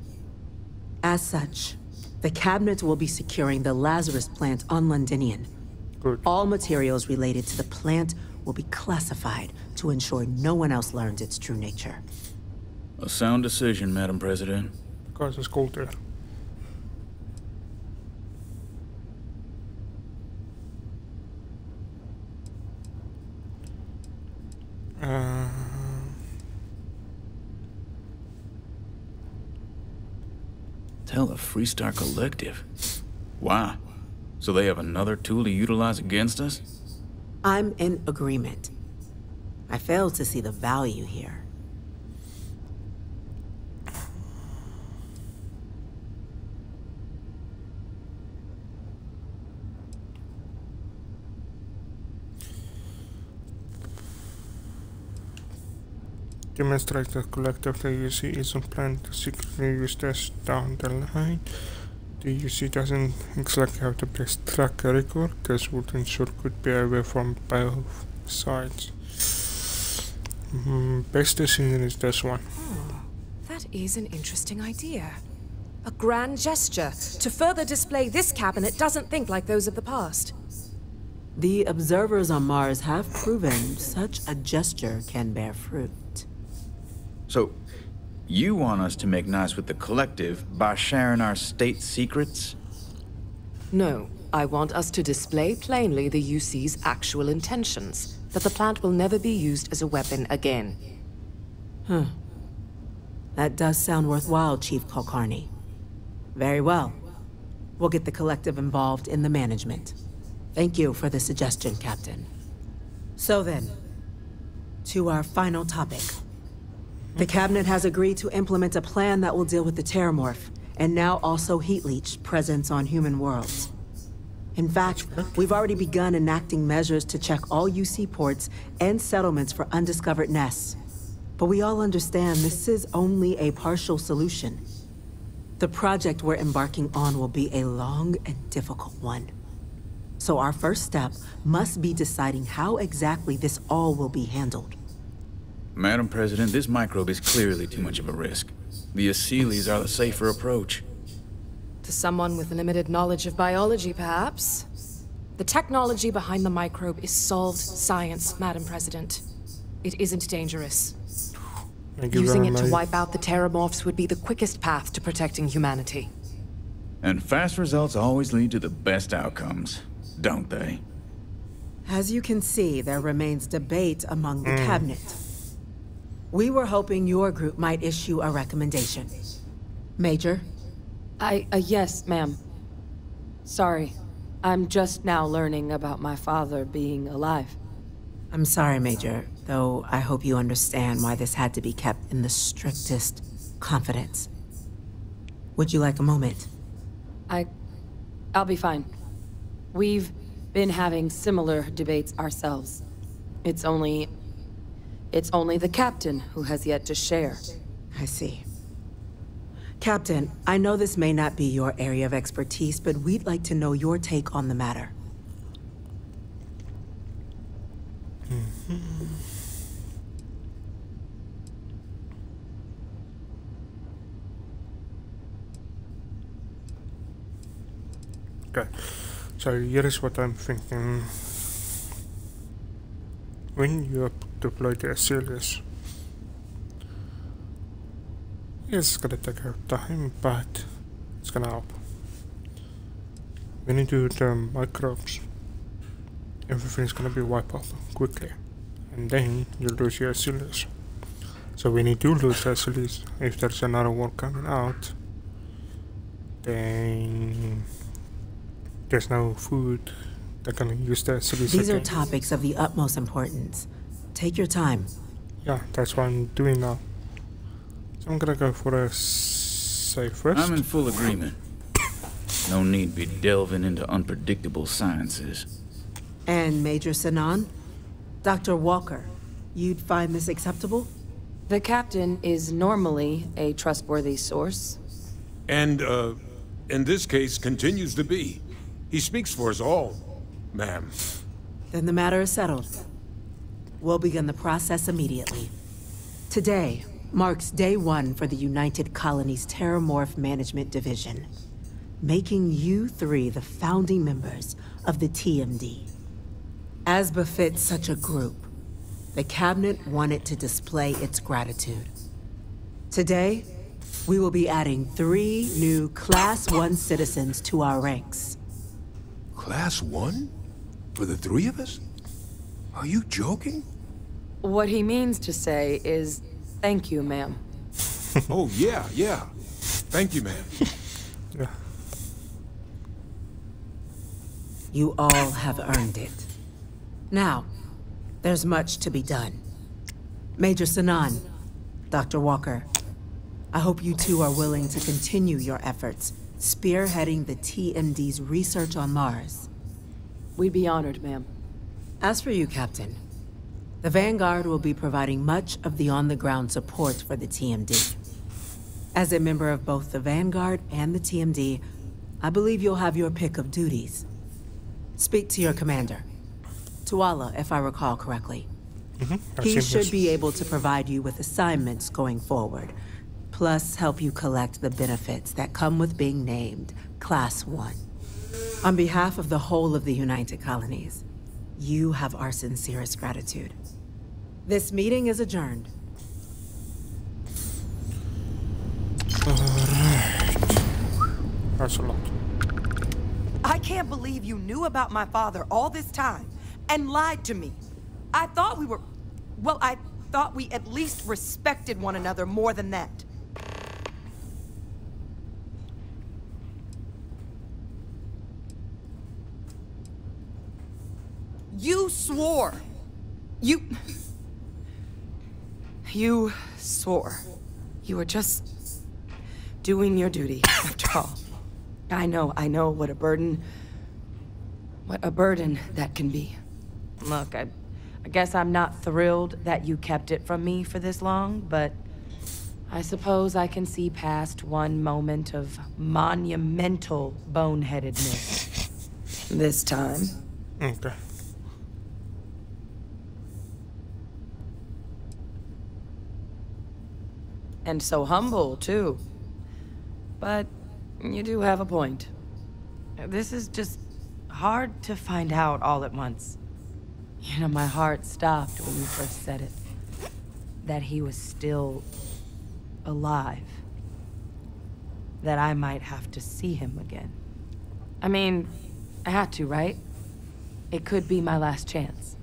As such, the Cabinet will be securing the Lazarus plant on Londinian. Good. All materials related to the plant will be classified to ensure no one else learns its true nature. A sound decision, Madam President. Because it's cold there. Tell the Freestar Collective. Wow. So they have another tool to utilize against us? I'm in agreement. I fail to see the value here. Demonstrate the collective the UC isn't planned to secretly use this down the line. The UC doesn't exactly have the best track record. This would ensure good behavior from both sides. Best decision is this one. That is an interesting idea. A grand gesture to further display this cabinet doesn't think like those of the past. The observers on Mars have proven such a gesture can bear fruit. So, you want us to make nice with the collective by sharing our state secrets? No, I want us to display plainly the UC's actual intentions, that the plant will never be used as a weapon again. That does sound worthwhile, Chief Kulkarni. Very well. We'll get the collective involved in the management. Thank you for the suggestion, Captain. So then, to our final topic. The cabinet has agreed to implement a plan that will deal with the Terramorph, and now also Heat Leech presence on human worlds. In fact, we've already begun enacting measures to check all UC ports and settlements for undiscovered nests. But we all understand this is only a partial solution. The project we're embarking on will be a long and difficult one. So our first step must be deciding how exactly this all will be handled. Madam President, this microbe is clearly too much of a risk. The Aseles are the safer approach. To someone with limited knowledge of biology, perhaps. The technology behind the microbe is solved science, Madam President. It isn't dangerous. Using it to wipe out the Terramorphs would be the quickest path to protecting humanity. And fast results always lead to the best outcomes, don't they? As you can see, there remains debate among the cabinet. We were hoping your group might issue a recommendation. Major? Yes, ma'am. Sorry. I'm just now learning about my father being alive. I'm sorry, Major, though I hope you understand why this had to be kept in the strictest confidence. Would you like a moment? I'll be fine. We've been having similar debates ourselves. It's only the captain who has yet to share. I see. Captain, I know this may not be your area of expertise, but we'd like to know your take on the matter. Okay, so here is what I'm thinking. When you deploy the Aseles, it's gonna take our time, but it's gonna help. When you do the microbes, everything's gonna be wiped out quickly, and then you lose your Aseles. So when you do lose Aseles, if there's another one coming out, then there's no food. They're gonna use the Aseles. These are topics of the utmost importance. Take your time. Yeah, that's what I'm doing now. So I'm gonna go for a safe rest. I'm in full agreement. No need be delving into unpredictable sciences. And Major Sinan? Dr. Walker, you'd find this acceptable? The captain is normally a trustworthy source. And, in this case, continues to be. He speaks for us all, ma'am. Then the matter is settled. We'll begin the process immediately. Today marks day one for the United Colonies Terramorph Management Division, making you three the founding members of the TMD. As befits such a group, the Cabinet wanted to display its gratitude. Today, we will be adding 3 new Class 1 citizens to our ranks. Class 1? For the 3 of us? Are you joking? What he means to say is, thank you, ma'am. Oh, yeah. Thank you, ma'am. Yeah. You all have earned it. Now, there's much to be done. Major Sinan, Dr. Walker, I hope you two are willing to continue your efforts, spearheading the TMD's research on Mars. We'd be honored, ma'am. As for you, Captain, the Vanguard will be providing much of the on-the-ground support for the TMD. As a member of both the Vanguard and the TMD, I believe you'll have your pick of duties. Speak to your commander, Tuala, if I recall correctly. He should be able to provide you with assignments going forward, plus help you collect the benefits that come with being named Class 1. On behalf of the whole of the United Colonies, you have our sincerest gratitude. This meeting is adjourned. That's a lot. I can't believe you knew about my father all this time and lied to me. I thought we were... Well, I thought we at least respected one another more than that. You swore. You swore. You were just doing your duty, after all. I know what a burden that can be. Look, I guess I'm not thrilled that you kept it from me for this long, but I suppose I can see past one moment of monumental boneheadedness. This time. Okay. And so humble, too. But you do have a point. This is just hard to find out all at once. You know, my heart stopped when you first said it. That he was still alive. That I might have to see him again. I mean, I had to, right? It could be my last chance.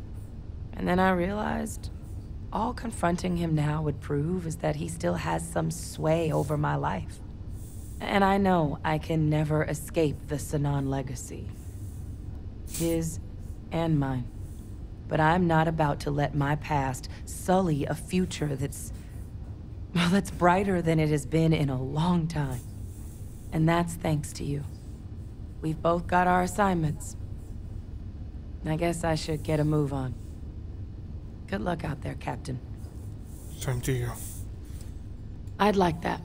And then I realized all confronting him now would prove is that he still has some sway over my life. And I know I can never escape the Sanan legacy. His and mine. But I'm not about to let my past sully a future that's brighter than it has been in a long time. And that's thanks to you. We've both got our assignments. I guess I should get a move on. Good luck out there, Captain. Same to you. I'd like that.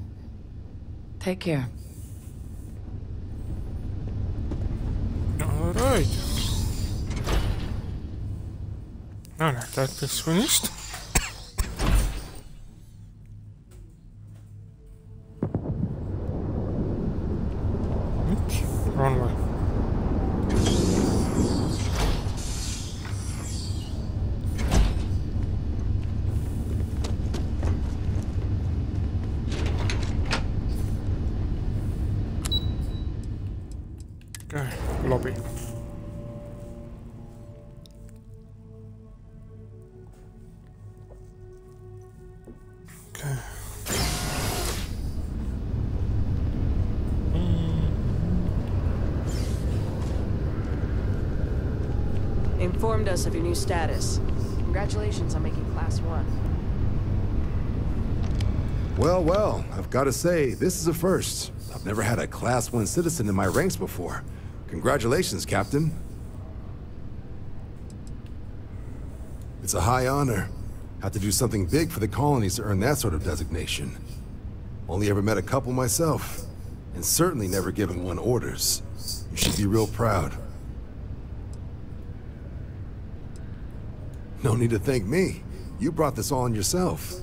Take care. Alright. Now that is finished. Oops, wrong way. Okay, lobby. Okay. Informed us of your new status. Congratulations on making Class 1. Well, I've got to say, this is a first. I've never had a Class 1 citizen in my ranks before. Congratulations, Captain. It's a high honor. Have to do something big for the colonies to earn that sort of designation. Only ever met a couple myself, and certainly never given one orders. You should be real proud. No need to thank me. You brought this on yourself.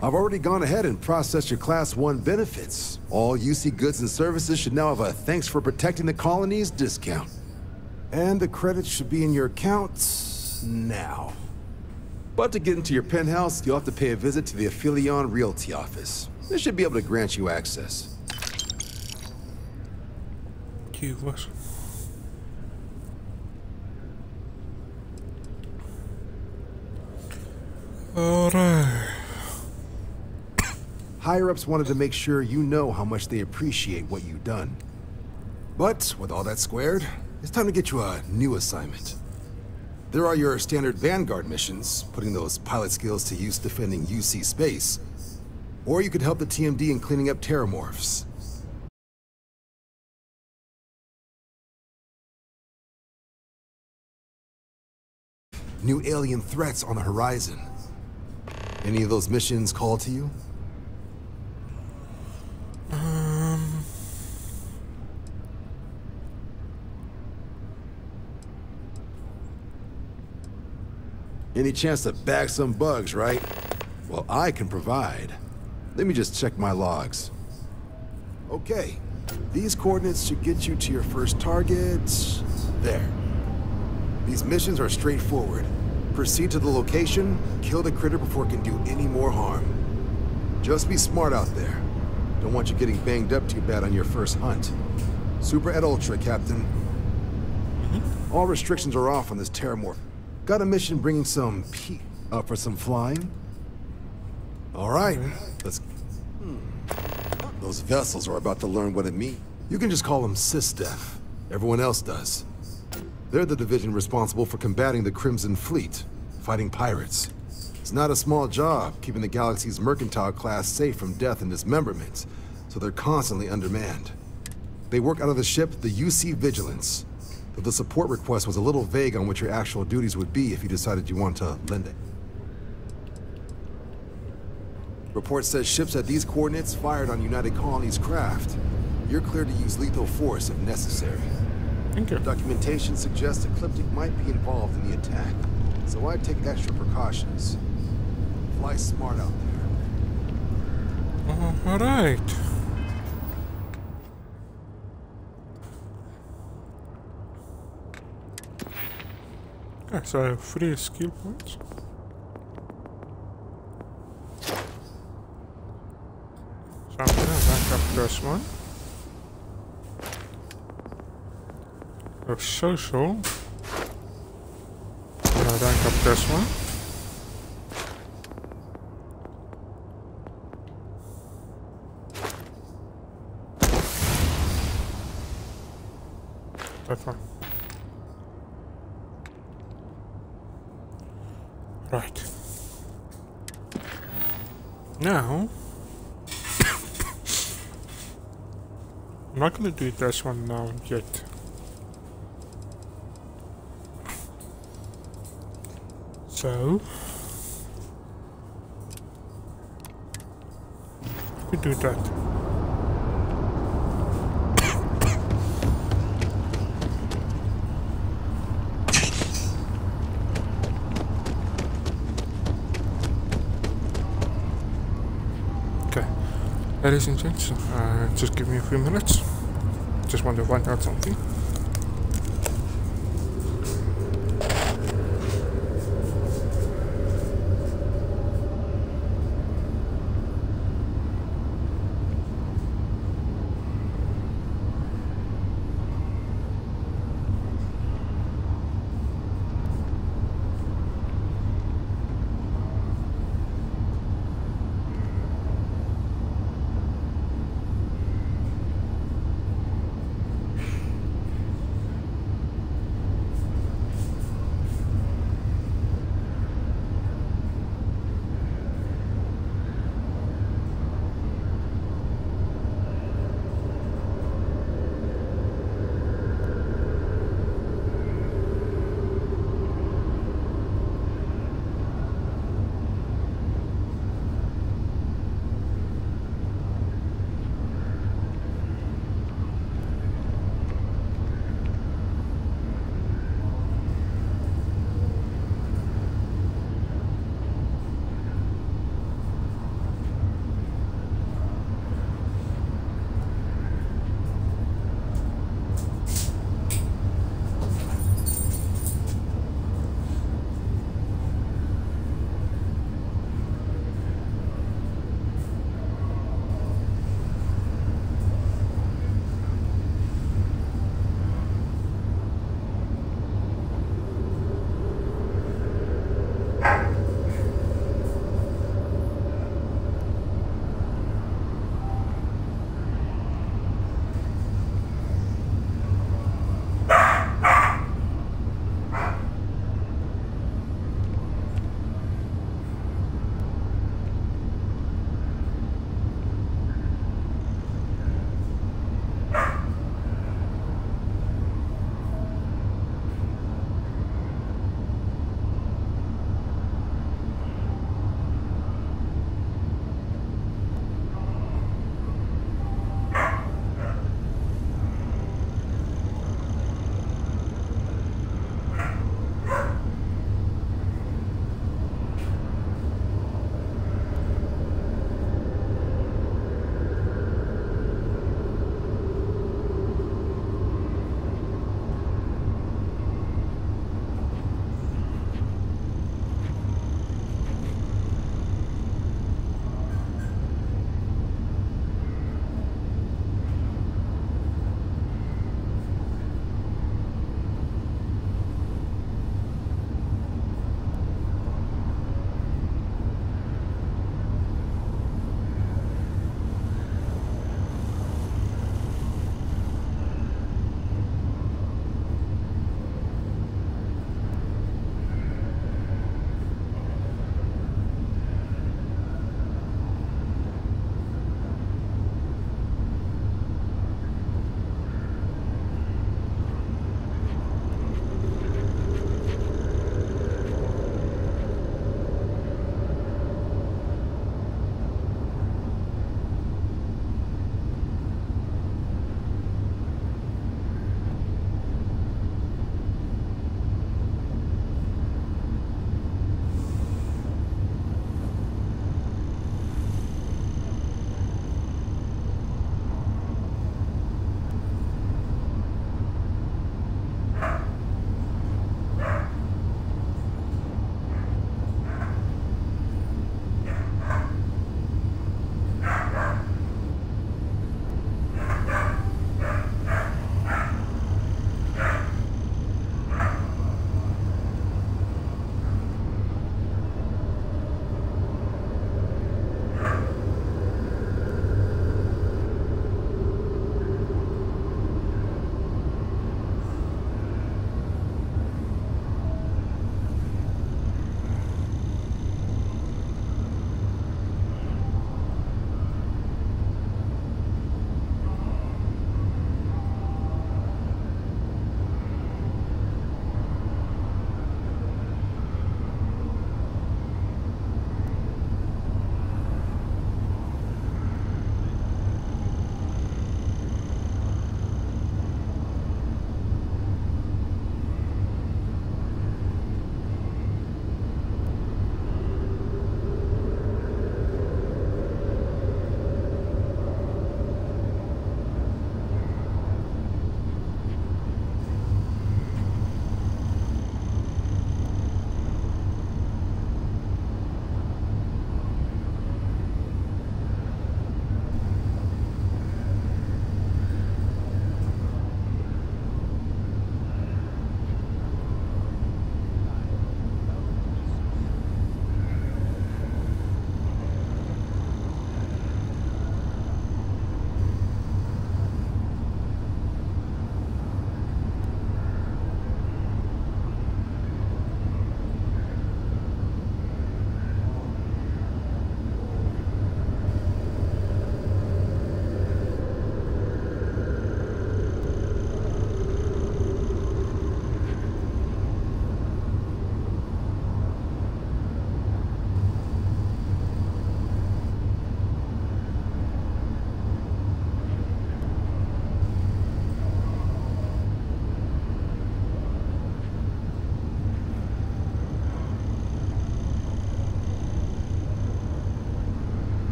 I've already gone ahead and processed your Class 1 benefits. All UC goods and services should now have a thanks for protecting the colonies discount. And the credits should be in your account now. But to get into your penthouse, you'll have to pay a visit to the Aphelion Realty office. They should be able to grant you access. Kiitos. Alright. Higher-ups wanted to make sure you know how much they appreciate what you've done. But with all that squared, it's time to get you a new assignment. There are your standard Vanguard missions, putting those pilot skills to use defending UC space. Or you could help the TMD in cleaning up terramorphs. New alien threats on the horizon. Any of those missions call to you? Any chance to bag some bugs, right? Well, I can provide. Let me just check my logs. Okay, these coordinates should get you to your first target. There. These missions are straightforward. Proceed to the location, kill the critter before it can do any more harm. Just be smart out there. Don't want you getting banged up too bad on your first hunt. Super et Ultra, Captain. All restrictions are off on this terramorph. Got a mission bringing some up for some flying? All right, let's... Those vessels are about to learn what it means. You can just call them SysDef. Everyone else does. They're the division responsible for combating the Crimson Fleet, fighting pirates. It's not a small job keeping the galaxy's mercantile class safe from death and dismemberment, so they're constantly undermanned. They work out of the ship, the UC Vigilance, though the support request was a little vague on what your actual duties would be if you decided you want to lend it. Report says ships at these coordinates fired on United Colony's craft. You're cleared to use lethal force if necessary. Thank you. Documentation suggests Ecliptic might be involved in the attack, so I'd take extra precautions. Fly smart out there. Alright. Okay, so I have 3 skill points. So I'm gonna rank up this one. Of social. I'm gonna rank up this one. That one. Right. Now, I'm not gonna do this one now yet. So, we do that. Ladies and gents, just give me a few minutes. Just want to find out something.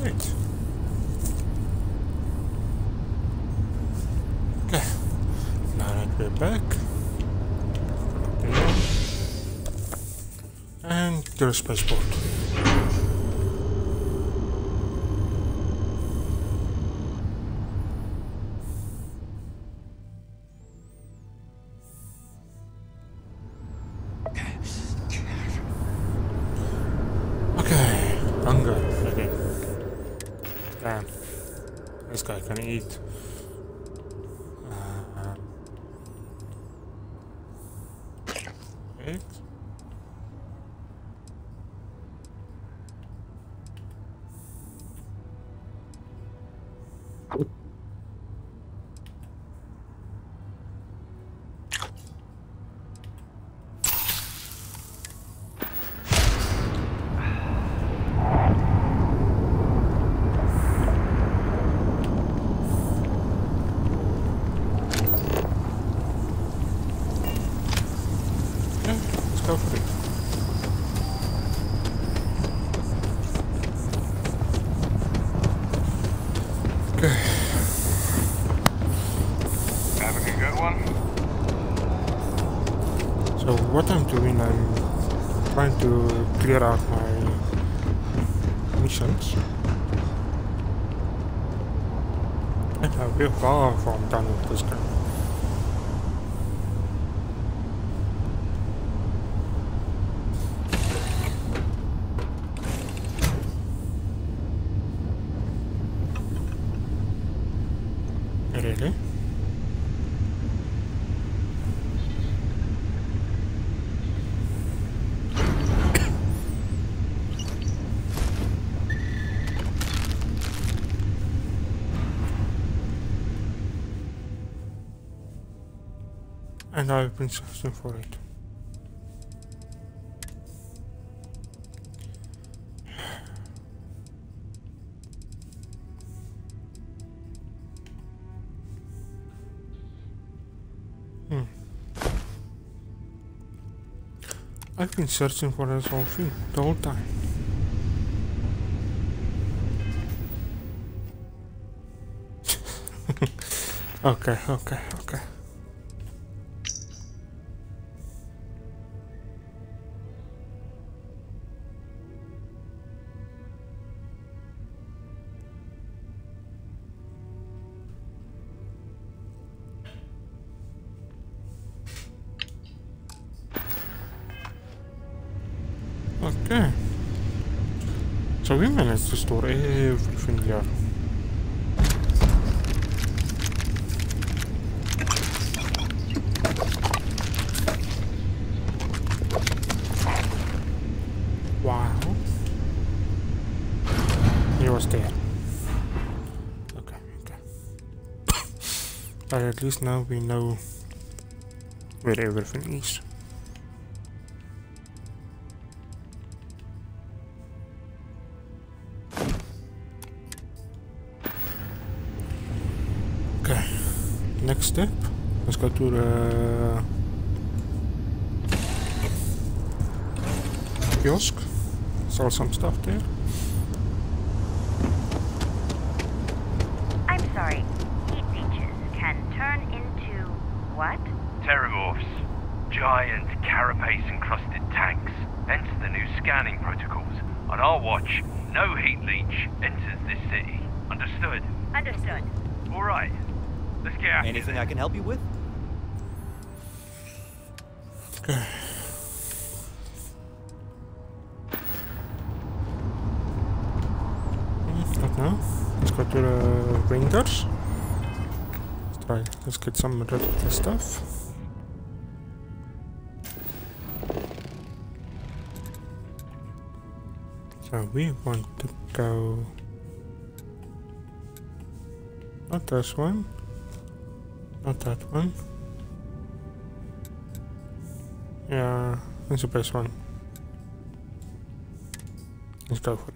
Right. Okay. Now that we're back. And to the spaceport. Okay, hunger again. Damn, this guy can eat. Wait. Go for it. Okay. Having a good one? So what I'm doing, I'm trying to clear out my missions. And we're far from done with this game. Really? And I've been searching for it. I've been searching for this whole thing the whole time. Okay. Okay. So we managed to store everything here. Wow. He was there. Okay. But at least now we know where everything is. Next step, let's go to the kiosk, sell some stuff there. I'm sorry, heat leeches can turn into what? Terramorphs. Giant carapace-encrusted tanks. Hence the new scanning protocols. On our watch, no heat leech enters this city. Understood? Understood. All right. Let's get out. Anything I can help you with? Okay. Not now. Let's go to the vendors. Let's get some rid of the stuff. So we want to go. Not this one. Not that one. Yeah, that's the best one. Let's go for it.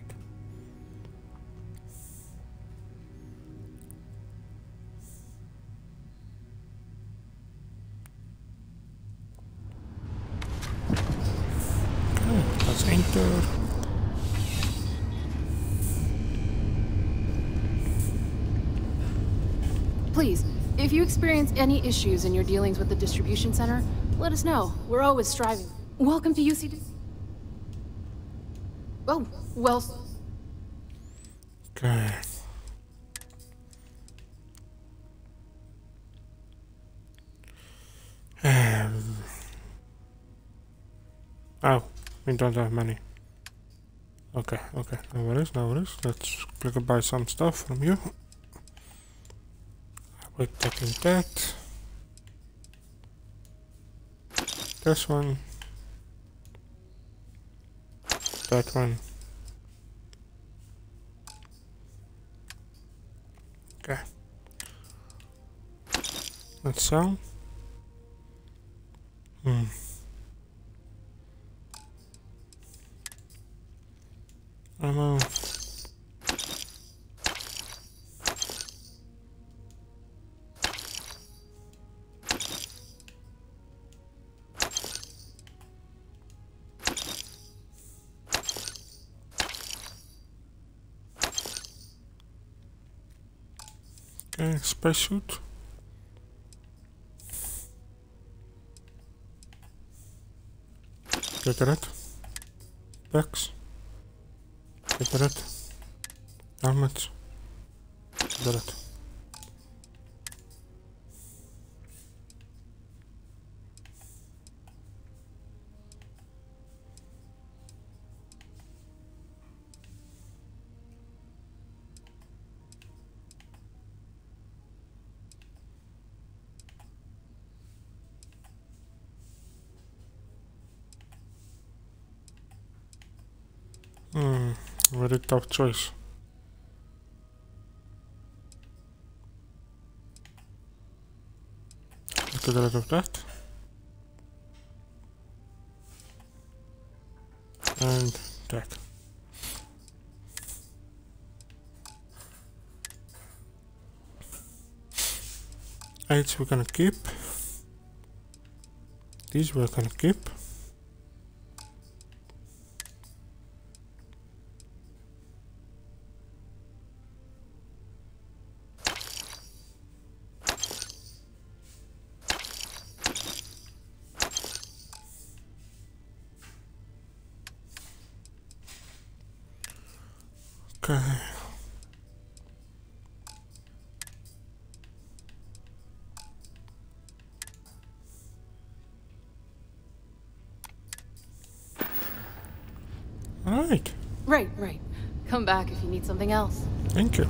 Okay, let's enter. Please, if you experience any issues in your dealings with the distribution center, let us know. We're always striving. Welcome to UCD. Oh, well... Okay. Oh, we don't have money. Okay, okay, no worries, no worries. Let's click and buy some stuff from you. We're taking that. This one. That one. Okay. Let's sell. Ammo. Okay, spacesuit. Get it. Packs. Get it. Helmets. Get it. Very tough choice. Let's get rid of that. And that. Eight we're gonna keep. These we're gonna keep. Okay. Alright. Right. Come back if you need something else. Thank you.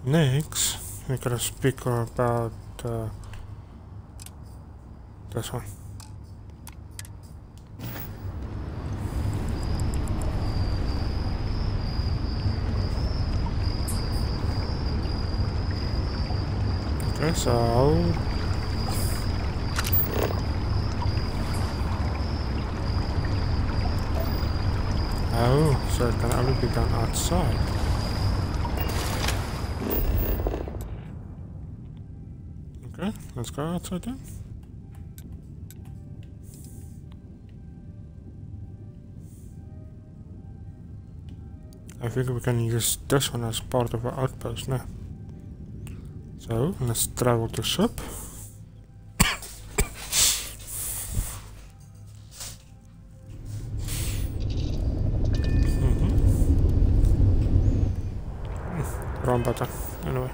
Next, we're gonna speak about this one. Okay, so so it can only be done outside. Okay, let's go outside then. I think we can use this one as part of our outpost now. So, let's travel to ship. Wrong button, anyway.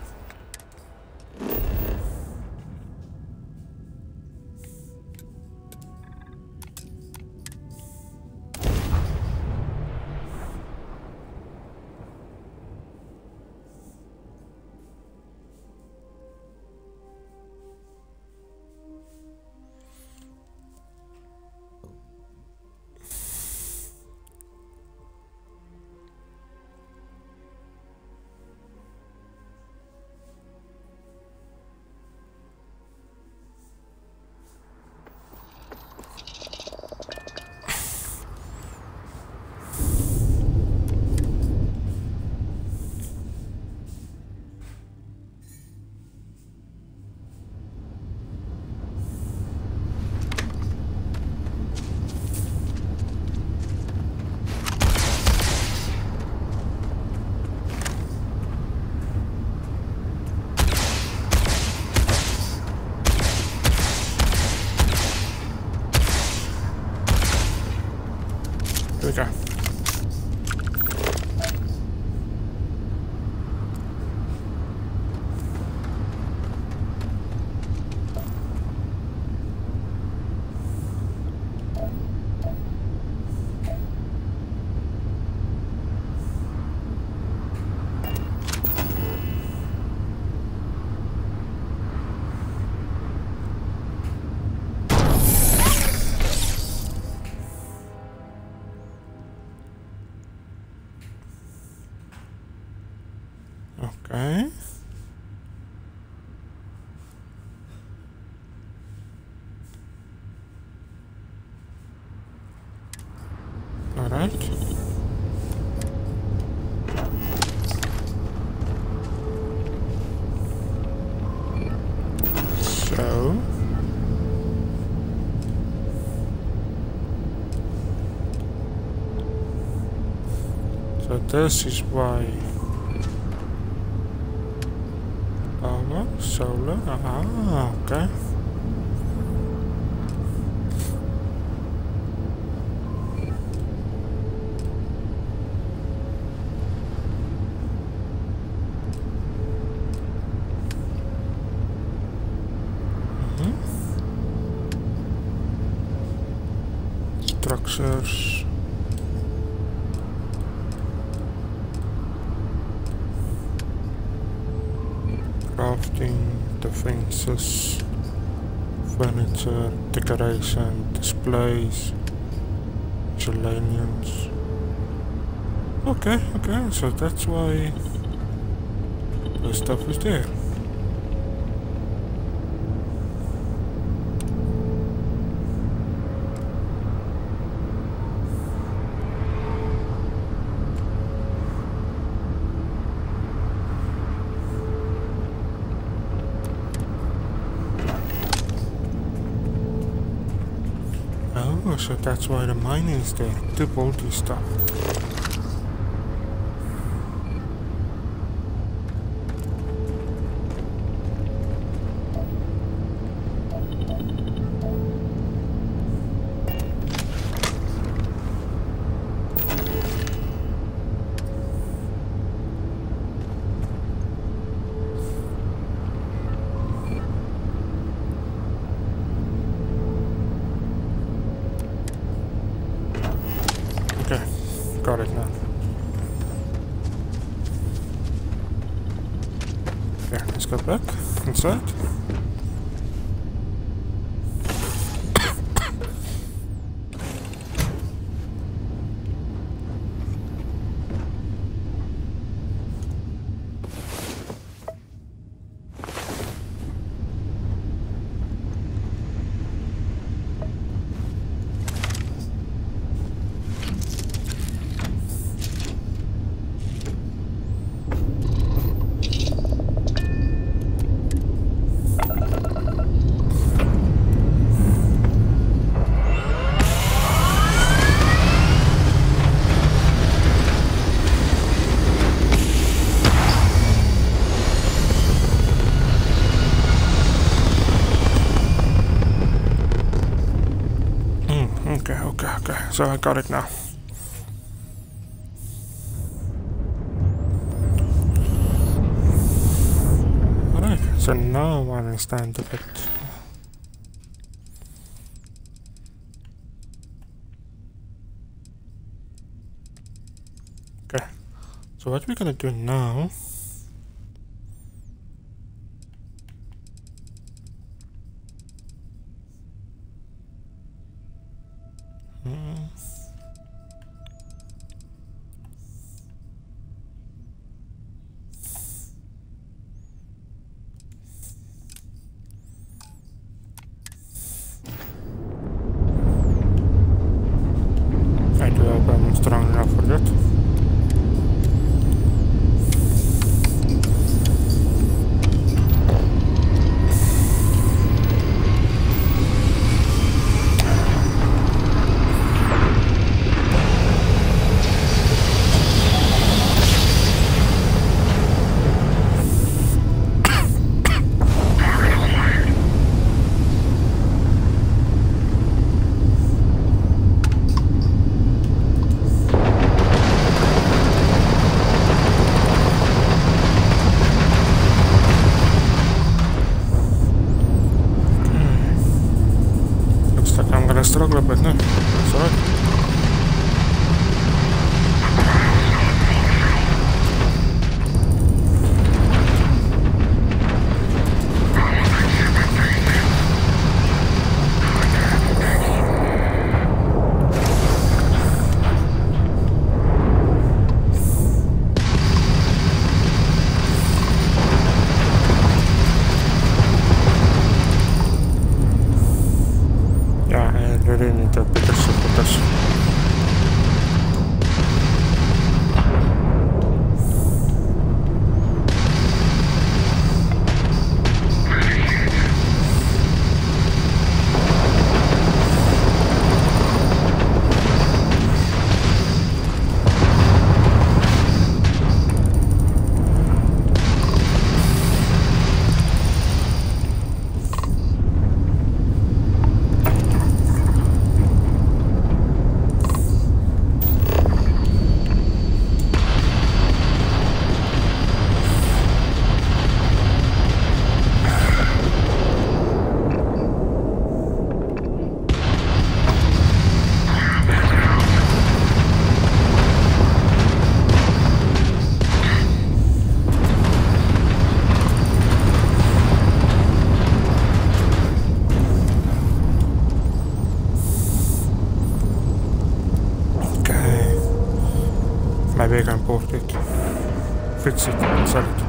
Alright. So this is why power, solar, okay. Structures. Crafting, defenses, furniture, decoration, displays, miscellaneous. Okay, so that's why the stuff is there. Oh, so that's why the mining is there, to build this stuff. Got it now. Okay, let's go back inside. Okay, so I got it now. Alright, so now I understand a bit. Okay, so what we're gonna do now I do hope I'm strong enough for that. Struggle a bit, no? It's alright. Yeah, I really need to pick a ship with this. fix it and sell it.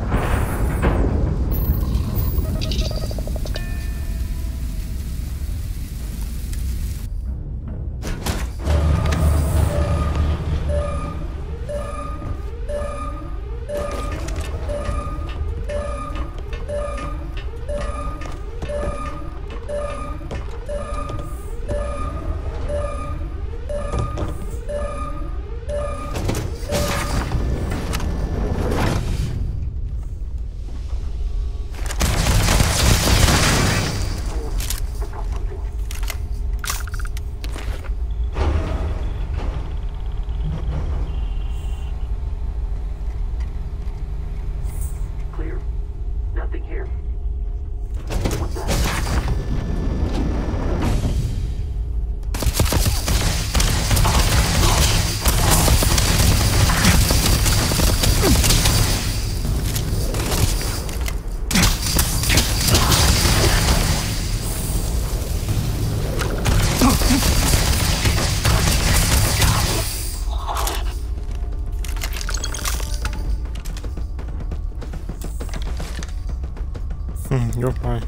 You're fine.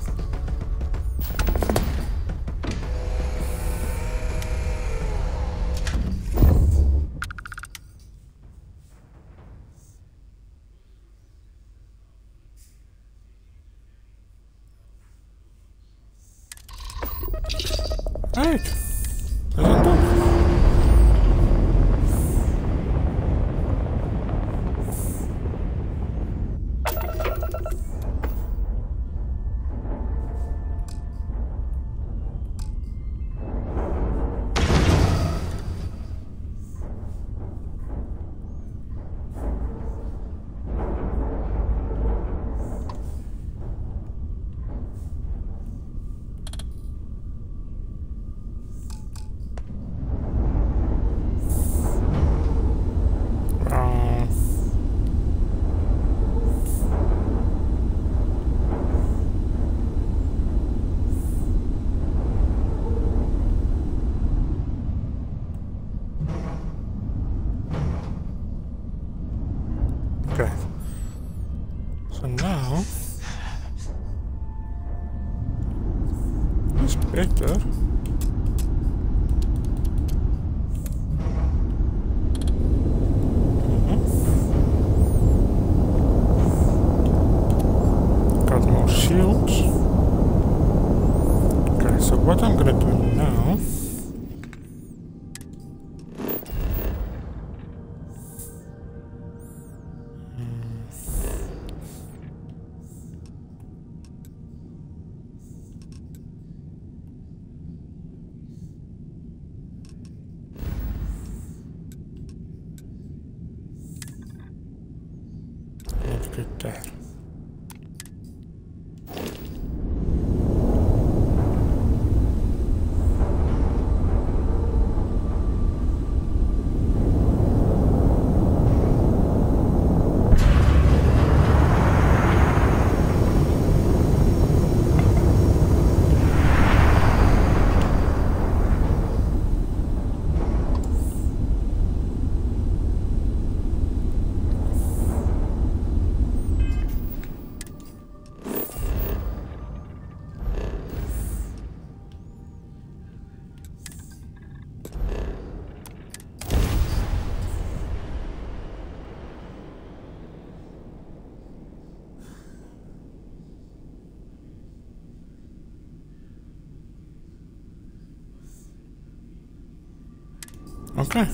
Right. Okay. So now it's better. Got more shields. Okay, so what I'm gonna do now. Let's get that. Okay.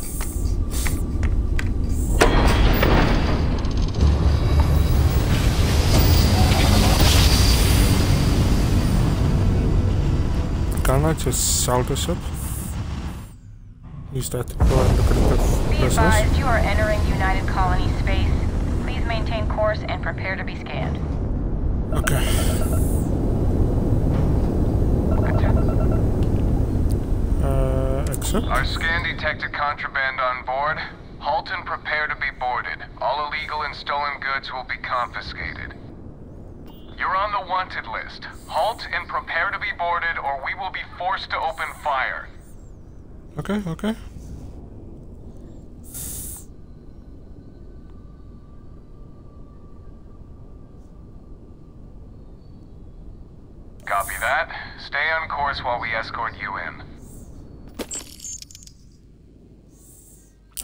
Can I just sell this up? Use that to go and look at the Be business. advised, you are entering United Colony space. Please maintain course and prepare to be scanned. Okay. Except? Our scan detected contraband on board. Halt and prepare to be boarded. All illegal and stolen goods will be confiscated. You're on the wanted list. Halt and prepare to be boarded, or we will be forced to open fire. Okay, okay. Stay on course while we escort you in.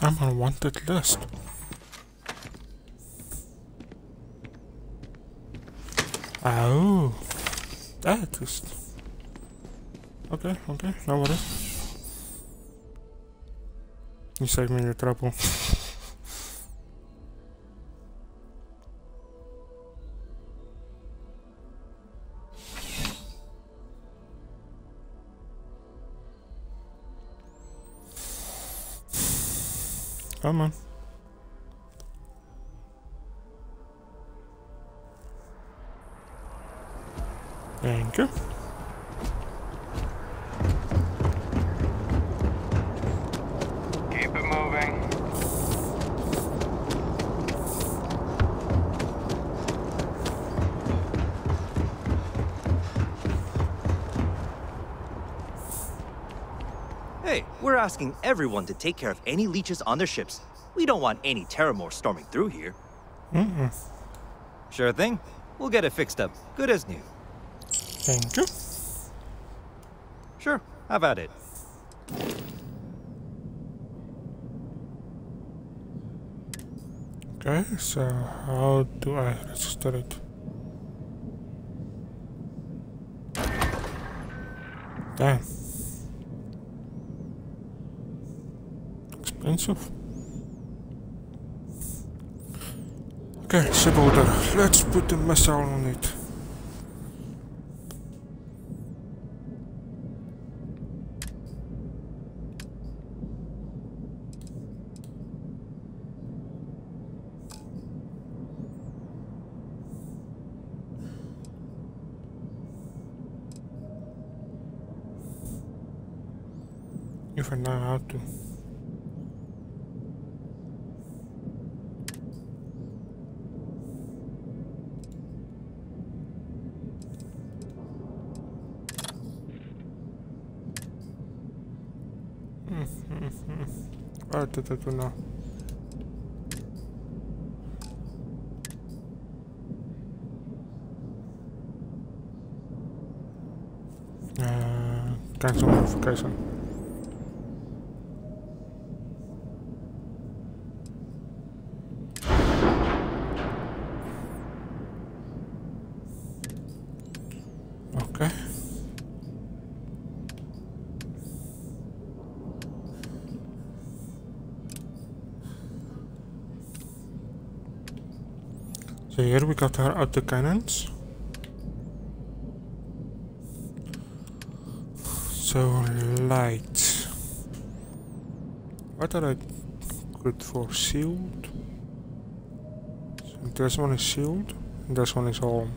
I'm on a wanted list. Oh, that is... Okay, no worries. You saved me the trouble. Come on. Thank you. Keep it moving. Hey, we're asking everyone to take care of any leeches on their ships. We don't want any Terramore storming through here. Sure thing. We'll get it fixed up. Good as new. Thank you. Sure, have at it. Okay, so how do I register it? Damn. Expensive. Okay, shipbuilder. Let's put the missile on it. If I know how to. What did I do now? Cancel modification. Okay. So here we got our autocannons. So light. What are I good for? Shield. So this one is shield, and this one is home.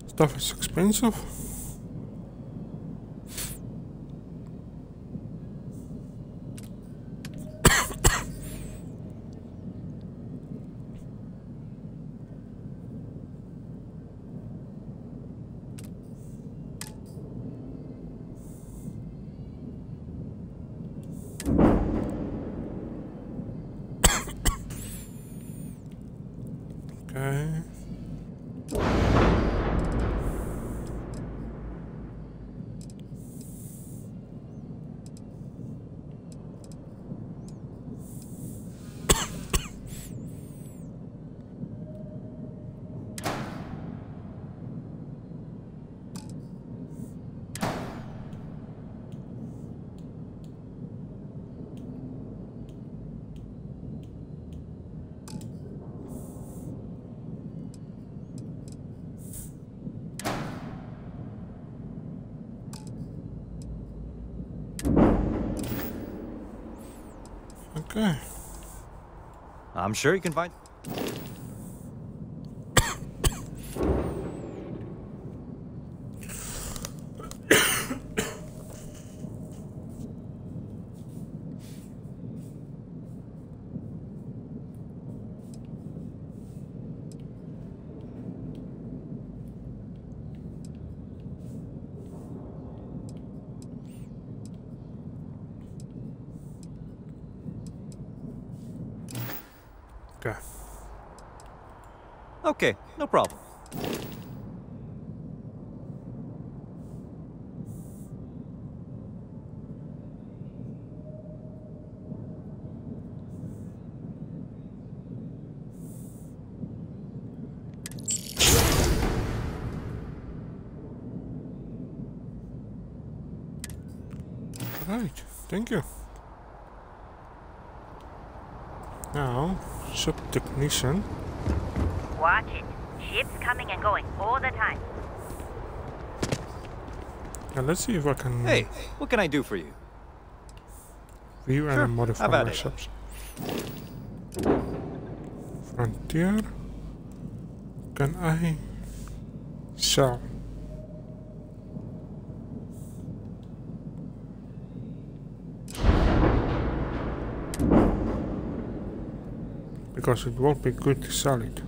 Stuff is expensive. Okay. Okay. I'm sure you can find... Okay. Okay, no problem. Right, thank you. Now, ship technician. Watch it. Ships coming and going all the time. Yeah, let's see if I can. Hey, what can I do for you? View Sure, and modify how about my it? ships. Frontier. Can I sell? Because it won't be good to sell it.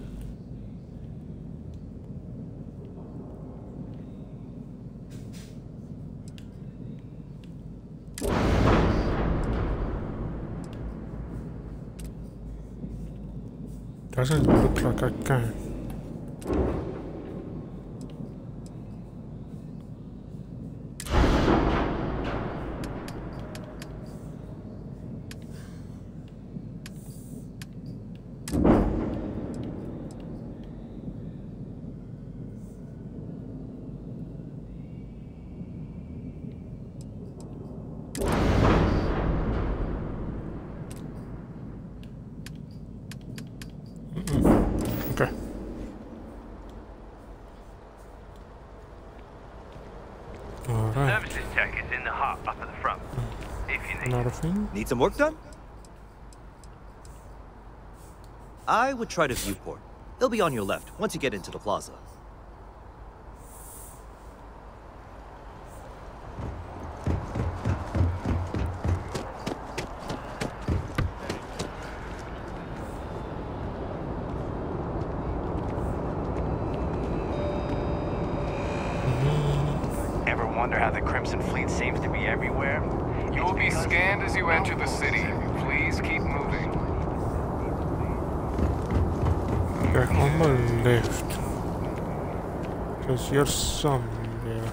Doesn't look like I can. Okay. Alright. Services tech is in the hut up at the front. If you need Another thing. Need some work done? I would try to viewport. It'll be on your left once you get into the plaza. Ever wonder how the Crimson Fleet seems to be everywhere? You will be scanned as you enter the city. Please keep moving. Okay, on my left. Because you're somewhere.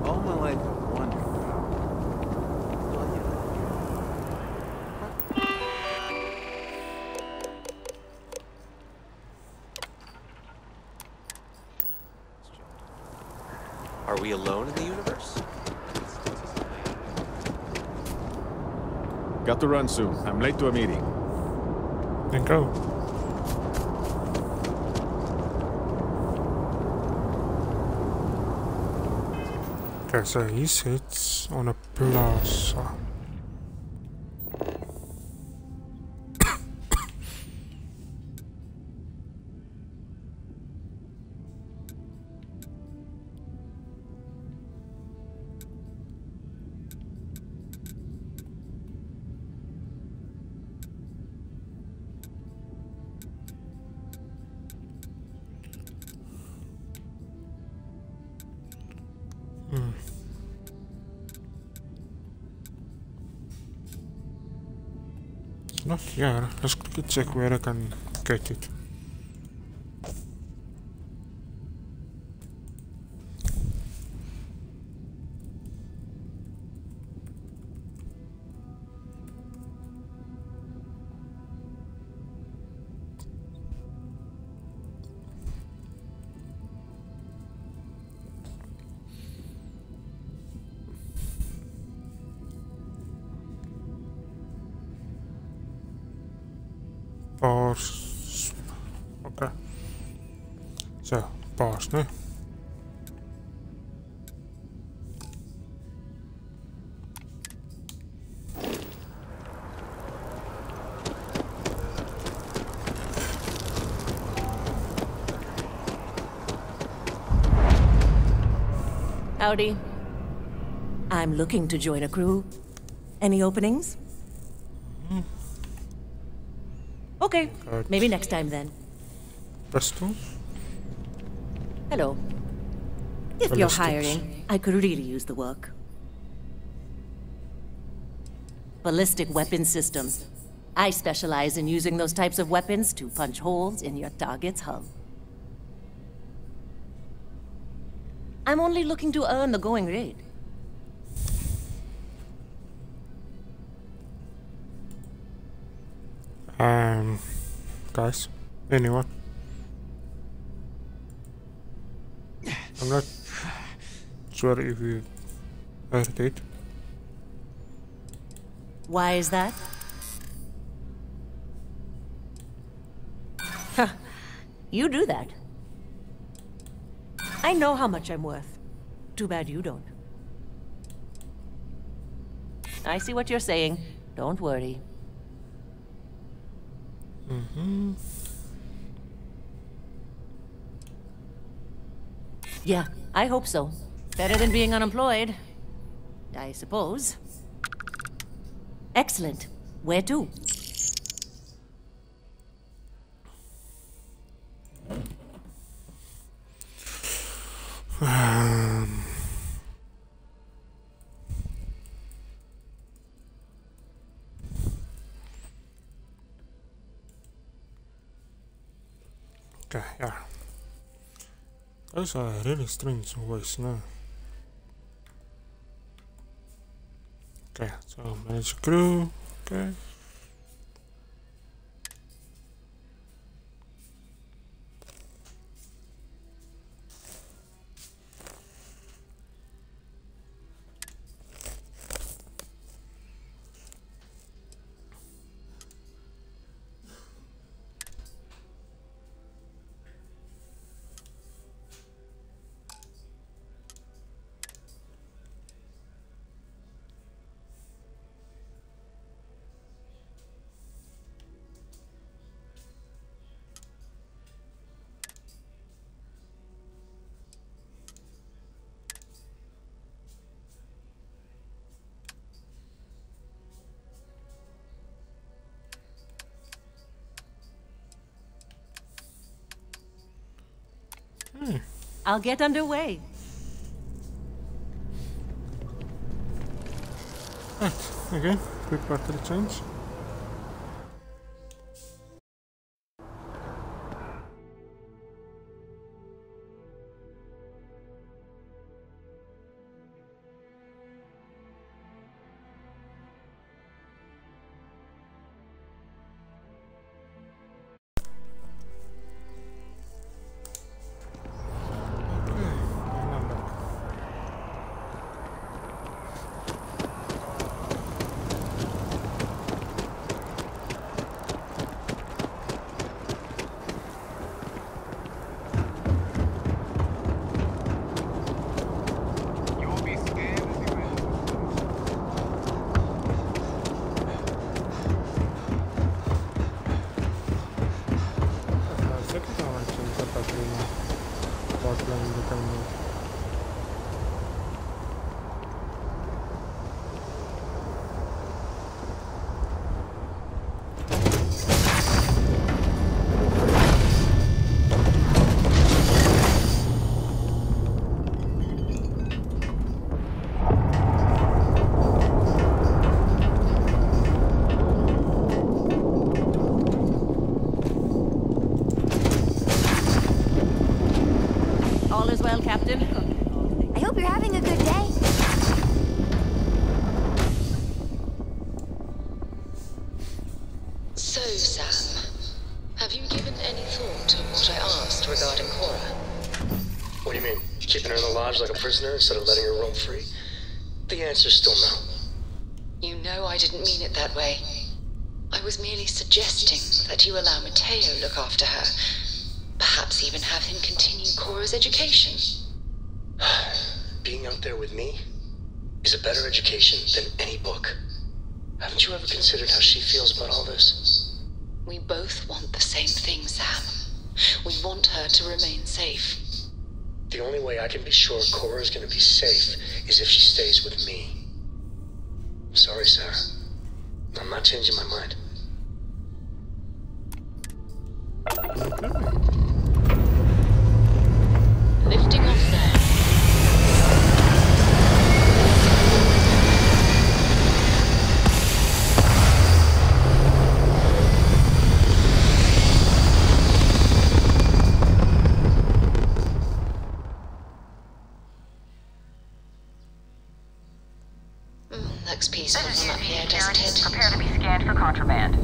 All my life I've wondered. Are we alone in the universe? Got to run soon. I'm late to a meeting. Then go. Okay, so he sits on a plaza. It's not here. Let's quickly check where I can get it. Pause. Okay. So, pause, ne? Howdy. I'm looking to join a crew. Any openings? Okay, maybe next time then. Presto. Hello. If you're Ballistics. hiring, I could really use the work. Ballistic weapon systems. I specialize in using those types of weapons to punch holes in your target's hull. I'm only looking to earn the going rate. Guys, anyone? I'm not sure if you heard it. Why is that? You do that. I know how much I'm worth. Too bad you don't. I see what you're saying. Don't worry. Yeah, I hope so. Better than being unemployed, I suppose. Excellent. Where to? Okay, yeah. Those are really strange voice now. Okay, so manage crew. Okay. I'll get underway. Right, okay, quick battery change. Like a prisoner instead of letting her roam free? The answer's still no. You know I didn't mean it that way. I was merely suggesting that you allow Mateo look after her. Perhaps even have him continue Cora's education. Being out there with me is a better education than any book. Haven't you ever considered how she feels about all this? We both want the same thing, Sam. We want her to remain safe. The only way I can be sure Cora's gonna be safe is if she stays with me. Sorry, Sarah. I'm not changing my mind. Lifting off there. Looks peaceful This is from up here, UC doesn't security. it? Prepare to be scanned for contraband.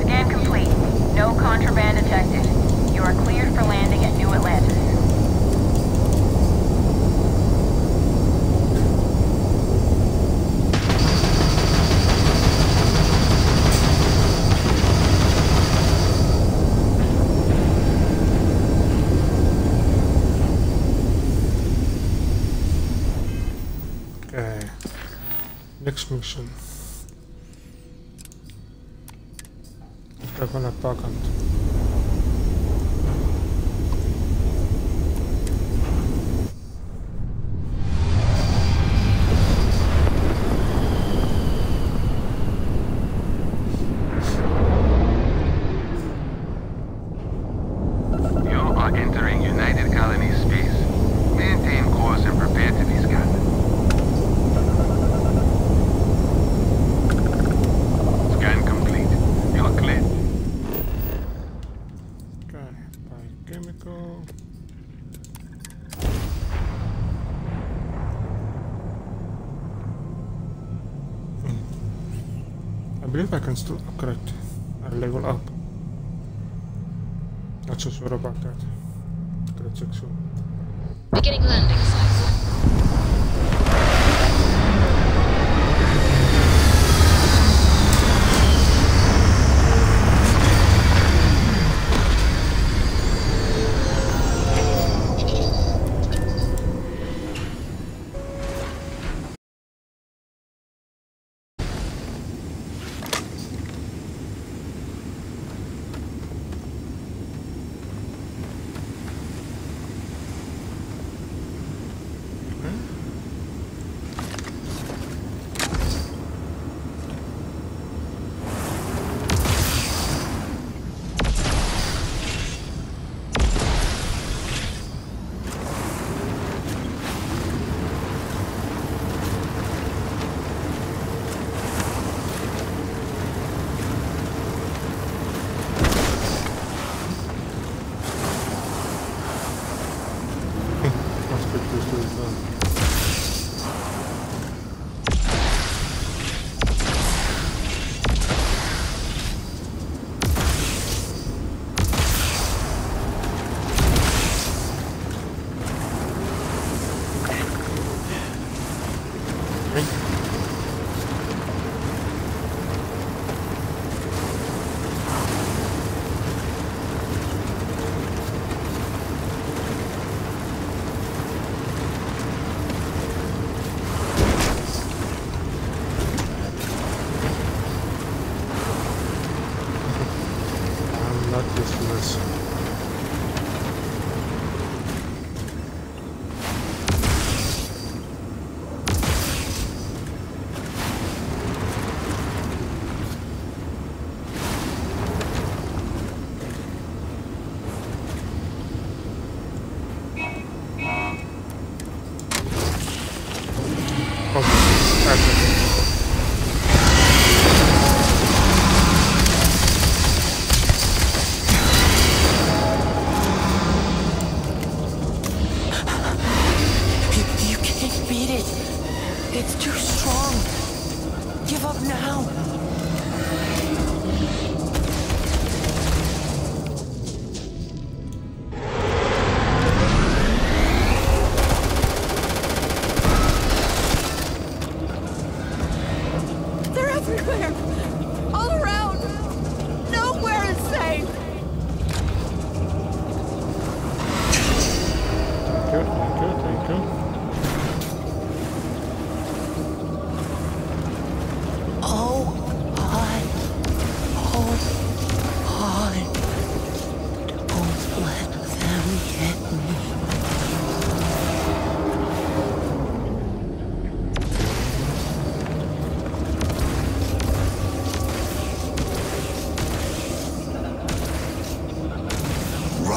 Scan complete. No contraband detected. You are cleared for landing at New Atlantis. Okay. Next mission. Telefon tagant. You are entering United Colony space. Maintain course and prepare to be scanned. Scan complete. You are clear. Okay, biochemical. I believe I can still upgrade a level up. Not so sure about that. Gotta check soon. Beginning landing cycle.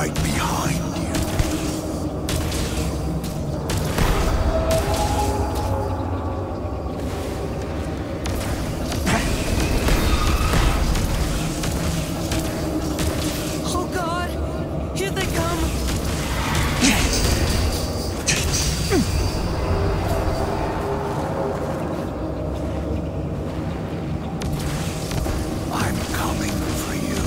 right behind you. Oh God! Here they come! I'm coming for you.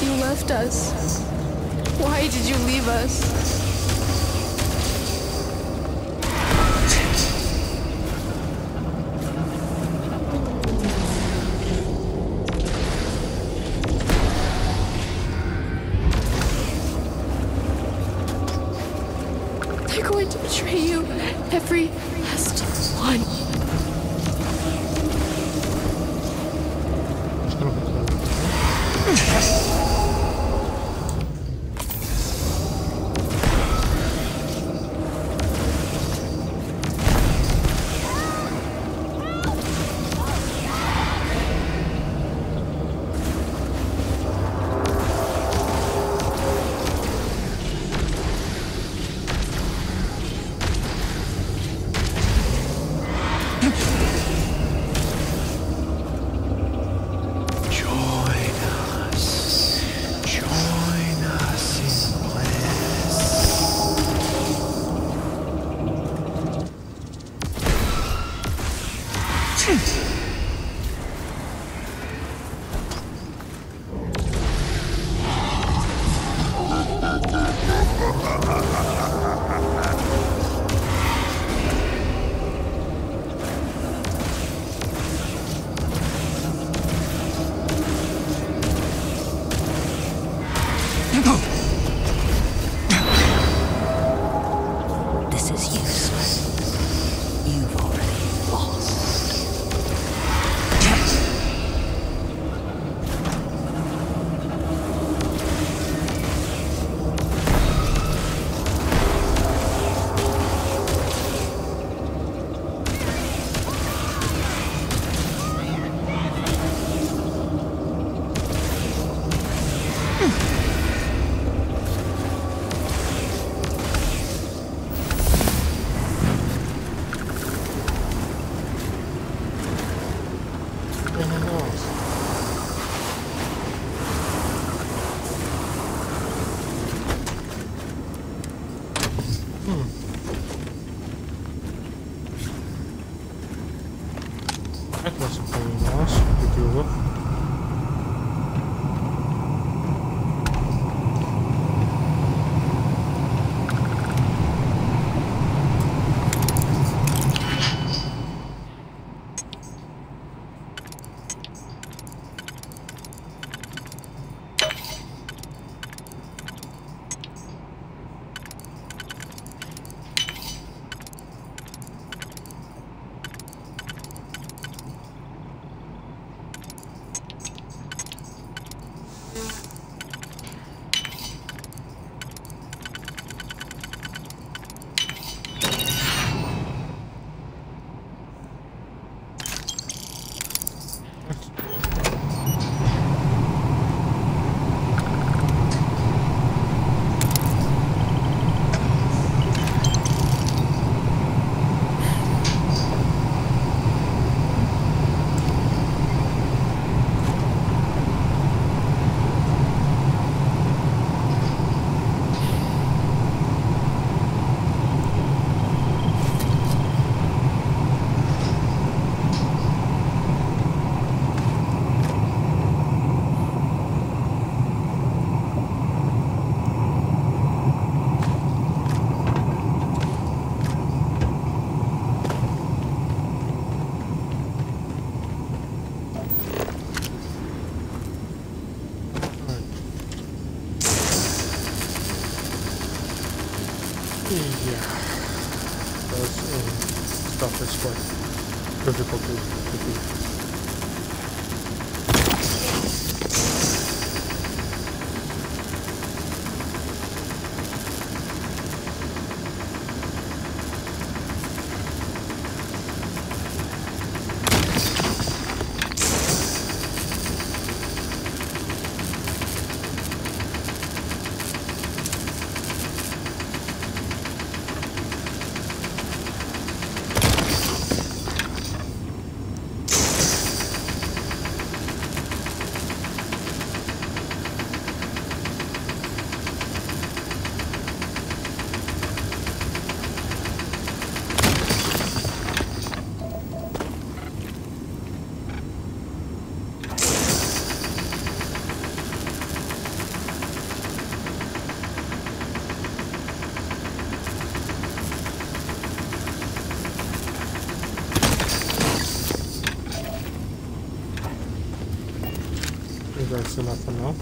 You left us. Why did you leave us? They're going to betray you. Every last one. This is useless. You've already lost. That was pretty nice to deal with. Stuff is quite difficult to do. That's enough for now.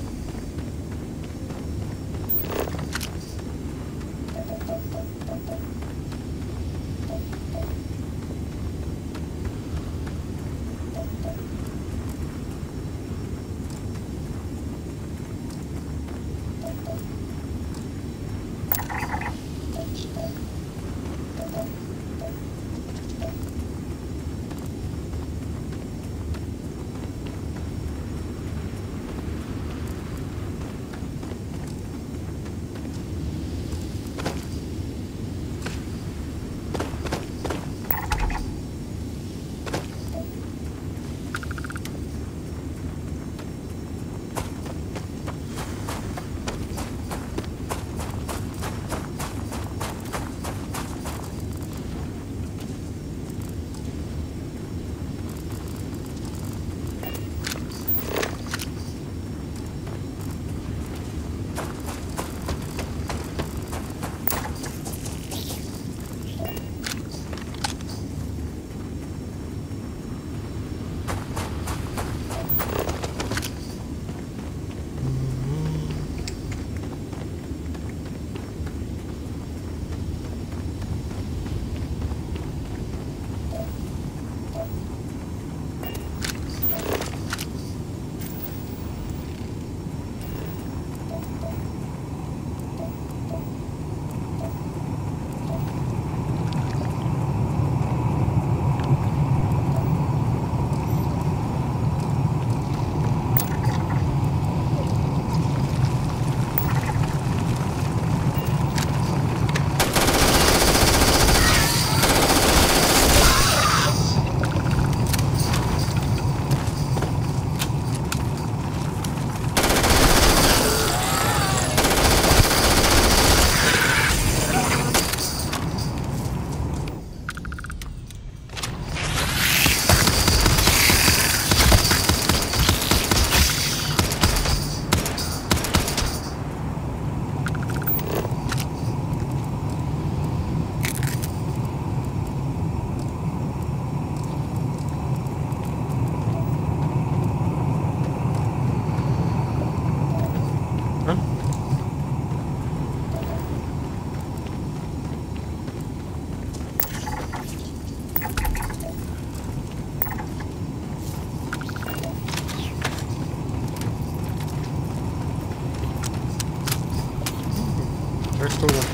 There's still one.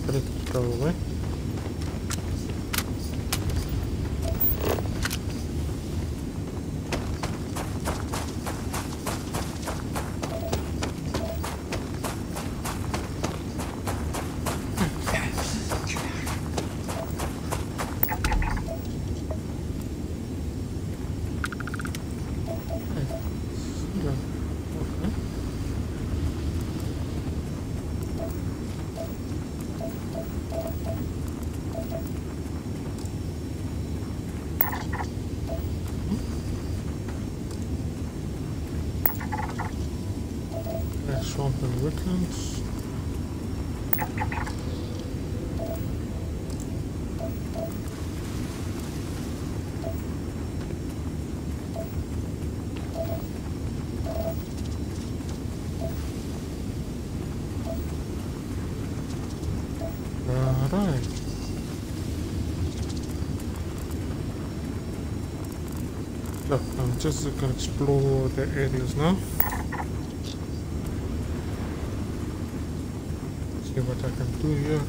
Put it to go away. Swamp and wetlands. Alright. Look, I'm just gonna explore the areas now. See what I can do here.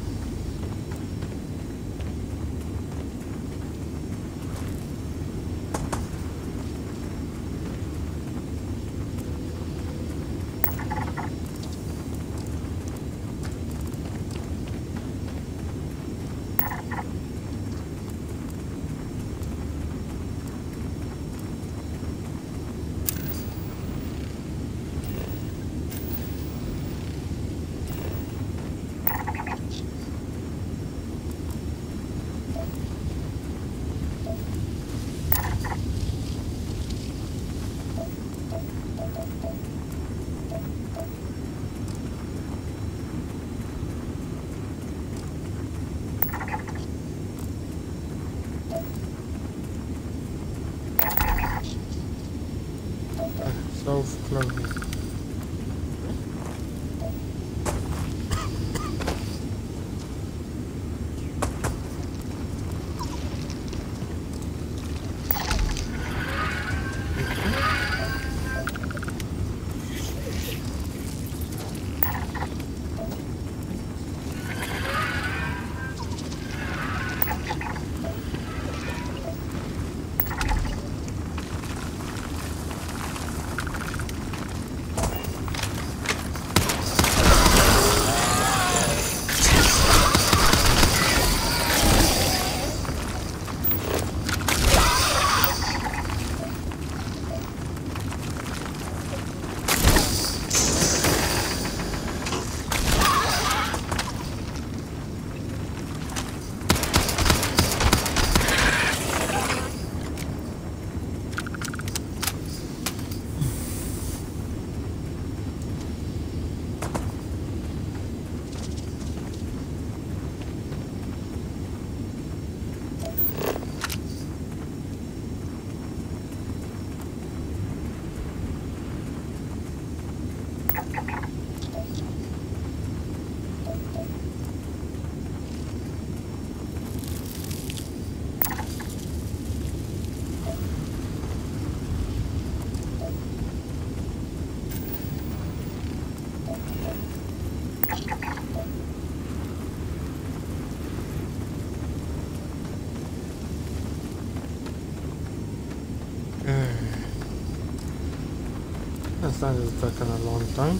understand it's taken a long time.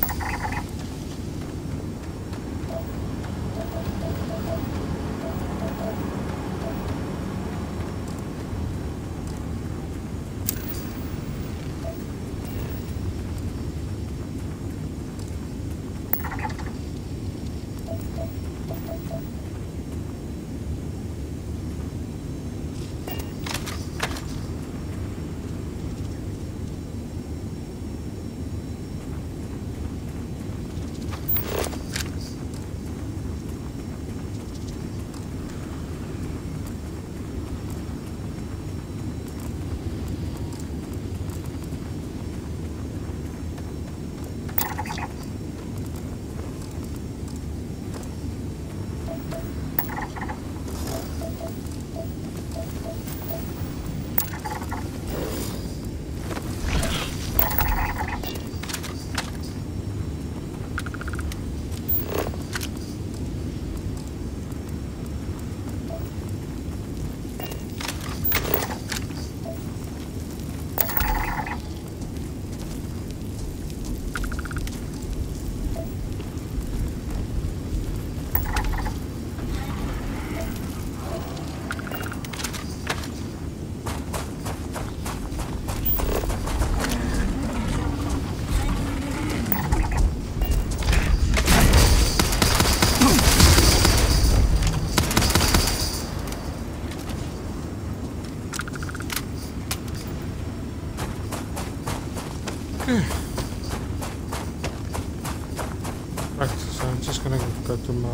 Right, so I'm just gonna go to my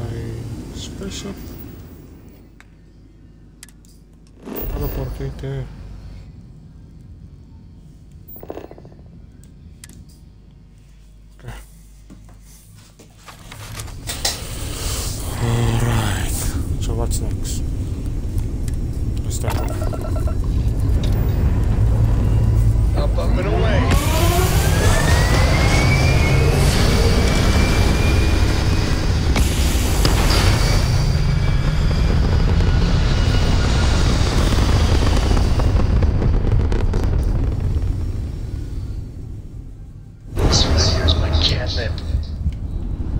spaceship. Teleport right there. Okay. Alright, so what's next? What's that? Up and away.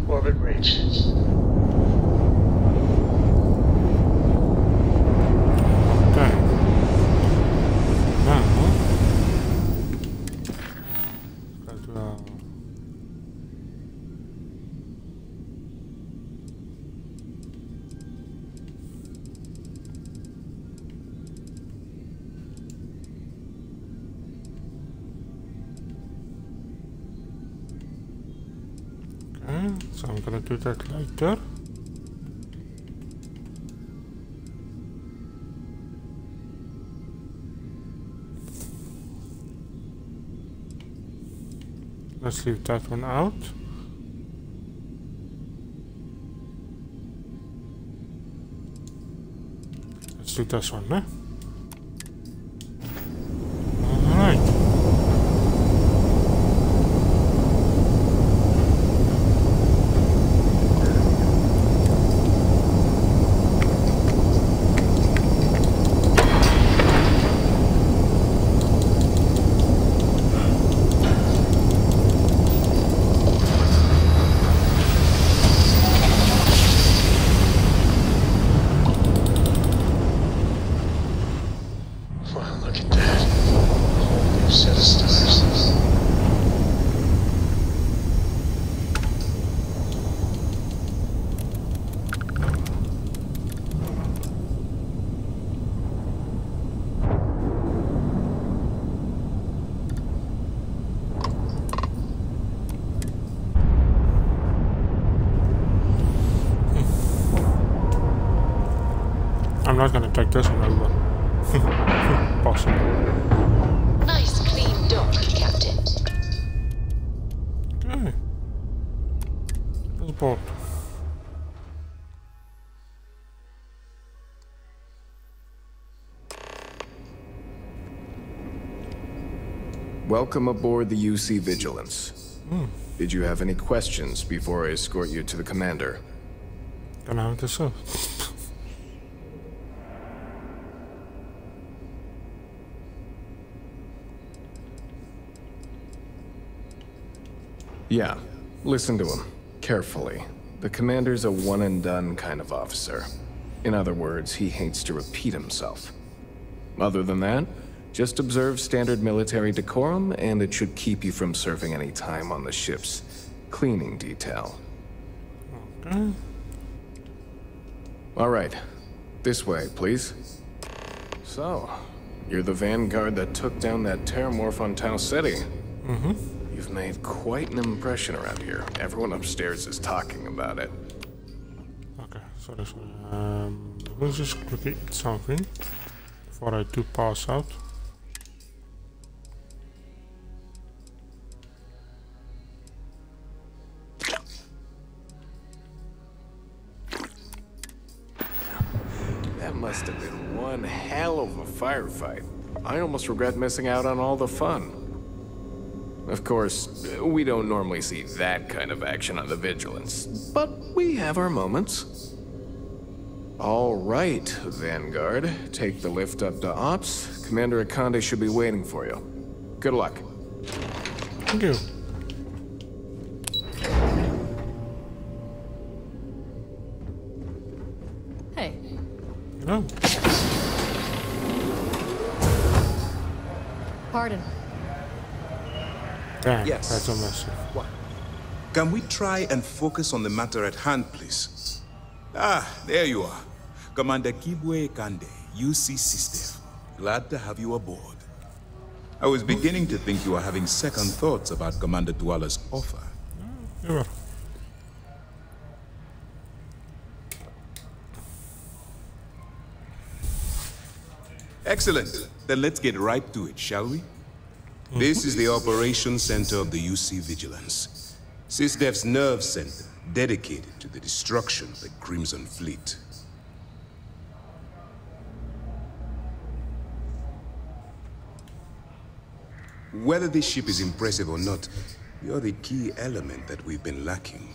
Orbit reach. Okay. Now, so I'm gonna do that later. Let's leave that one out. Let's do this one, eh? Alright. I'm not gonna take this one over. Possible. Nice clean dock, Captain. Okay. Let's board. Welcome aboard the UC Vigilance. Did you have any questions before I escort you to the commander? Can I have this up? Yeah, listen to him carefully. The commander's a one-and-done kind of officer. In other words, he hates to repeat himself. Other than that, just observe standard military decorum, and it should keep you from serving any time on the ship's cleaning detail. Okay. All right. This way, please. So, you're the vanguard that took down that terramorph on Tau City. Mm-hmm. You've made quite an impression around here. Everyone upstairs is talking about it. Okay, so this one. We'll just quickly eat something before I do pass out. That must have been one hell of a firefight. I almost regret missing out on all the fun. Of course, we don't normally see that kind of action on the Vigilance, but we have our moments. All right, Vanguard. Take the lift up to Ops. Commander Akande should be waiting for you. Good luck. Thank you. Hey. Hello. Pardon. Damn, Yes. that's a mess. What? Can we try and focus on the matter at hand, please? Ah, there you are. Commander Kibwe Kande, UC SAST. Glad to have you aboard. I was beginning to think you were having second thoughts about Commander Tuala's offer. Yeah. Excellent. Then let's get right to it, shall we? This is the operations center of the UC Vigilance. SysDef's nerve center, dedicated to the destruction of the Crimson Fleet. Whether this ship is impressive or not, you're the key element that we've been lacking.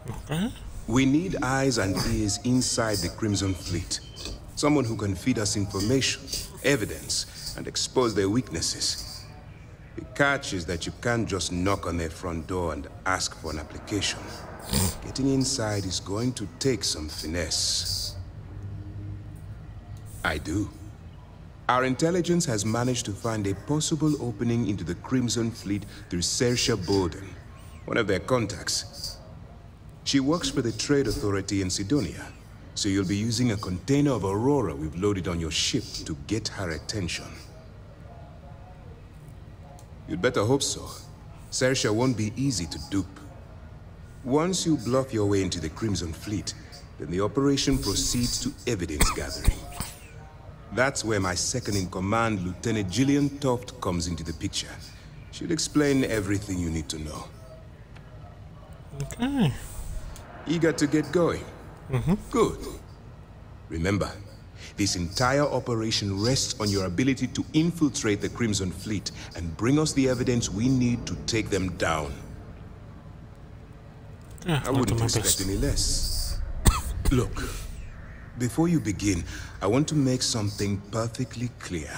Okay. We need eyes and ears inside the Crimson Fleet. Someone who can feed us information, evidence, and expose their weaknesses. The catch is that you can't just knock on their front door and ask for an application. Getting inside is going to take some finesse. I do. Our intelligence has managed to find a possible opening into the Crimson Fleet through Saoirse Bowden, one of their contacts. She works for the Trade Authority in Sidonia, so you'll be using a container of Aurora we've loaded on your ship to get her attention. You'd better hope so. Saoirse won't be easy to dupe. Once you bluff your way into the Crimson Fleet, then the operation proceeds to evidence gathering. That's where my second-in-command, Lieutenant Gillian Toft, comes into the picture. She'll explain everything you need to know. Okay. Eager to get going? Mm-hmm. Good. Remember, this entire operation rests on your ability to infiltrate the Crimson Fleet and bring us the evidence we need to take them down. Yeah, I wouldn't expect any less. Look, before you begin, I want to make something perfectly clear.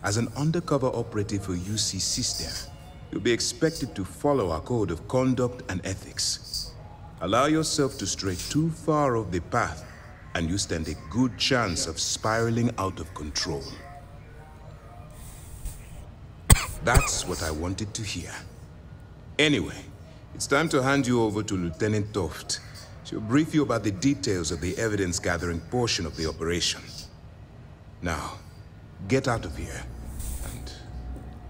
As an undercover operative for UC SAST, you'll be expected to follow our code of conduct and ethics. Allow yourself to stray too far off the path, and you stand a good chance of spiraling out of control. That's what I wanted to hear. Anyway, it's time to hand you over to Lieutenant Toft. She'll brief you about the details of the evidence-gathering portion of the operation. Now, get out of here, and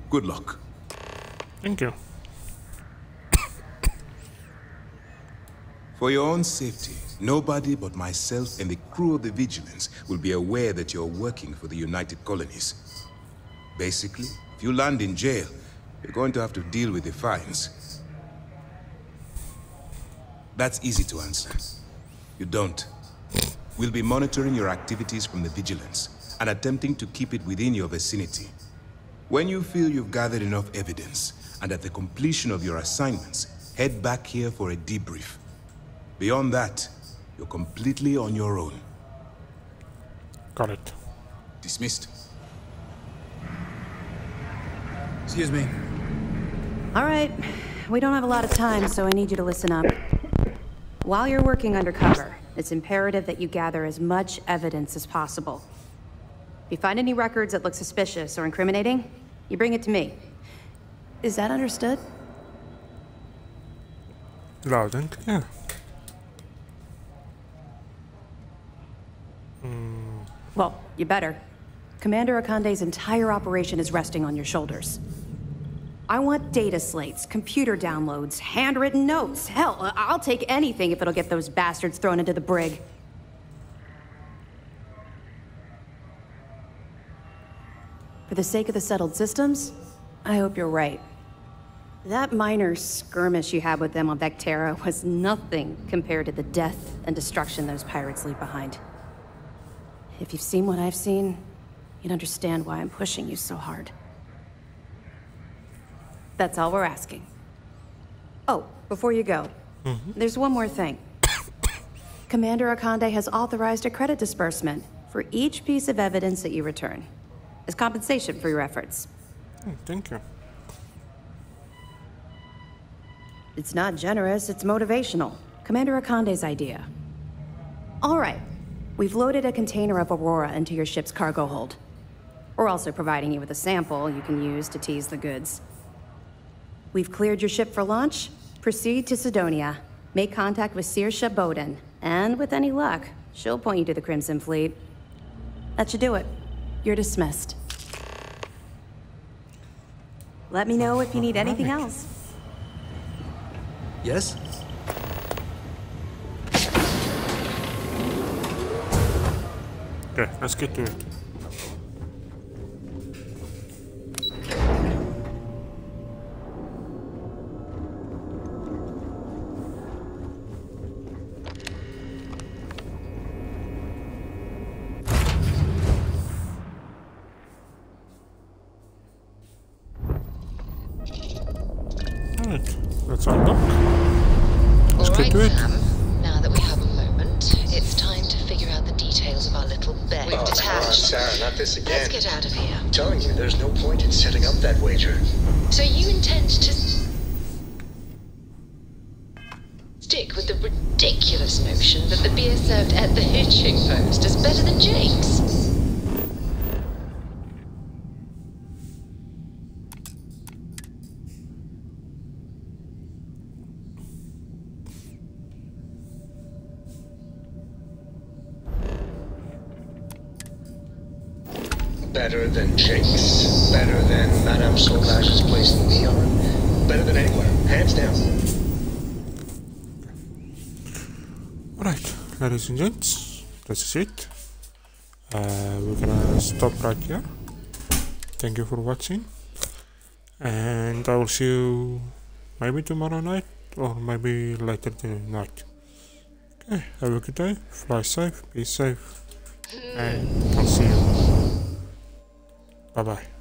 good luck. Thank you. For your own safety, nobody but myself and the crew of the Vigilance will be aware that you're working for the United Colonies. Basically, if you land in jail, you're going to have to deal with the fines. That's easy to answer. You don't. We'll be monitoring your activities from the Vigilance and attempting to keep it within your vicinity. When you feel you've gathered enough evidence, and at the completion of your assignments, head back here for a debrief. Beyond that, you're completely on your own. Got it. Dismissed. Excuse me. All right, we don't have a lot of time, so I need you to listen up. While you're working undercover, it's imperative that you gather as much evidence as possible. If you find any records that look suspicious or incriminating, you bring it to me. Is that understood? Loud and clear. Well, you better. Commander Akande's entire operation is resting on your shoulders. I want data slates, computer downloads, handwritten notes. Hell, I'll take anything if it'll get those bastards thrown into the brig. For the sake of the settled systems, I hope you're right. That minor skirmish you had with them on Vectera was nothing compared to the death and destruction those pirates leave behind. If you've seen what I've seen, you'd understand why I'm pushing you so hard. That's all we're asking. Oh, before you go, there's one more thing. Commander Akande has authorized a credit disbursement for each piece of evidence that you return, as compensation for your efforts. Thank you. It's not generous, it's motivational. Commander Akande's idea. All right, we've loaded a container of Aurora into your ship's cargo hold. We're also providing you with a sample you can use to tease the goods. We've cleared your ship for launch. Proceed to Sidonia. Make contact with Saoirse Bowden. And with any luck, she'll point you to the Crimson Fleet. That should do it. You're dismissed. Let me know if you need anything else. Yes? Okay, let's get to it. Alright, let's undock. Let's get to it. Sam. Now that we have a moment, it's time to figure out the details of our little bed. We've detached. Come on, Sarah, not this again. Let's get out of here. I'm telling you, there's no point in setting up that wager. So you intend to stick with the ridiculous notion that the beer served at the hitching post is better than Jake's? Better than Jake's. Better than Madame Sauvage's place in Neon. Better than anywhere. Hands down. Alright, ladies and gents, this is it. We're gonna stop right here. Thank you for watching. And I will see you maybe tomorrow night or maybe later tonight. Okay, have a good day. Fly safe, be safe. And I'll see you. Bye bye.